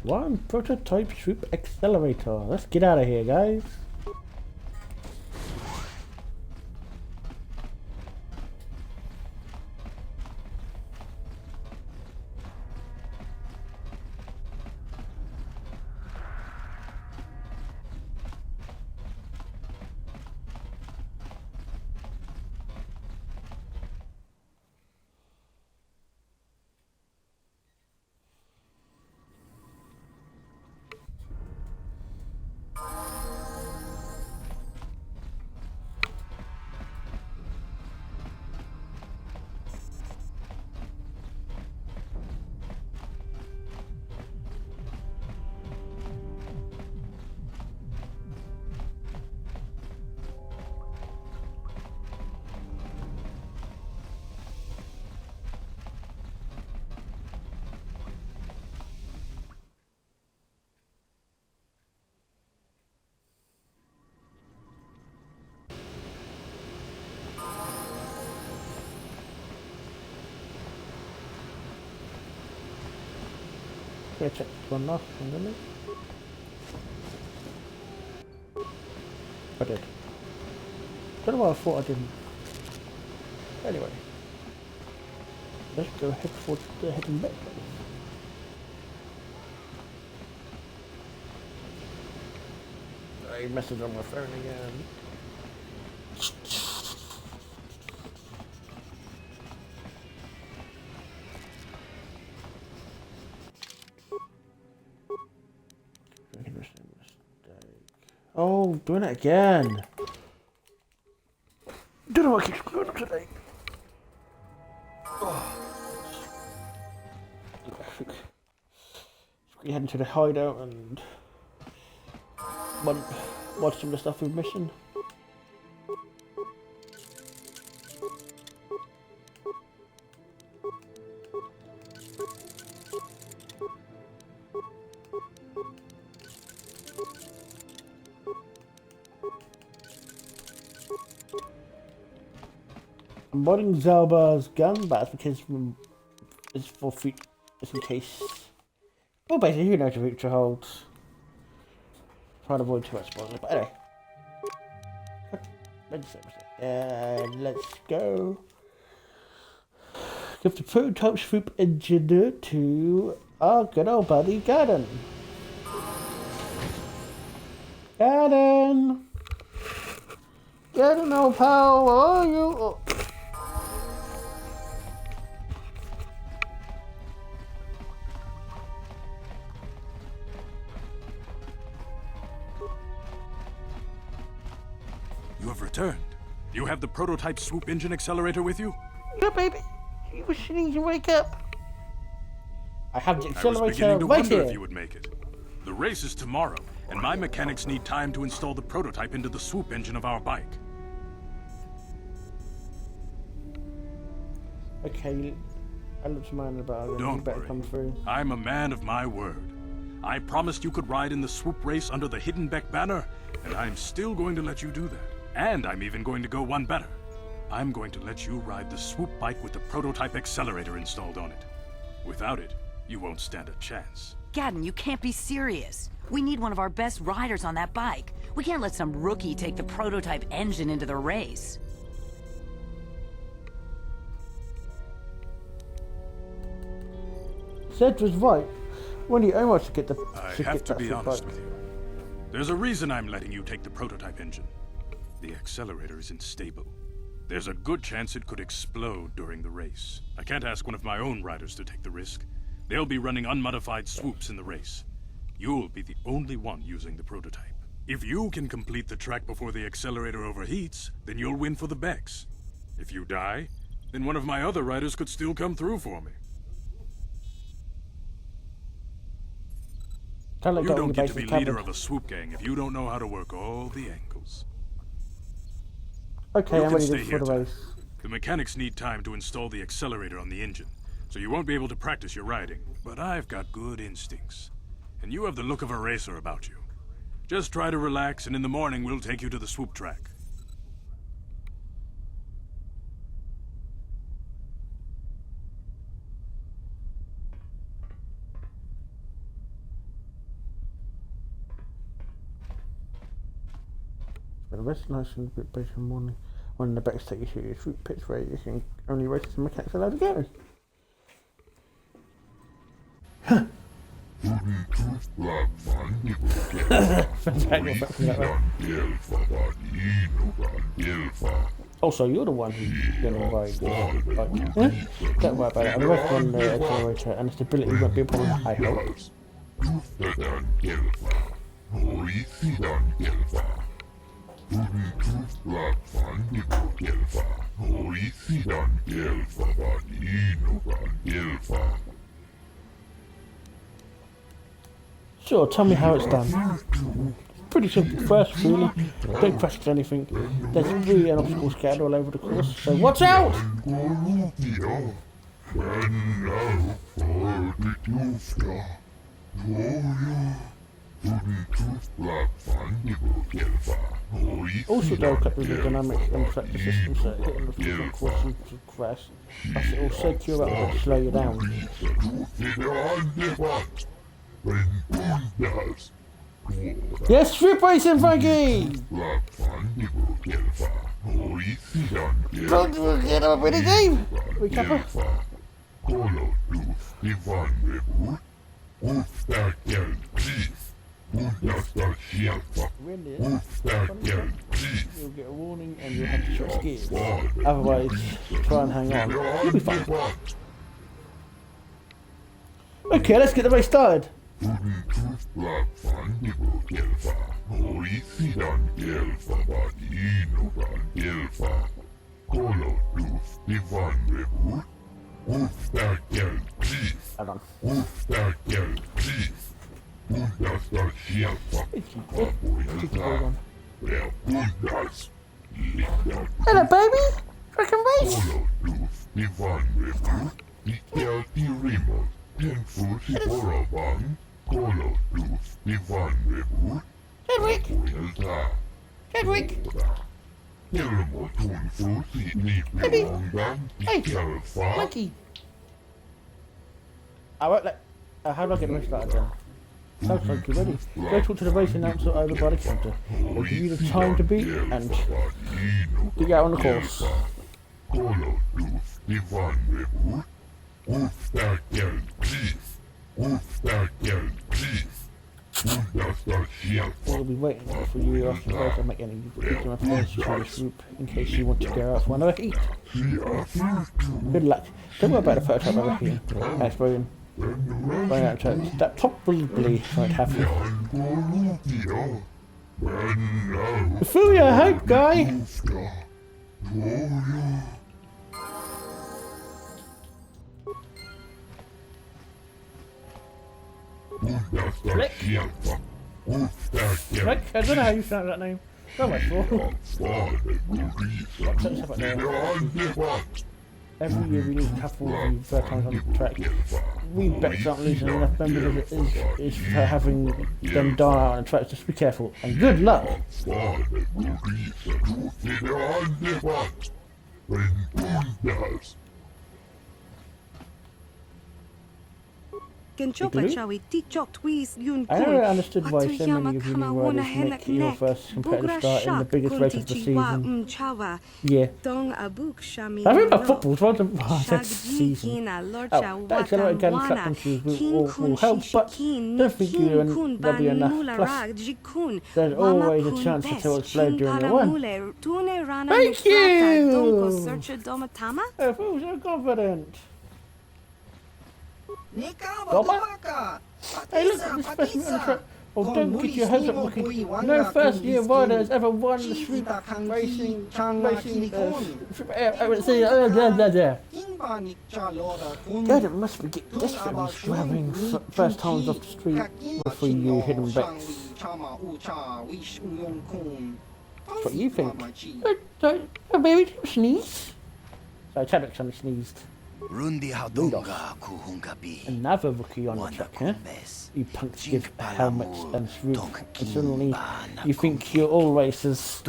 One prototype Swoop accelerator. Let's get out of here, guys. gonna check one last one, didn't I did. Don't know why I thought I didn't. Anyway, let's go head for the hidden bit. A message on my phone again. Oh, doing it again. Don't know what keeps screwing up today. Oh. We head into the hideout and watch some of the stuff we've missing. I'm modding Zalbar's gun, but that's because it's for just in case. Well, basically, who knows what future holds. Trying to avoid too much spoilers, but anyway. Let's go. Give the prototype Swoop engineer to our good old buddy Garden. Garden, old pal, where are you? Oh. You have returned. You have the prototype Swoop engine accelerator with you? Yeah, baby. You were need to wake up. I have the accelerator I was beginning to right wonder here. if you would make it. The race is tomorrow, and my mechanics need time to install the prototype into the Swoop engine of our bike. Okay, I looked mine about it. Don't You better worry. come through. I'm a man of my word. I promised you could ride in the Swoop race under the Hidden Beck banner, and I'm still going to let you do that. And I'm even going to go one better. I'm going to let you ride the Swoop bike with the prototype accelerator installed on it. Without it, you won't stand a chance. Gadden, you can't be serious. We need one of our best riders on that bike. We can't let some rookie take the prototype engine into the race. Zed was right. When you almost to get the. I have to be honest with you. There's a reason I'm letting you take the prototype engine. The accelerator isn't stable. There's a good chance it could explode during the race. I can't ask one of my own riders to take the risk. They'll be running unmodified swoops in the race. You'll be the only one using the prototype. If you can complete the track before the accelerator overheats, then you'll win for the Becks. If you die, then one of my other riders could still come through for me. You don't get to be leader of a swoop gang if you don't know how to work all the angles. Okay, You I'm can ready stay for here the tonight. race. The mechanics need time to install the accelerator on the engine, so you won't be able to practice your riding. But I've got good instincts, and you have the look of a racer about you. Just try to relax, and in the morning we'll take you to the swoop track. The rest nice and a bit better in the morning. When the Becks take you to your swoop pitch where you can only race the mechanics allowed to go. Also, you're the one who's gonna ride the bike. Don't worry about it. I'm working on the accelerator and the stability won't be a problem, I hope. Sure, tell me how it's done. Pretty simple first, really. Don't question anything. There's really an obstacle scattered all over the course, so watch out! Also, they'll cut with the dynamics and affect the system so hitting the full course and crash. Plus, it will so cure up and slow you down. Yes, Swoop Racing, Frankie! Don't get up with the game! Recapper. You'll get a warning and you'll have to switch gears. Otherwise, try and hang on. You'll be fine. Okay, let's get the race started. Hold on. Hello, baby. Freaking race. Hedwig. Hedwig. Baby. Hey, monkey. I won't let. How do I get the race started then? Sounds like you're ready. Go talk to the race announcer over by the counter. They'll give you the time to beat and get you out on the course. We'll be waiting for you after the race. I'll make any particular points to the Swoop in case you want to go out for another eat. Good luck. Don't worry about the prototype over here. Thanks, Brian. Running out of time. That probably won't happen. Fool your hype, guy! Flick! Flick? I don't know how you pronounce that name. So much for. Every year we lose a couple of the first times on the track. We bets aren't losing enough members is for having them die out on the track, just be careful and good luck! I never understood why so many of you new riders make your first competitive start in the biggest race of the season. Yeah. I think about football, it's one of the season. Oh, that accelerated gun captaincy will help, but don't think there'll be enough. Plus, there's always a chance that they'll explode during the run. Thank you! I feel so confident. Hey, look at this specimen on the track. Oh, don't get your hopes up looking. No first year rider has ever won the Swoop racing. God, it must be getting desperate for having first times off the street before you hidden backs. That's what you think. Oh, baby, did you sneeze? So Chadwick suddenly sneezed. Another rookie on the track, huh? You punks give helmets and Swoop, and suddenly you think you're all racers.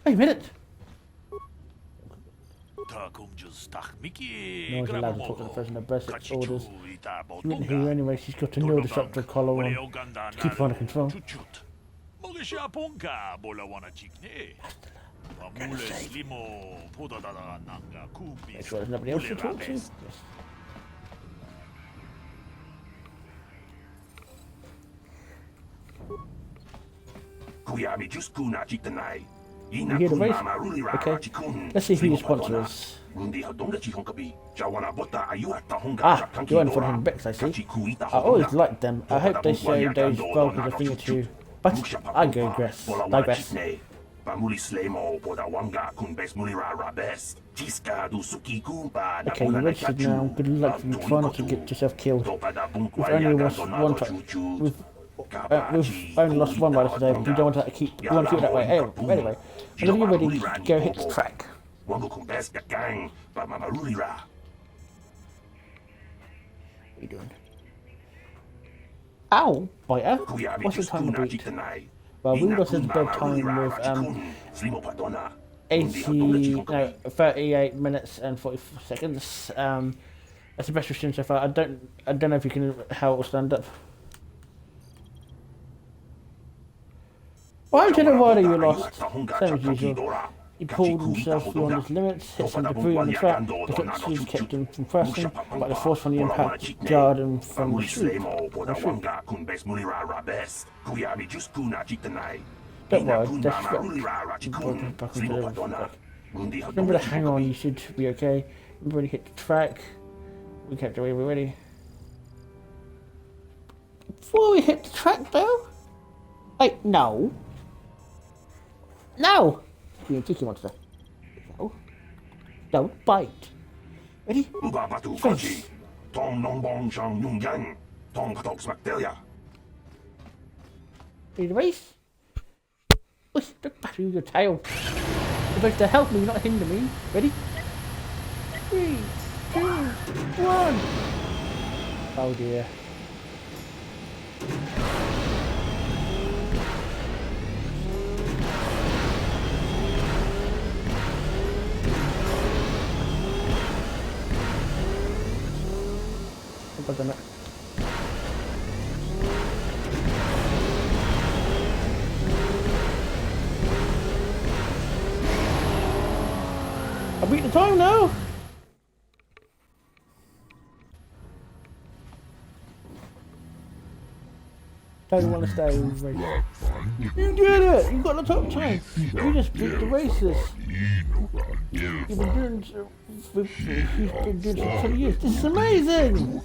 Hey, a minute! No one's allowed to talk to the person that breasts its orders. She wouldn't hear anyway, she's got to know the shop to collar on to keep her under control. Make sure there's nobody else to talk to. Yes. You hear the race? Okay. Let's see who your sponsor is. Ah, you're in for him Bex, I see. I always liked them. I hope they show those Vulcans a thing or two. But I digress. Okay, you're registered now. Good luck and try not to get yourself killed. With only one we've only lost one rider today. We don't want to keep. We want to keep it that way. Anyway, whenever you're ready, just go hit the track. What are you doing? Ow, biter. What's the time to beat? Well, we got his bedtime with 38 minutes and 44 seconds. That's the best we've seen so far. I don't know if you can how it will stand up. Why did a rider you lost? Same as usual. He pulled himself beyond his limits, hit some debris on the track, the footstool kept him from crashing, but the force from the impact jarred him from the swoop. Don't worry, that's back into the remember to hang on, you should be okay. Remember when you hit the track. We kept away, we're ready. Before we hit the track though? Wait, no. No! You're a cheeky monster. No. Don't bite. Ready? Face. Ready to race? Uy, don't batter with your tail. You're supposed to help me, not hinder me. Ready? 3, 2, 1. Oh dear. I've done it. I beat the time now. Don't want to stay with race. You did it! You got the top time. You just beat the races. You've been doing for 20 years. This is amazing.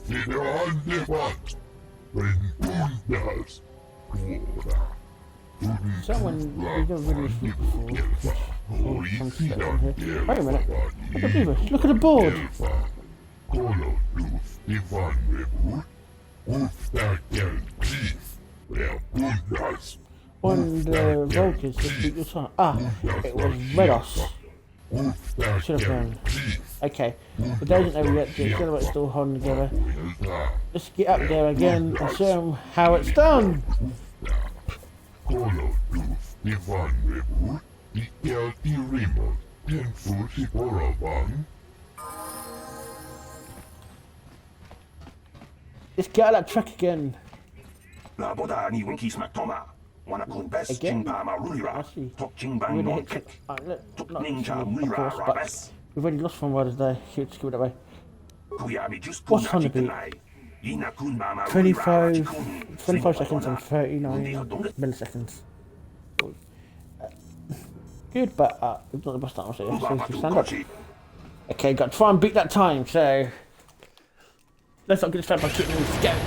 Someone we don't really shoot before. Wait a minute. I can believe it. Look at the board. When the Vulcans just beat your time. Ah, it was Redos. Should have known. Okay, the day isn't over yet. The accelerator's still holding together. Let's get up there again and show them how it's done. Let's get out of that track again. Again? I see. Really hit trick. Of course, but we've already lost one rider today. Let's go that way. What's on the beat? 25 seconds and 39 milliseconds. Good, but it's not the best time, so you stand up. Okay, got to try and beat that time, so let's not get distracted by keeping them scared.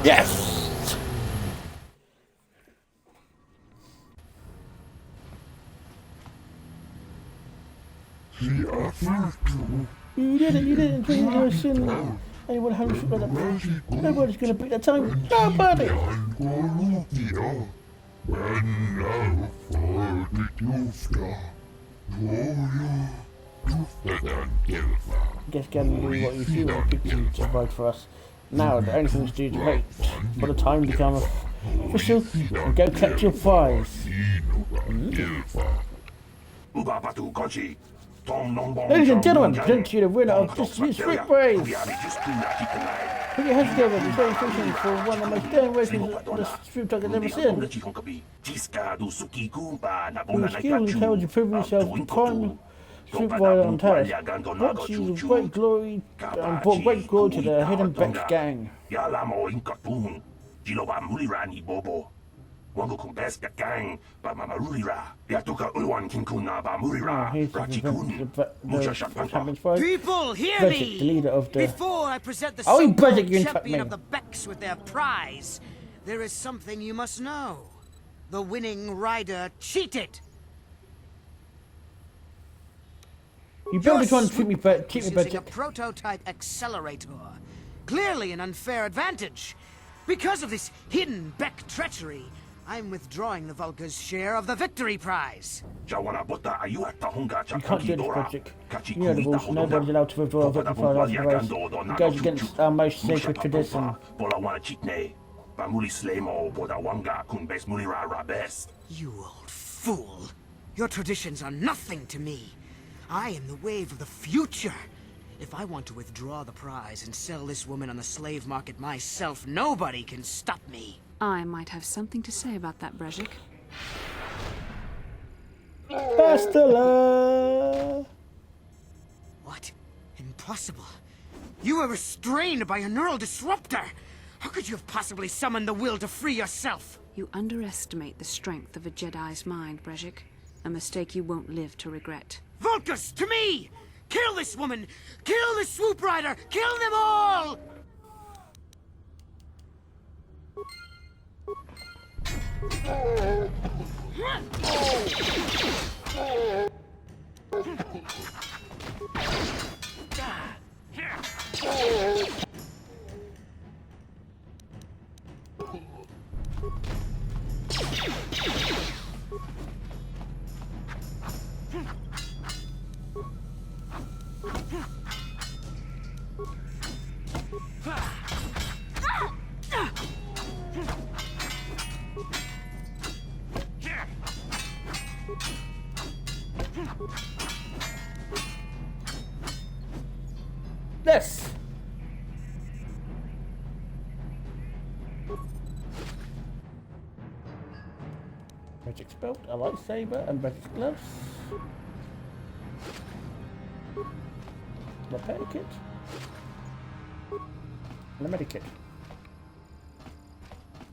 Yes! You didn't think you were sin. Anyone having shit like that? Nobody's gonna beat that time. Nobody! Guess getting to do what you do and pick you to fight for us. Now, the only thing to do is wait for the time to become official and go catch your prize. Ladies and gentlemen, present you the winner of this year's Swoop race. Put your hands together and say fishing for one of the most daring races the Swoop Truck has ever seen. With skill and courage, you've proven yourself the prime Swoop rider on Terrace. Watch you with great glory and brought great glory to the Hidden Bex gang. Oh, here's the champions for People, hear Bridget, me! the leader of the... Before I present the Oh, Bridget, so-called you interrupt champion me. of the Becks with their prize, there is something you must know. The winning rider cheated. You build it on to Swoop me, but keep me using a Bridget. prototype accelerator. Clearly an unfair advantage. Because of this hidden Beck treachery, I'm withdrawing the Vulca's share of the victory prize. You can't do this, Bridget. You know the rules. Nobody's allowed to withdraw a victory prize after the race. It goes against our most sacred tradition. You old fool. Your traditions are nothing to me. I am the wave of the future. If I want to withdraw the prize and sell this woman on the slave market myself, nobody can stop me. I might have something to say about that, Brezhik. Bastila! What? Impossible. You were restrained by a neural disruptor. How could you have possibly summoned the will to free yourself? You underestimate the strength of a Jedi's mind, Brezhik. A mistake you won't live to regret. Vulcus, to me! Kill this woman! Kill the Swoop Rider! Kill them all! Yes! Magic's belt, a lightsaber, and Magic's gloves. Repair kit. And a medikit.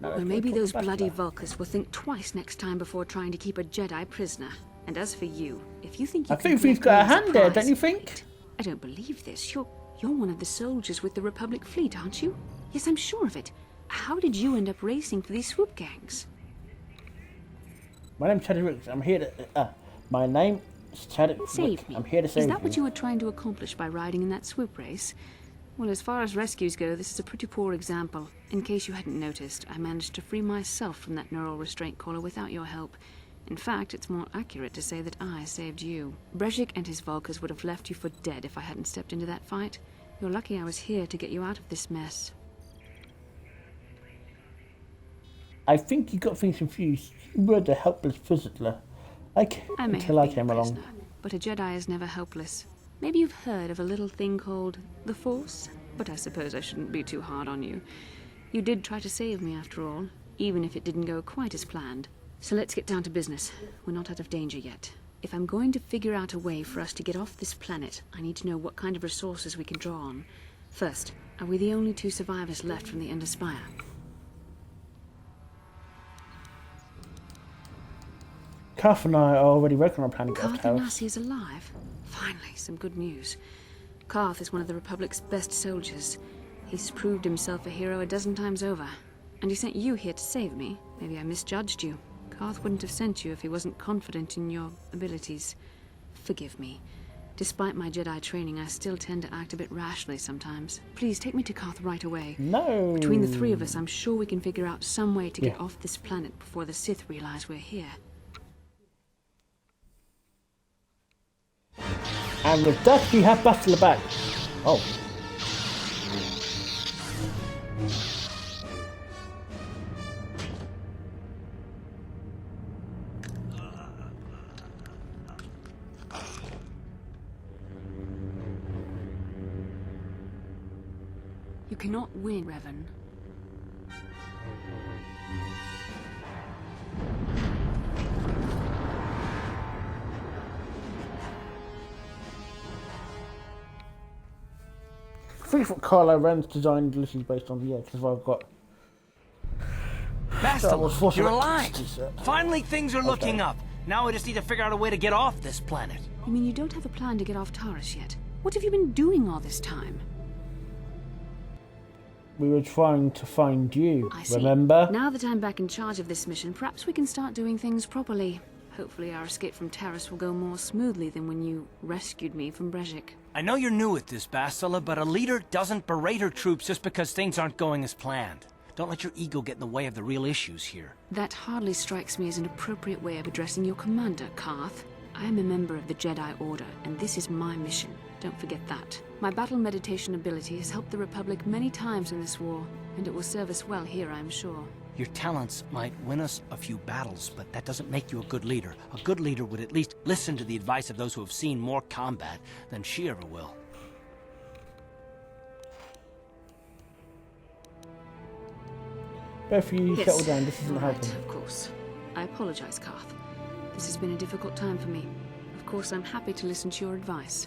Well, maybe those bloody Vulcans will think twice next time before trying to keep a Jedi prisoner. And as for you, if you think you I can think he's collect got a me as hand there, prize- don't you think? I don't believe this. You're one of the soldiers with the Republic fleet, aren't you? Yes, I'm sure of it. How did you end up racing for these swoop gangs? My name's Chadwick Ricks. I'm here to... my name is Chadwick Save Ricks. me. I'm here to save Is that you. what you were trying to accomplish by riding in that swoop race? Well, as far as rescues go, this is a pretty poor example. In case you hadn't noticed, I managed to free myself from that neural restraint collar without your help. In fact, it's more accurate to say that I saved you. Brezhik and his Vulcans would have left you for dead if I hadn't stepped into that fight. You're lucky I was here to get you out of this mess. I think you got things confused. You were the helpless prisoner. Until I came along. But a Jedi is never helpless. Maybe you've heard of a little thing called the Force? But I suppose I shouldn't be too hard on you. You did try to save me after all, even if it didn't go quite as planned. So let's get down to business. We're not out of danger yet. If I'm going to figure out a way for us to get off this planet, I need to know what kind of resources we can draw on. First, are we the only two survivors left from the Ender Spire? Karth and I are already working on planning Karth House. Nasi is alive. Finally, some good news. Karth is one of the Republic's best soldiers. He's proved himself a hero a dozen times over. And he sent you here to save me. Maybe I misjudged you. Karth wouldn't have sent you if he wasn't confident in your abilities. Forgive me. Despite my Jedi training, I still tend to act a bit rashly sometimes. Please, take me to Karth right away. No! Between the three of us, I'm sure we can figure out some way to get Yeah. off this planet before the Sith realize we're here. And with that, we have Bastila back. Oh. You cannot win, Revan. I think what Kylo Ren's design is based on, yeah, because I've got... Bastila, you're alive! Finally, things are looking up. Now we just need to figure out a way to get off this planet. You mean you don't have a plan to get off Taurus yet? What have you been doing all this time? We were trying to find you, I see. remember? Now that I'm back in charge of this mission, perhaps we can start doing things properly. Hopefully our escape from Taurus will go more smoothly than when you rescued me from Brejik. I know you're new at this, Bastila, but a leader doesn't berate her troops just because things aren't going as planned. Don't let your ego get in the way of the real issues here. That hardly strikes me as an appropriate way of addressing your commander, Karth. I am a member of the Jedi Order, and this is my mission. Don't forget that. My battle meditation ability has helped the Republic many times in this war, and it will serve us well here, I'm sure. Your talents might win us a few battles, but that doesn't make you a good leader. A good leader would at least listen to the advice of those who have seen more combat than she ever will. Both of you settle down, this isn't Right, helping. of course. I apologize, Karth. This has been a difficult time for me. Of course, I'm happy to listen to your advice.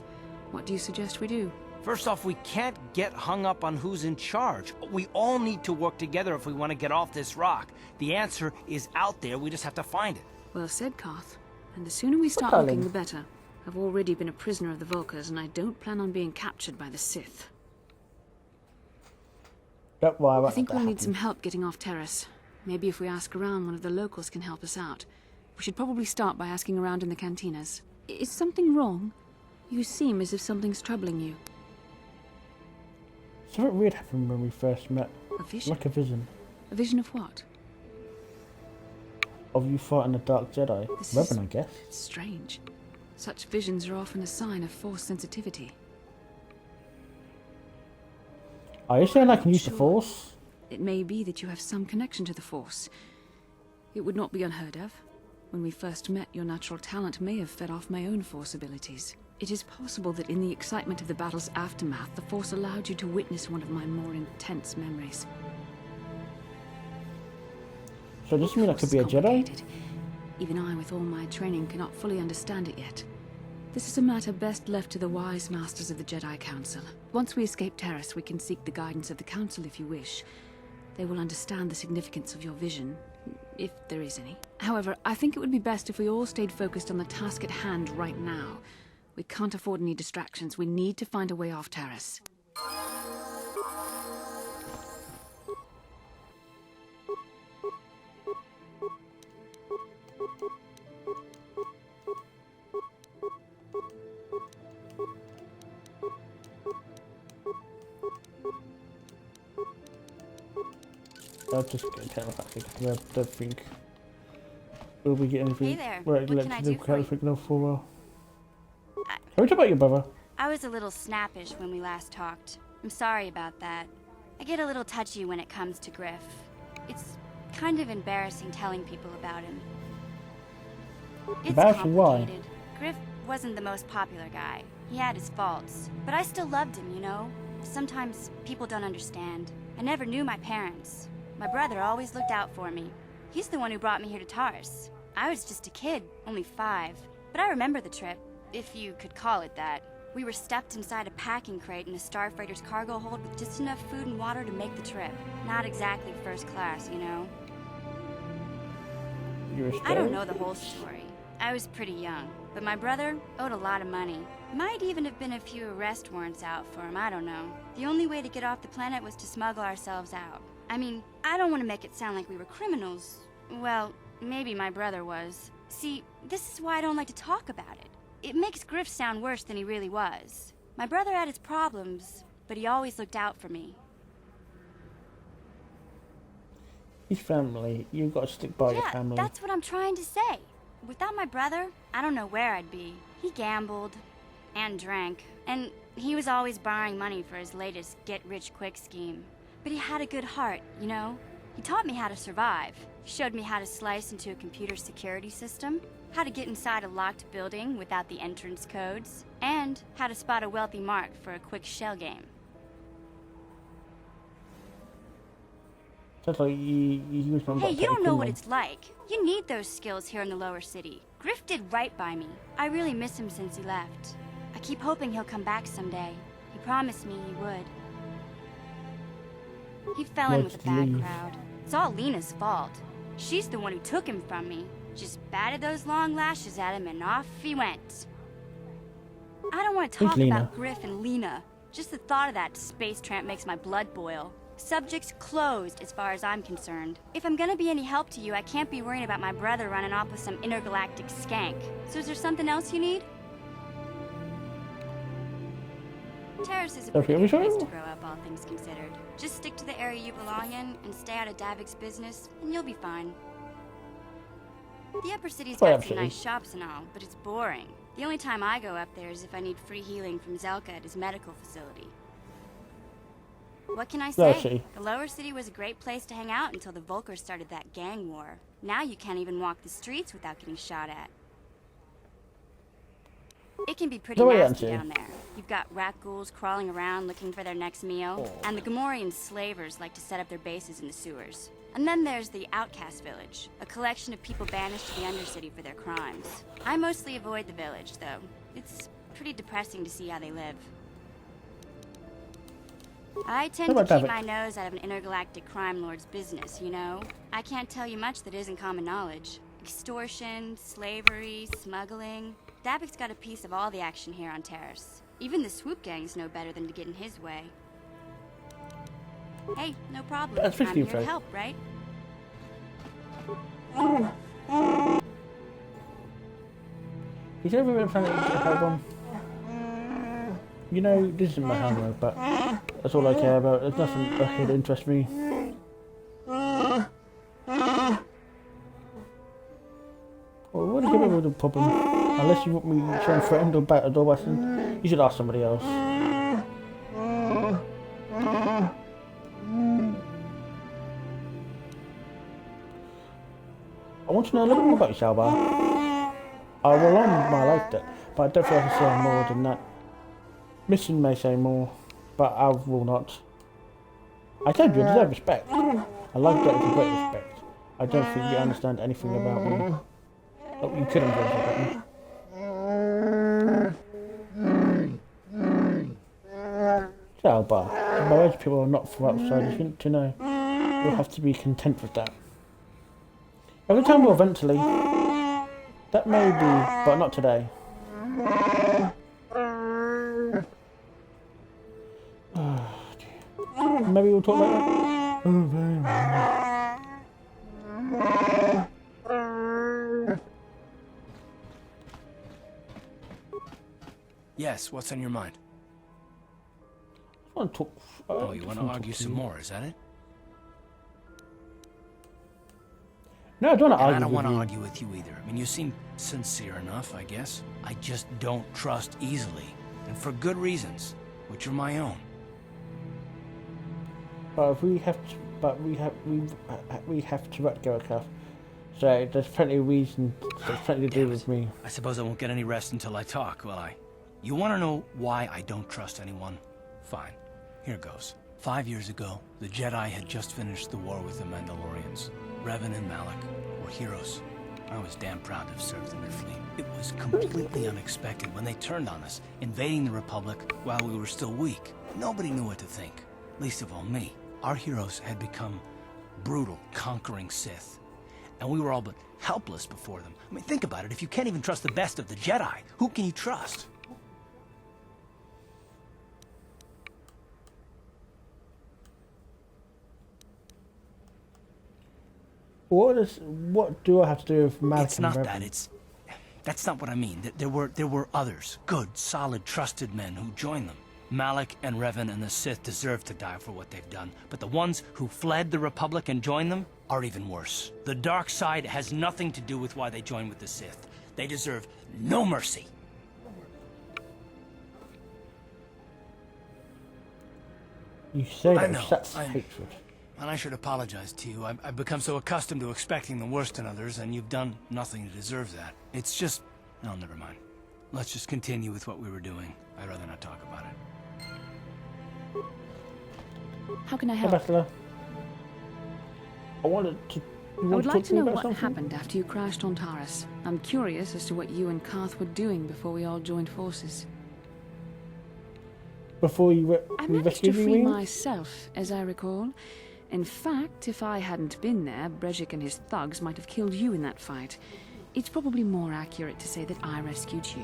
What do you suggest we do? First off, we can't get hung up on who's in charge. We all need to work together if we want to get off this rock. The answer is out there, we just have to find it. Well said, Karth. And the sooner we start looking, the better. I've already been a prisoner of the Volkers, and I don't plan on being captured by the Sith. Don't worry about I think that we'll need happening. some help getting off Terrace. Maybe if we ask around, one of the locals can help us out. We should probably start by asking around in the cantinas. Is something wrong? You seem as if something's troubling you. Something weird happened when we first met. A vision? Like a vision. A vision of what? Of you fighting the Dark Jedi. Revan, I guess. It's strange. Such visions are often a sign of Force sensitivity. Are you saying I can use the Force? It may be that you have some connection to the Force. It would not be unheard of. When we first met, your natural talent may have fed off my own Force abilities. It is possible that in the excitement of the battle's aftermath, the Force allowed you to witness one of my more intense memories. So does this mean I could be a Jedi? Even I, with all my training, cannot fully understand it yet. This is a matter best left to the wise masters of the Jedi Council. Once we escape Terrace, we can seek the guidance of the Council if you wish. They will understand the significance of your vision, if there is any. However, I think it would be best if we all stayed focused on the task at hand right now. We can't afford any distractions. We need to find a way off Terrace. I'll just get a telepath because I don't think we'll be getting anything. Hey there, Right, what can I do for you? Anything for a while. Can we talk about your brother? I was a little snappish when we last talked. I'm sorry about that. I get a little touchy when it comes to Griff. It's kind of embarrassing telling people about him. It's Embarrassing why? complicated. Griff wasn't the most popular guy. He had his faults. But I still loved him, you know? Sometimes people don't understand. I never knew my parents. My brother always looked out for me. He's the one who brought me here to Tars. I was just a kid, only 5. But I remember the trip, if you could call it that. We were stuffed inside a packing crate in a starfighter's cargo hold with just enough food and water to make the trip. Not exactly first class, you know? I don't know the whole story. I was pretty young, but my brother owed a lot of money. Might even have been a few arrest warrants out for him, I don't know. The only way to get off the planet was to smuggle ourselves out. I mean, I don't want to make it sound like we were criminals. Well, maybe my brother was. See, this is why I don't like to talk about it. It makes Griff sound worse than he really was. My brother had his problems, but he always looked out for me. His family. You've got to stick by your Yeah, family. that's what I'm trying to say. Without my brother, I don't know where I'd be. He gambled and drank, and he was always borrowing money for his latest get-rich-quick scheme. But he had a good heart, you know? He taught me how to survive. He showed me how to slice into a computer security system, how to get inside a locked building without the entrance codes, and how to spot a wealthy mark for a quick shell game. Sounds like you was Hey, you don't know what it's like. You need those skills here in the lower city. Griff did right by me. I really miss him since he left. I keep hoping he'll come back someday. He promised me he would. He fell in with a bad crowd. It's all Lena's fault. She's the one who took him from me. Just batted those long lashes at him and off he went. I don't want to talk about Griff and Lena. Just the thought of that space tramp makes my blood boil. Subject's closed as far as I'm concerned. If I'm gonna be any help to you, I can't be worrying about my brother running off with some intergalactic skank. So is there something else you need? Terrace is a pretty good place to grow up, all things considered. Just stick to the area you belong in and stay out of Davik's business, and you'll be fine. The upper city's got some nice shops and all, but it's boring. The only time I go up there is if I need free healing from Zelka at his medical facility. What can I say? The lower city was a great place to hang out until the Volkers started that gang war. Now you can't even walk the streets without getting shot at. It can be pretty nasty down there. You've got rat ghouls crawling around looking for their next meal, and the Gamorrean slavers like to set up their bases in the sewers. And then there's the Outcast Village, a collection of people banished to the Undercity for their crimes. I mostly avoid the village, though. It's pretty depressing to see how they live. I tend to keep my nose out of an intergalactic crime lord's business, you know? I can't tell you much that isn't common knowledge. Extortion, slavery, smuggling. Davik's got a piece of all the action here on Terrace. Even the Swoop gangs know better than to get in his way. Hey, no problem. I'm here to help, right? He's never been trying to help him. You know, this isn't my homework, but that's all I care about. There's nothing here that interests me. Well, what is going on with the problem? Unless you want me to try and threaten or bat a door button, you should ask somebody else. I want to know a little more about you, Shalbar. I will on my life debt, but I don't feel I can say more than that. Mission may say more, but I will not. I told you I deserve respect. I like that with great respect. I don't think you understand anything about me. Oh, you couldn't go about me. Shalbar, my words people are not from outsiders, you need to know. You'll have to be content with that. I can tell more eventually. That may be, but not today. Maybe we'll talk later. Yes, what's on your mind? I want to talk. Oh, you want to argue some more, is that it? No, I don't want to argue. I don't want to argue with you either. I mean, you seem sincere enough, I guess. I just don't trust easily, and for good reasons, which are my own. But we have to let go of Kath. So there's plenty of reason. There's plenty to do with me. I suppose I won't get any rest until I talk, will I? You want to know why I don't trust anyone? Fine. Here goes. 5 years ago, the Jedi had just finished the war with the Mandalorians. Revan and Malak were heroes. I was damn proud to have served in their fleet. It was completely unexpected when they turned on us, invading the Republic while we were still weak. Nobody knew what to think, least of all me. Our heroes had become brutal, conquering Sith, and we were all but helpless before them. I mean, think about it. If you can't even trust the best of the Jedi, who can you trust? What do I have to do with Malak? It's not that. That's not what I mean. There were others, good, solid, trusted men who joined them. Malak and Revan and the Sith deserve to die for what they've done, but the ones who fled the Republic and joined them are even worse. The dark side has nothing to do with why they joined with the Sith. They deserve no mercy. You say that that's hatred. And I should apologize to you. I've become so accustomed to expecting the worst in others, and you've done nothing to deserve that. It's just... No, never mind. Let's just continue with what we were doing. I'd rather not talk about it. How can I help? Hey, Bastila. I would like to know what happened after you crashed on Taurus. I'm curious as to what you and Karth were doing before we all joined forces. Before you I managed to free myself, as I recall. In fact, if I hadn't been there, Brejik and his thugs might have killed you in that fight. It's probably more accurate to say that I rescued you.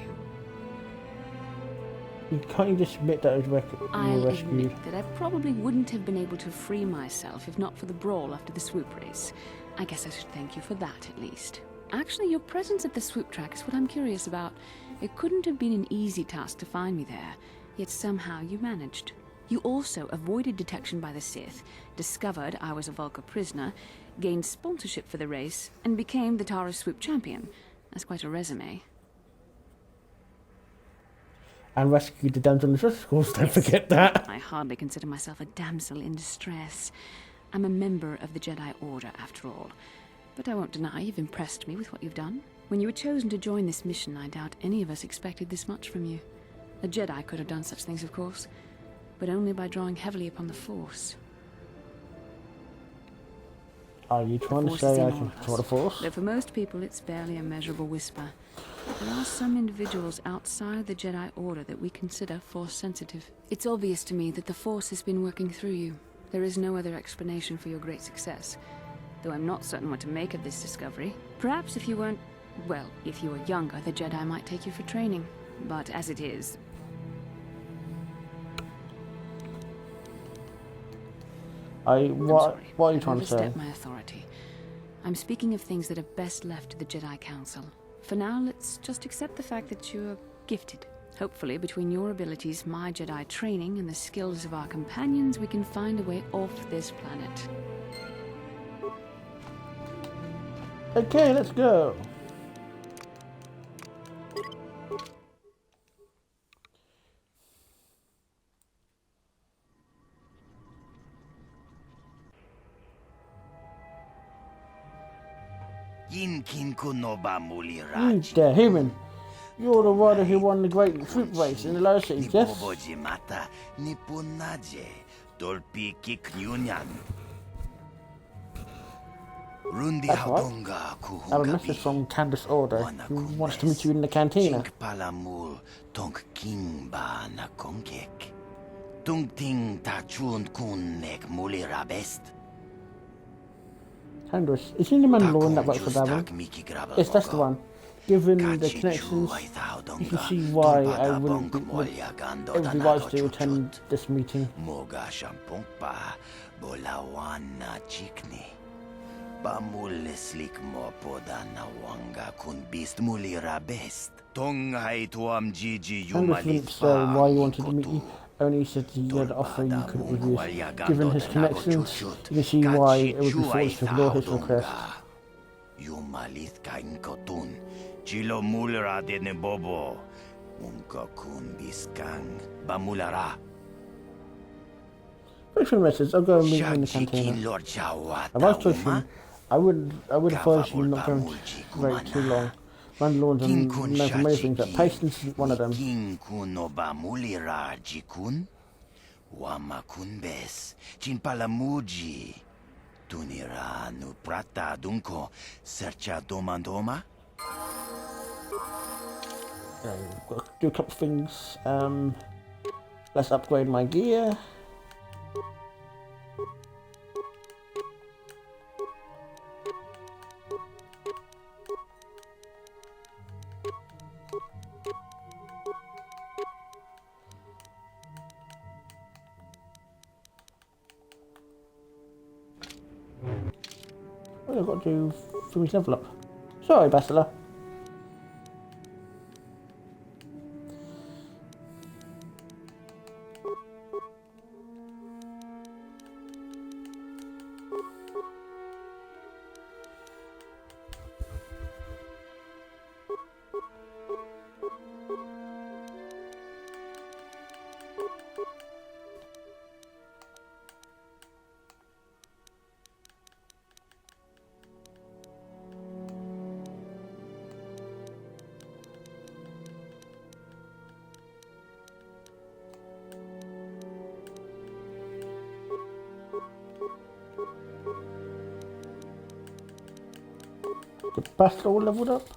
Can't you just admit that it was you I'll were rescued? admit that I probably wouldn't have been able to free myself if not for the brawl after the Swoop race. I guess I should thank you for that, at least. Actually, your presence at the Swoop track is what I'm curious about. It couldn't have been an easy task to find me there, yet somehow you managed. You also avoided detection by the Sith, discovered I was a Vulca prisoner, gained sponsorship for the race, and became the Tara Swoop champion. That's quite a resume. And rescued the damsel in distress, of course, don't forget that. I hardly consider myself a damsel in distress. I'm a member of the Jedi Order, after all. But I won't deny you've impressed me with what you've done. When you were chosen to join this mission, I doubt any of us expected this much from you. A Jedi could have done such things, of course, but only by drawing heavily upon the Force. Are you trying to say I can control the Force? Though for most people, it's barely a measurable whisper. There are some individuals outside the Jedi Order that we consider Force-sensitive. It's obvious to me that the Force has been working through you. There is no other explanation for your great success. Though I'm not certain what to make of this discovery. Perhaps if you weren't... well, if you were younger, the Jedi might take you for training. But as it is... What are you trying to say? Overstep my authority. I'm speaking of things that are best left to the Jedi Council. For now, let's just accept the fact that you're gifted. Hopefully, between your abilities, my Jedi training, and the skills of our companions, we can find a way off this planet. Okay, let's go. There, human. You're the rider who won the great Swoop race in the lower cities, yes? That's right. I have a message from Candace Order, who wants to meet you in the cantina. Candace, is he the Mandalorian that works for Davin? Yes, that's the one. Given the connections, you can see why I wouldn't be every wise to attend this meeting. Candace didn't say why he wanted to meet you, only said he had an offer you couldn't refuse. Given his connections, you can see why it would be foolish to ignore his request. Chilo mulera de nebobo. Unka kun biskang bamulara. Wait for a message, I'll go and meet him in the cantina. If I was chosen, I would advise you not going to wait too long. Mandalorians are known for many things, but patience isn't one of them. Kinkuno bamulira jikun. Wamakun bes. Chinpalamuji. Tunira nu prata dunko. Sercha domandoma. Got to do a couple of things. Let's upgrade my gear. What have I got to do for me to level up? Sorry, Bastila. The Bastila all leveled up.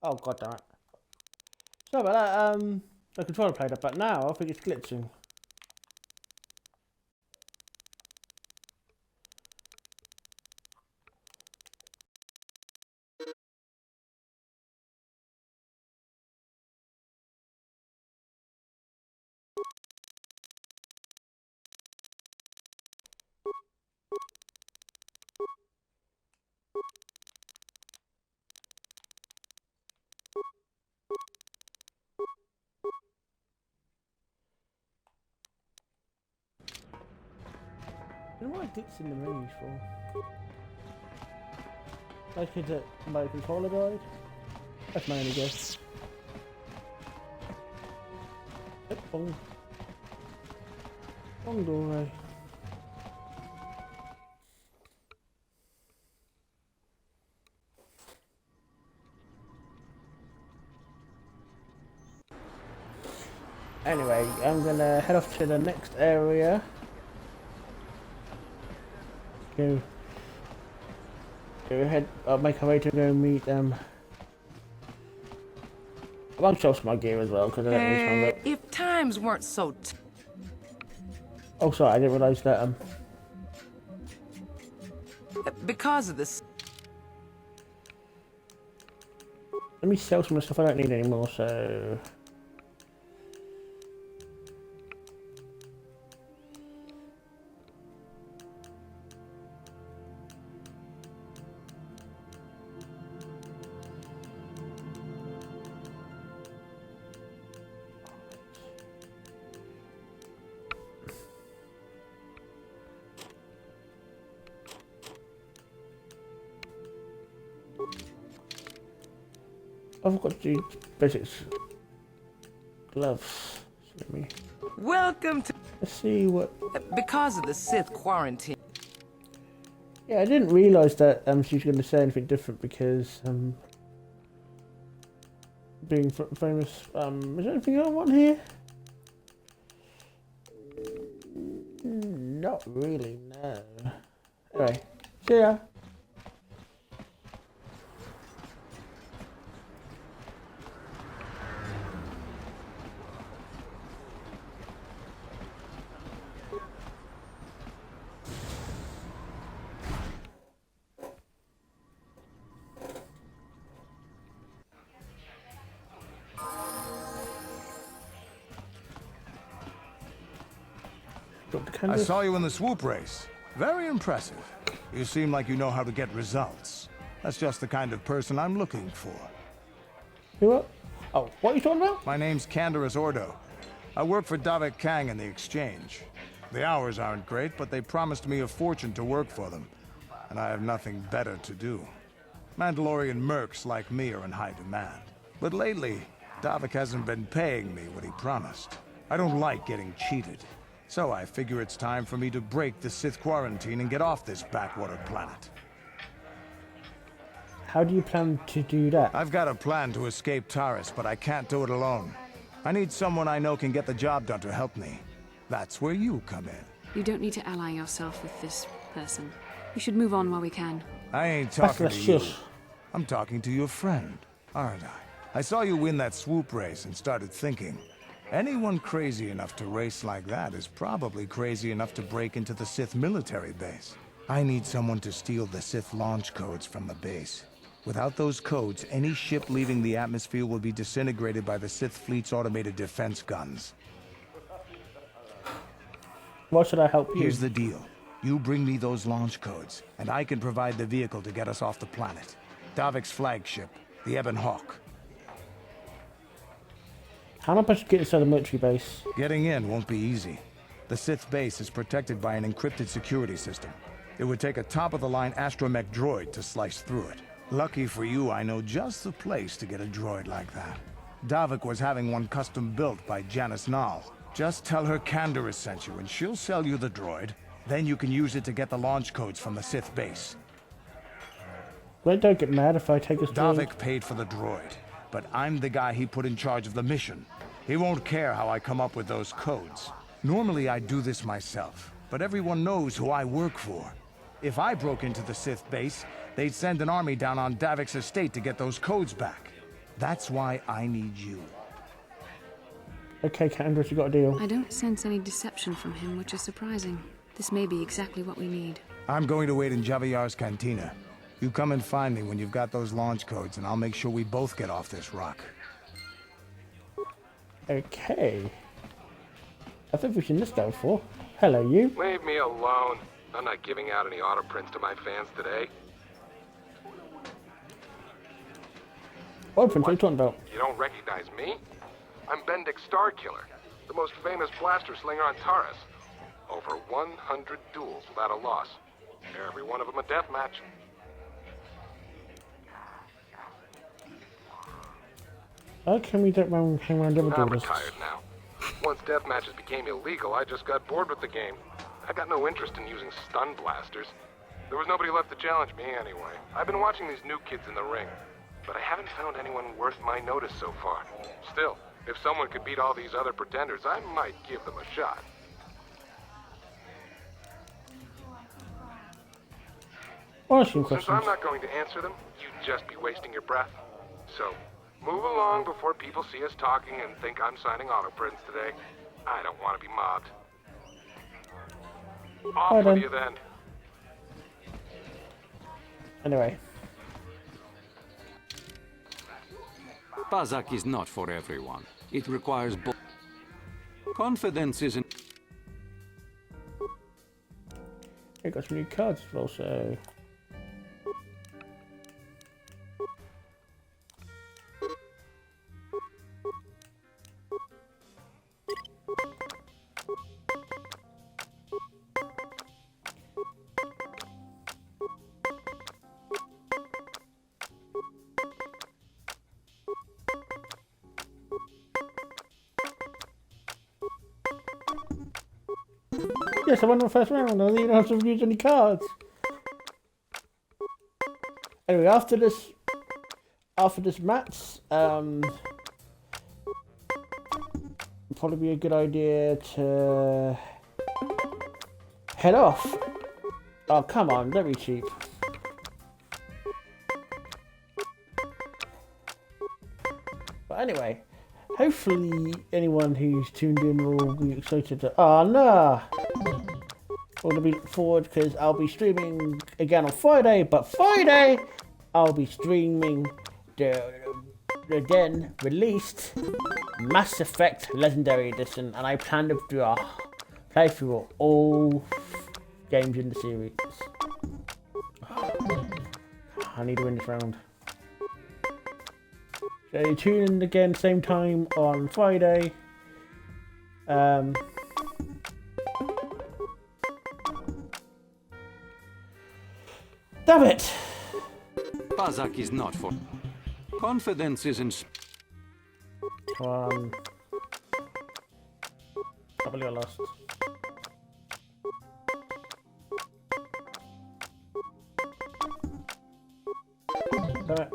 Oh god damn it. Sorry about that, the controller played up, but now I think it's glitching. I don't know what glitch in the menus for. Like, is it my controller died? That's my only guess. Bong. Bong doorway. Anyway, I'm gonna head off to the next area. Go ahead, I'll make our way to go meet them. I won't show my gear as well because I don't need to look. If times weren't so Oh sorry, I didn't realise that because of this. Let me sell some of the stuff I don't need anymore, so I've got the basics gloves. Let me. Welcome to. Let's see what. Because of the Sith quarantine. Yeah, I didn't realise that she was going to say anything different because being famous. Is there anything I want here? Not really, no. Anyway, see ya. I saw you in the Swoop race. Very impressive. You seem like you know how to get results. That's just the kind of person I'm looking for. You what? Oh, what are you talking about? My name's Canderous Ordo. I work for Davik Kang in the Exchange. The hours aren't great, but they promised me a fortune to work for them. And I have nothing better to do. Mandalorian mercs like me are in high demand. But lately, Davik hasn't been paying me what he promised. I don't like getting cheated. So I figure it's time for me to break the Sith quarantine and get off this backwater planet. How do you plan to do that? I've got a plan to escape Taris, but I can't do it alone. I need someone I know can get the job done to help me. That's where you come in. You don't need to ally yourself with this person. We should move on while we can. I ain't talking to you. I'm talking to your friend, aren't I? I saw you win that Swoop race and started thinking. Anyone crazy enough to race like that is probably crazy enough to break into the Sith military base. I need someone to steal the Sith launch codes from the base. Without those codes, any ship leaving the atmosphere will be disintegrated by the Sith fleet's automated defense guns. What should I help you? Here's the deal. You bring me those launch codes, and I can provide the vehicle to get us off the planet. Davik's flagship, the Ebon Hawk. How am I supposed to get inside the military base? Getting in won't be easy. The Sith base is protected by an encrypted security system. It would take a top-of-the-line astromech droid to slice through it. Lucky for you, I know just the place to get a droid like that. Davik was having one custom built by Janice Nall. Just tell her Canderous sent you, and she'll sell you the droid. Then you can use it to get the launch codes from the Sith base. Well, don't get mad if I take his droid. Davik paid for the droid, but I'm the guy he put in charge of the mission. He won't care how I come up with those codes. Normally I do this myself, but everyone knows who I work for. If I broke into the Sith base, they'd send an army down on Davik's estate to get those codes back. That's why I need you. Okay, Candace, you got a deal. I don't sense any deception from him, which is surprising. This may be exactly what we need. I'm going to wait in Javier's cantina. You come and find me when you've got those launch codes, and I'll make sure we both get off this rock. Okay. I think we've seen this guy before. Hello, you. Leave me alone. I'm not giving out any auto prints to my fans today. What prints are you talking about? You don't recognize me? I'm Bendick Starkiller, the most famous blaster slinger on Taurus. Over 100 duels without a loss. Every one of them a death match. How come we don't hang around every I'm duelist? retired now. Once death matches became illegal, I just got bored with the game. I got no interest in using stun blasters. There was nobody left to challenge me anyway. I've been watching these new kids in the ring, but I haven't found anyone worth my notice so far. Still, if someone could beat all these other pretenders, I might give them a shot. Since I'm not going to answer them, you'd just be wasting your breath. So, move along before people see us talking and think I'm signing auto prints today. I don't want to be mobbed. Off with you then. Anyway. Pazak is not for everyone. It requires both. Confidence isn't. I got some new cards as well, so. Yes, I won the first round. I didn't have to use any cards. Anyway, after this match, probably be a good idea to head off. Oh, come on, don't be cheap. But anyway, hopefully anyone who's tuned in will be excited to. Oh no! We'll be looking forward because I'll be streaming again on Friday, but Friday I'll be streaming the then released Mass Effect Legendary Edition, and I plan to do a playthrough of all games in the series. I need to win this round. So tune in again same time on Friday. Damn it! Pazak is not for. Confidence isn't. Come on. I believe I lost. Damn it.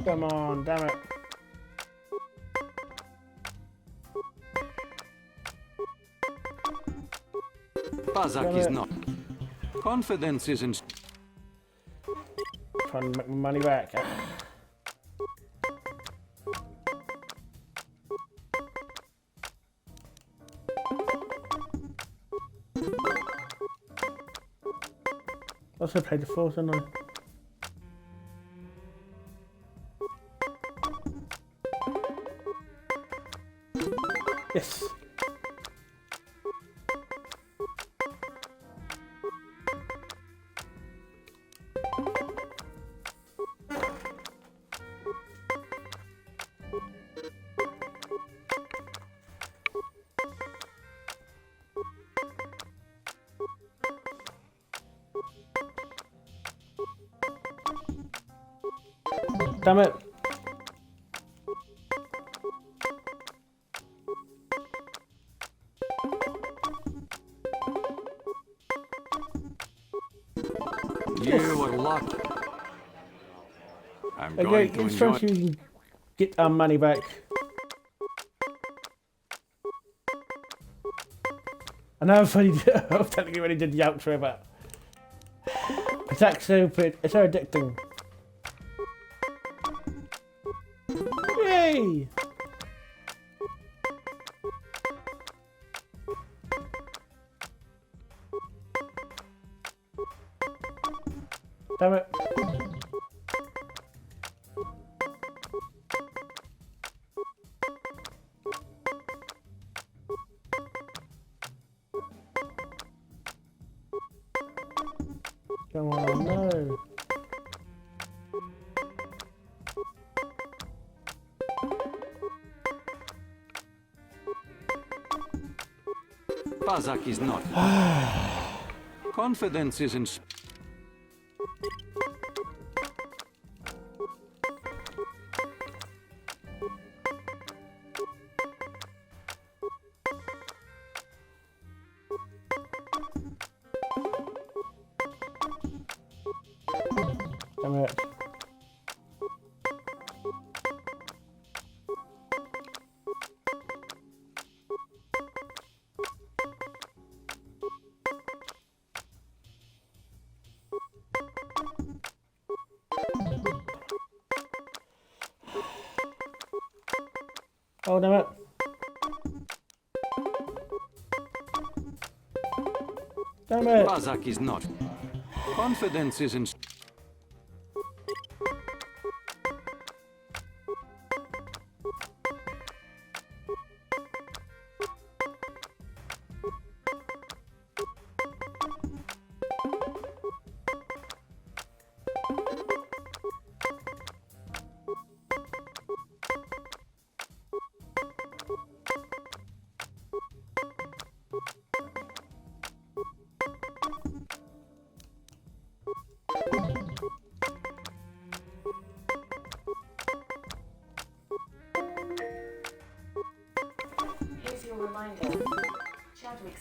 Come on, damn it. Pazak is not. Confidence isn't. Trying to make my money back. Also played the fourth, didn't I? Yes. Damn it. You are lucky. I'm Okay, going to it's time enjoy... to get our money back. I know I'm funny. I'm telling you when he did the outro, but it's so addicting. Yay! Damn it. Come on, no. Bazak is not. Confidence is in... Damn it. Oh, damn it. Damn it. Bazak is not. Confidence is in...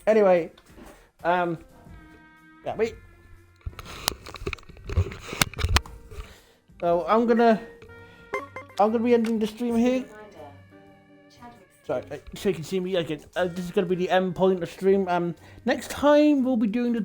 Anyway, yeah, wait. So I'm gonna be ending the stream here. Sorry, so you can see me again. This is gonna be the end point of the stream. Next time we'll be doing the